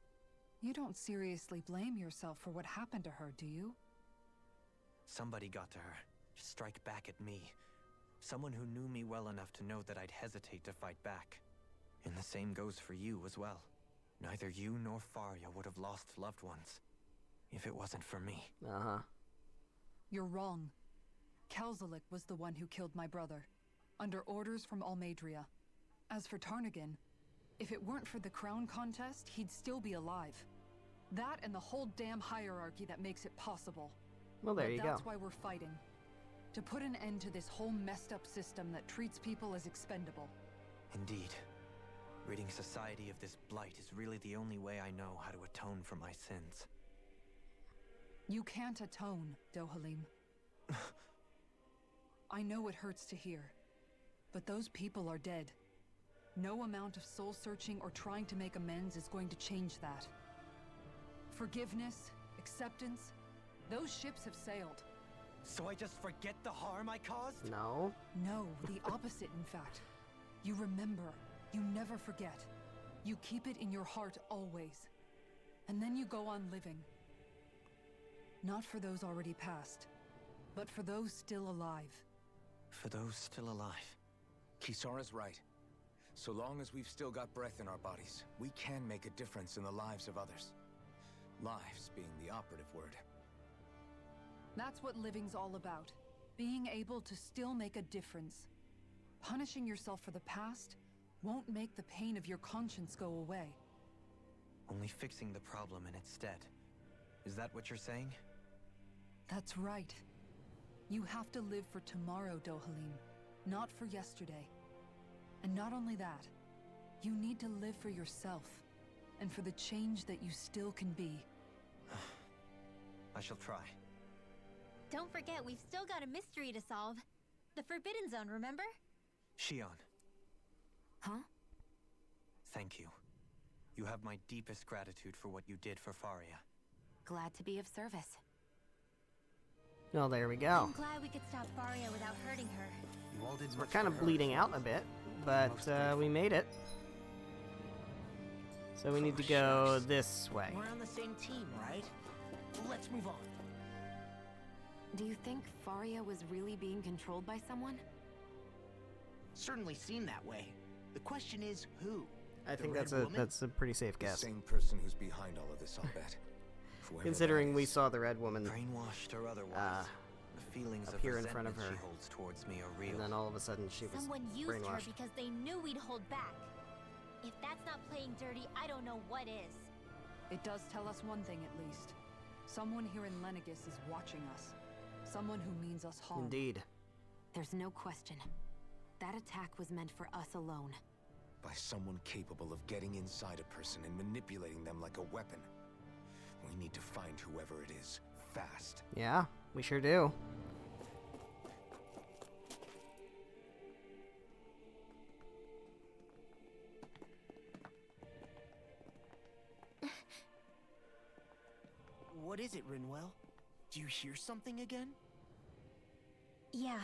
You don't seriously blame yourself for what happened to her, do you? Somebody got to her, to strike back at me, Someone who knew me well enough to know that I'd hesitate to fight back. And the same goes for you as well. Neither you nor Faria would have lost loved ones if it wasn't for me. Uh-huh. You're wrong. Kelzelik was the one who killed my brother, under orders from Almeidria. As for Tarnagin, if it weren't for the crown contest, he'd still be alive. That and the whole damn hierarchy that makes it possible. Well, there you go. That's why we're fighting. To put an end to this whole messed up system that treats people as expendable. Indeed. Ridding society of this blight is really the only way I know how to atone for my sins. You can't atone, Dohalim. I know it hurts to hear, but those people are dead. No amount of soul-searching or trying to make amends is going to change that. Forgiveness, acceptance, those ships have sailed. So I just forget the harm I caused? No. No, the opposite, in fact. You remember. You never forget. You keep it in your heart always. And then you go on living. Not for those already past, but for those still alive. For those still alive. Kisara's right. So long as we've still got breath in our bodies, we can make a difference in the lives of others. Lives being the operative word. That's what living's all about. Being able to still make a difference. Punishing yourself for the past won't make the pain of your conscience go away. Only fixing the problem in its stead. Is that what you're saying? That's right. You have to live for tomorrow, Dohalim, not for yesterday. And not only that, you need to live for yourself, and for the change that you still can be. I shall try. Don't forget, we've still got a mystery to solve. The Forbidden Zone, remember? Shion. Huh? Thank you. You have my deepest gratitude for what you did for Faria. Glad to be of service. Well, there we go. I'm glad we could stop Faria without hurting her. You all did We're much kind for of her, bleeding so out a bit, but we made it. So we need to go this way. We're on the same team, right? Let's move on. Do you think Faria was really being controlled by someone? Certainly seemed that way. The question is, who? I think Red Woman? that's a pretty safe The guess. same person who's behind all of this, I'll bet. Whoever Considering that we is. saw the Red Woman brainwashed or otherwise, the feelings of appear in front of resentment her, she holds towards me are real. and then all of a sudden she was Someone used her brainwashed. because they knew we'd hold back. If that's not playing dirty, I don't know what is. It does tell us one thing at least. Someone here in Lenegis is watching us. Someone who means us harm. Indeed. There's no question. That attack was meant for us alone. By someone capable of getting inside a person and manipulating them like a weapon. We need to find whoever it is, fast. Yeah, we sure do. What is it, Rinwell? Do you hear something again? Yeah,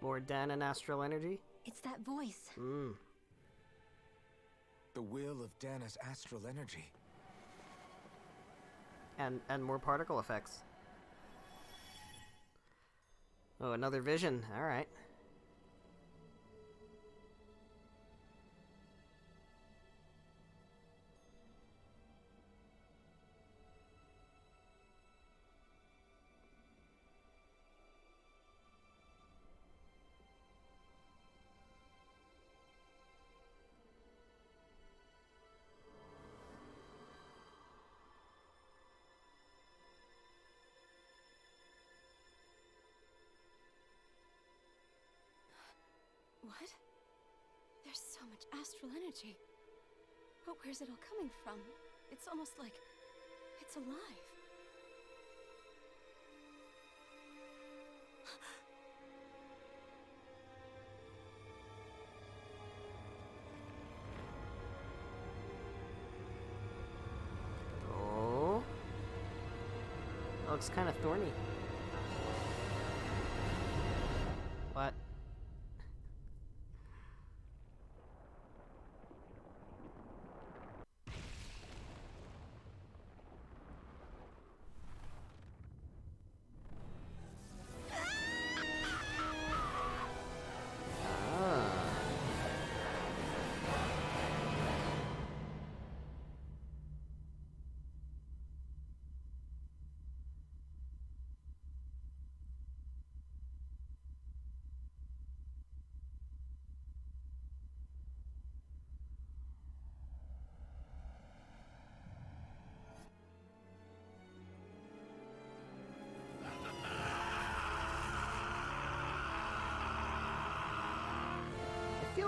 More Dan and Astral Energy? it's that voice. Hmm. The will of Dana's astral energy. And more particle effects. Oh, another vision. Alright. What? There's so much astral energy. But where's it all coming from? It's almost like it's alive. Oh. Looks kind of thorny. What?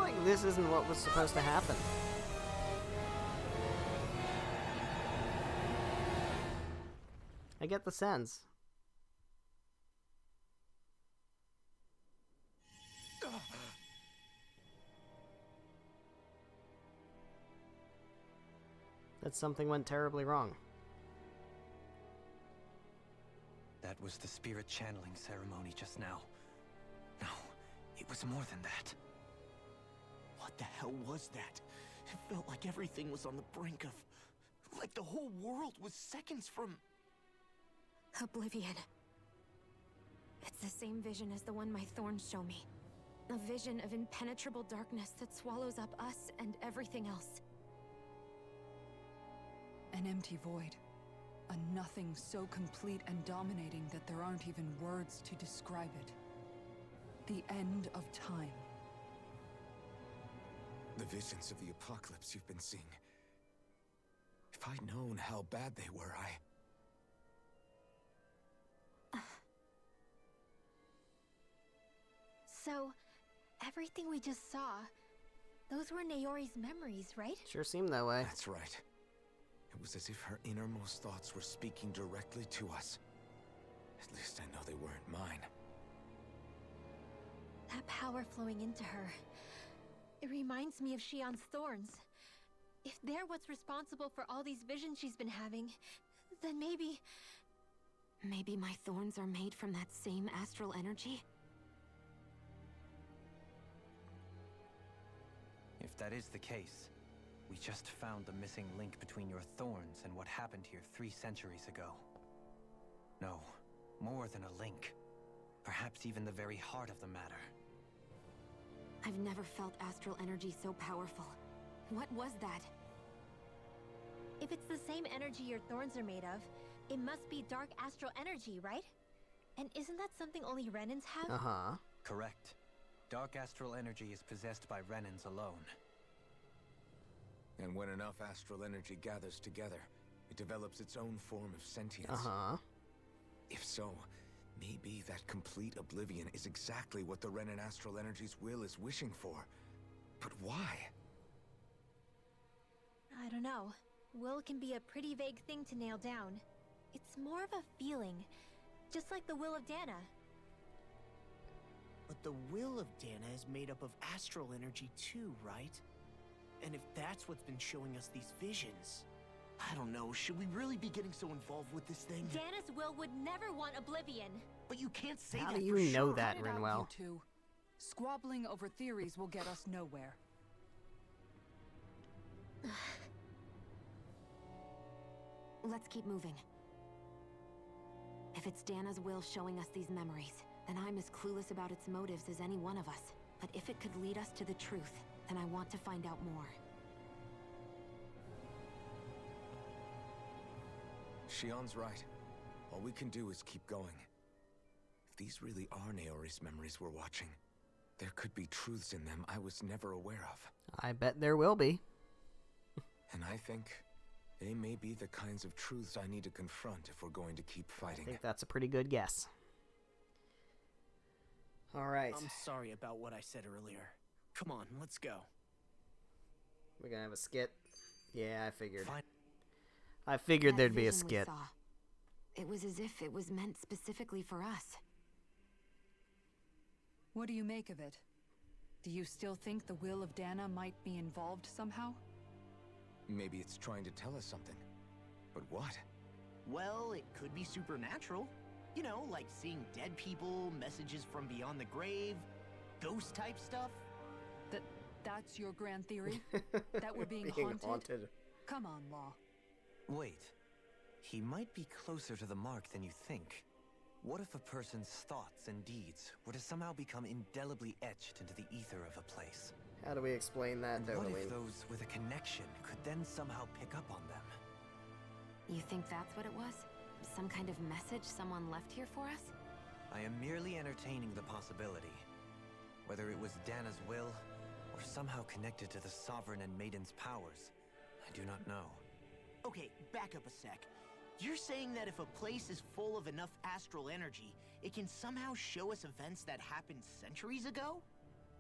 like this isn't what was supposed to happen. I get the sense. That something went terribly wrong. That was the spirit channeling ceremony just now. No, it was more than that. What the hell was that? It felt like everything was on the brink of... like the whole world was seconds from... Oblivion. It's the same vision as the one my thorns show me. A vision of impenetrable darkness that swallows up us and everything else. An empty void. A nothing so complete and dominating that there aren't even words to describe it. The end of time. The visions of the apocalypse you've been seeing. If I'd known how bad they were, So, everything we just saw, those were Naori's memories, right? Sure seemed that way. That's right. It was as if her innermost thoughts were speaking directly to us. At least I know they weren't mine. That power flowing into her. It reminds me of Shionne's thorns. If they're what's responsible for all these visions she's been having, then maybe... Maybe my thorns are made from that same astral energy? If that is the case, we just found the missing link between your thorns and what happened here 3 centuries ago. No, more than a link. Perhaps even the very heart of the matter. I've never felt astral energy so powerful. What was that? If it's the same energy your thorns are made of, it must be dark astral energy, right? And isn't that something only Renans have? Uh-huh. Correct. Dark astral energy is possessed by Renans alone. And when enough astral energy gathers together, it develops its own form of sentience. Uh-huh. If so, maybe that complete oblivion is exactly what the Renan astral energy's will is wishing for. But why? I don't know. Will can be a pretty vague thing to nail down. It's more of a feeling, just like the will of Dana. But the will of Dana is made up of astral energy too, right? And if that's what's been showing us these visions... I don't know, should we really be getting so involved with this thing? Dana's will would never want oblivion. But you can't say How that do you for know sure. that, Cut it out, Rinwell? you two. Squabbling over theories will get us nowhere. Let's keep moving. If it's Dana's will showing us these memories, then I'm as clueless about its motives as any one of us. But if it could lead us to the truth, then I want to find out more. Shionne's right. All we can do is keep going. If these really are Naori's memories we're watching, there could be truths in them I was never aware of. I bet there will be. And I think they may be the kinds of truths I need to confront if we're going to keep I fighting. think that's a pretty good guess. Alright. I'm sorry about what I said earlier. Come on, let's go. We're gonna have a skit. Yeah, I figured. Fine. I figured That there'd be a vision we skit. saw, it was as if it was meant specifically for us. What do you make of it? Do you still think the will of Dana might be involved somehow? Maybe it's trying to tell us something. But what? Well, it could be supernatural. You know, like seeing dead people, messages from beyond the grave, ghost type stuff. That's your grand theory? That we're being haunted? Come on, Law. Wait. He might be closer to the mark than you think. What if a person's thoughts and deeds were to somehow become indelibly etched into the ether of a place? How do we explain that, And though? what if those with a connection could then somehow pick up on them? You think that's what it was? Some kind of message someone left here for us? I am merely entertaining the possibility. Whether it was Dana's will, or somehow connected to the Sovereign and Maiden's powers, I do not know. Okay, back up a sec. You're saying that if a place is full of enough astral energy, it can somehow show us events that happened centuries ago?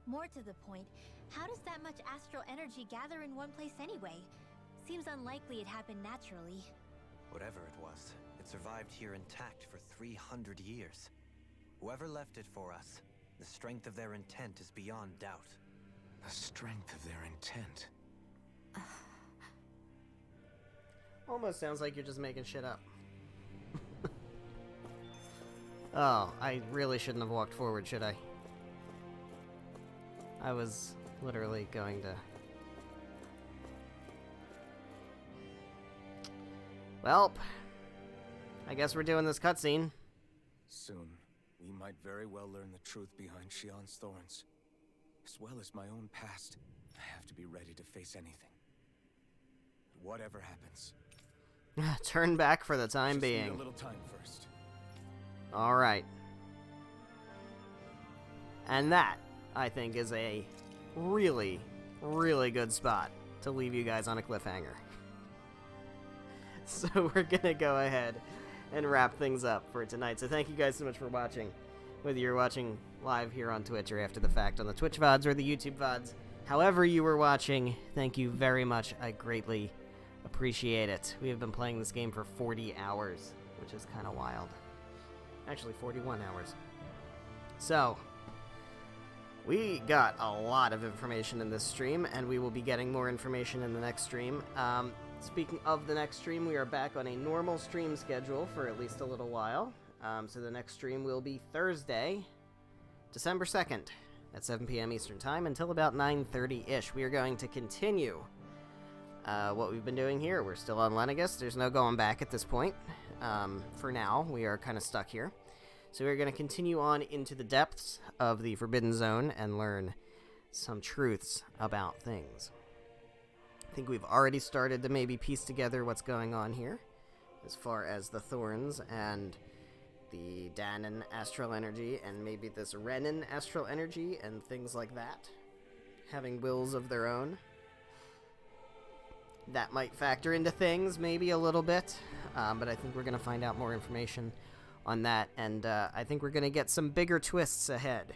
More to the point, how does that much astral energy gather in one place anyway? Seems unlikely it happened naturally. Whatever it was, it survived here intact for 300 years. Whoever left it for us, the strength of their intent is beyond doubt. The strength of their intent? Almost sounds like you're just making shit up. Oh, I really shouldn't have walked forward, should I? I was literally going to... Welp. I guess we're doing this cutscene. Soon, we might very well learn the truth behind Shionne's thorns. As well as my own past, I have to be ready to face anything. Whatever happens. Turn back for the time Just being. need a little time first. Alright. And that, I think, is a really, really good spot to leave you guys on a cliffhanger. So we're gonna go ahead and wrap things up for tonight. So thank you guys so much for watching. Whether you're watching live here on Twitch or after the fact on the Twitch VODs or the YouTube VODs. However you were watching, thank you very much. I greatly appreciate it. We have been playing this game for 40 hours, which is kind of wild. Actually, 41 hours. So, we got a lot of information in this stream, and we will be getting more information in the next stream. Speaking of the next stream, we are back on a normal stream schedule for at least a little while. So the next stream will be Thursday, December 2nd at 7 p.m. Eastern Time until about 9:30-ish. We are going to continue what we've been doing here. We're still on Lenegis. There's no going back at this point. For now, we are kind of stuck here. So we're going to continue on into the depths of the Forbidden Zone and learn some truths about things. I think we've already started to maybe piece together what's going on here as far as the Thorns and the Dahnan astral energy and maybe this Renan astral energy and things like that having wills of their own. That might factor into things maybe a little bit, but I think we're going to find out more information on that, and I think we're going to get some bigger twists ahead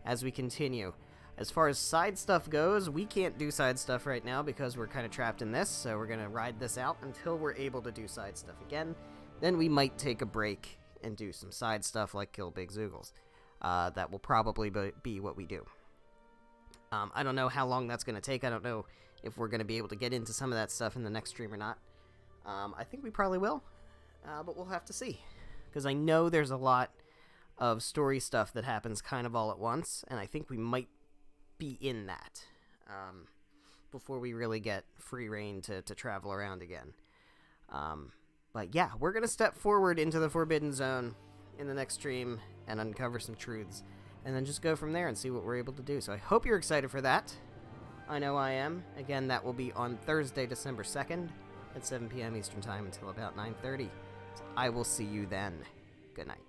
as we continue. As far as side stuff goes, we can't do side stuff right now because we're kind of trapped in this, so we're going to ride this out until we're able to do side stuff again. Then we might take a break and do some side stuff like kill Big Zoogles. That will probably be what we do. I don't know how long that's going to take. I don't know if we're going to be able to get into some of that stuff in the next stream or not. I think we probably will, but we'll have to see. Because I know there's a lot of story stuff that happens kind of all at once, and I think we might be in that before we really get free reign to travel around again. But yeah, we're going to step forward into the Forbidden Zone in the next stream and uncover some truths, and then just go from there and see what we're able to do. So I hope you're excited for that. I know I am. Again, that will be on Thursday, December 2nd at 7 p.m. Eastern Time until about 9:30. So I will see you then. Good night.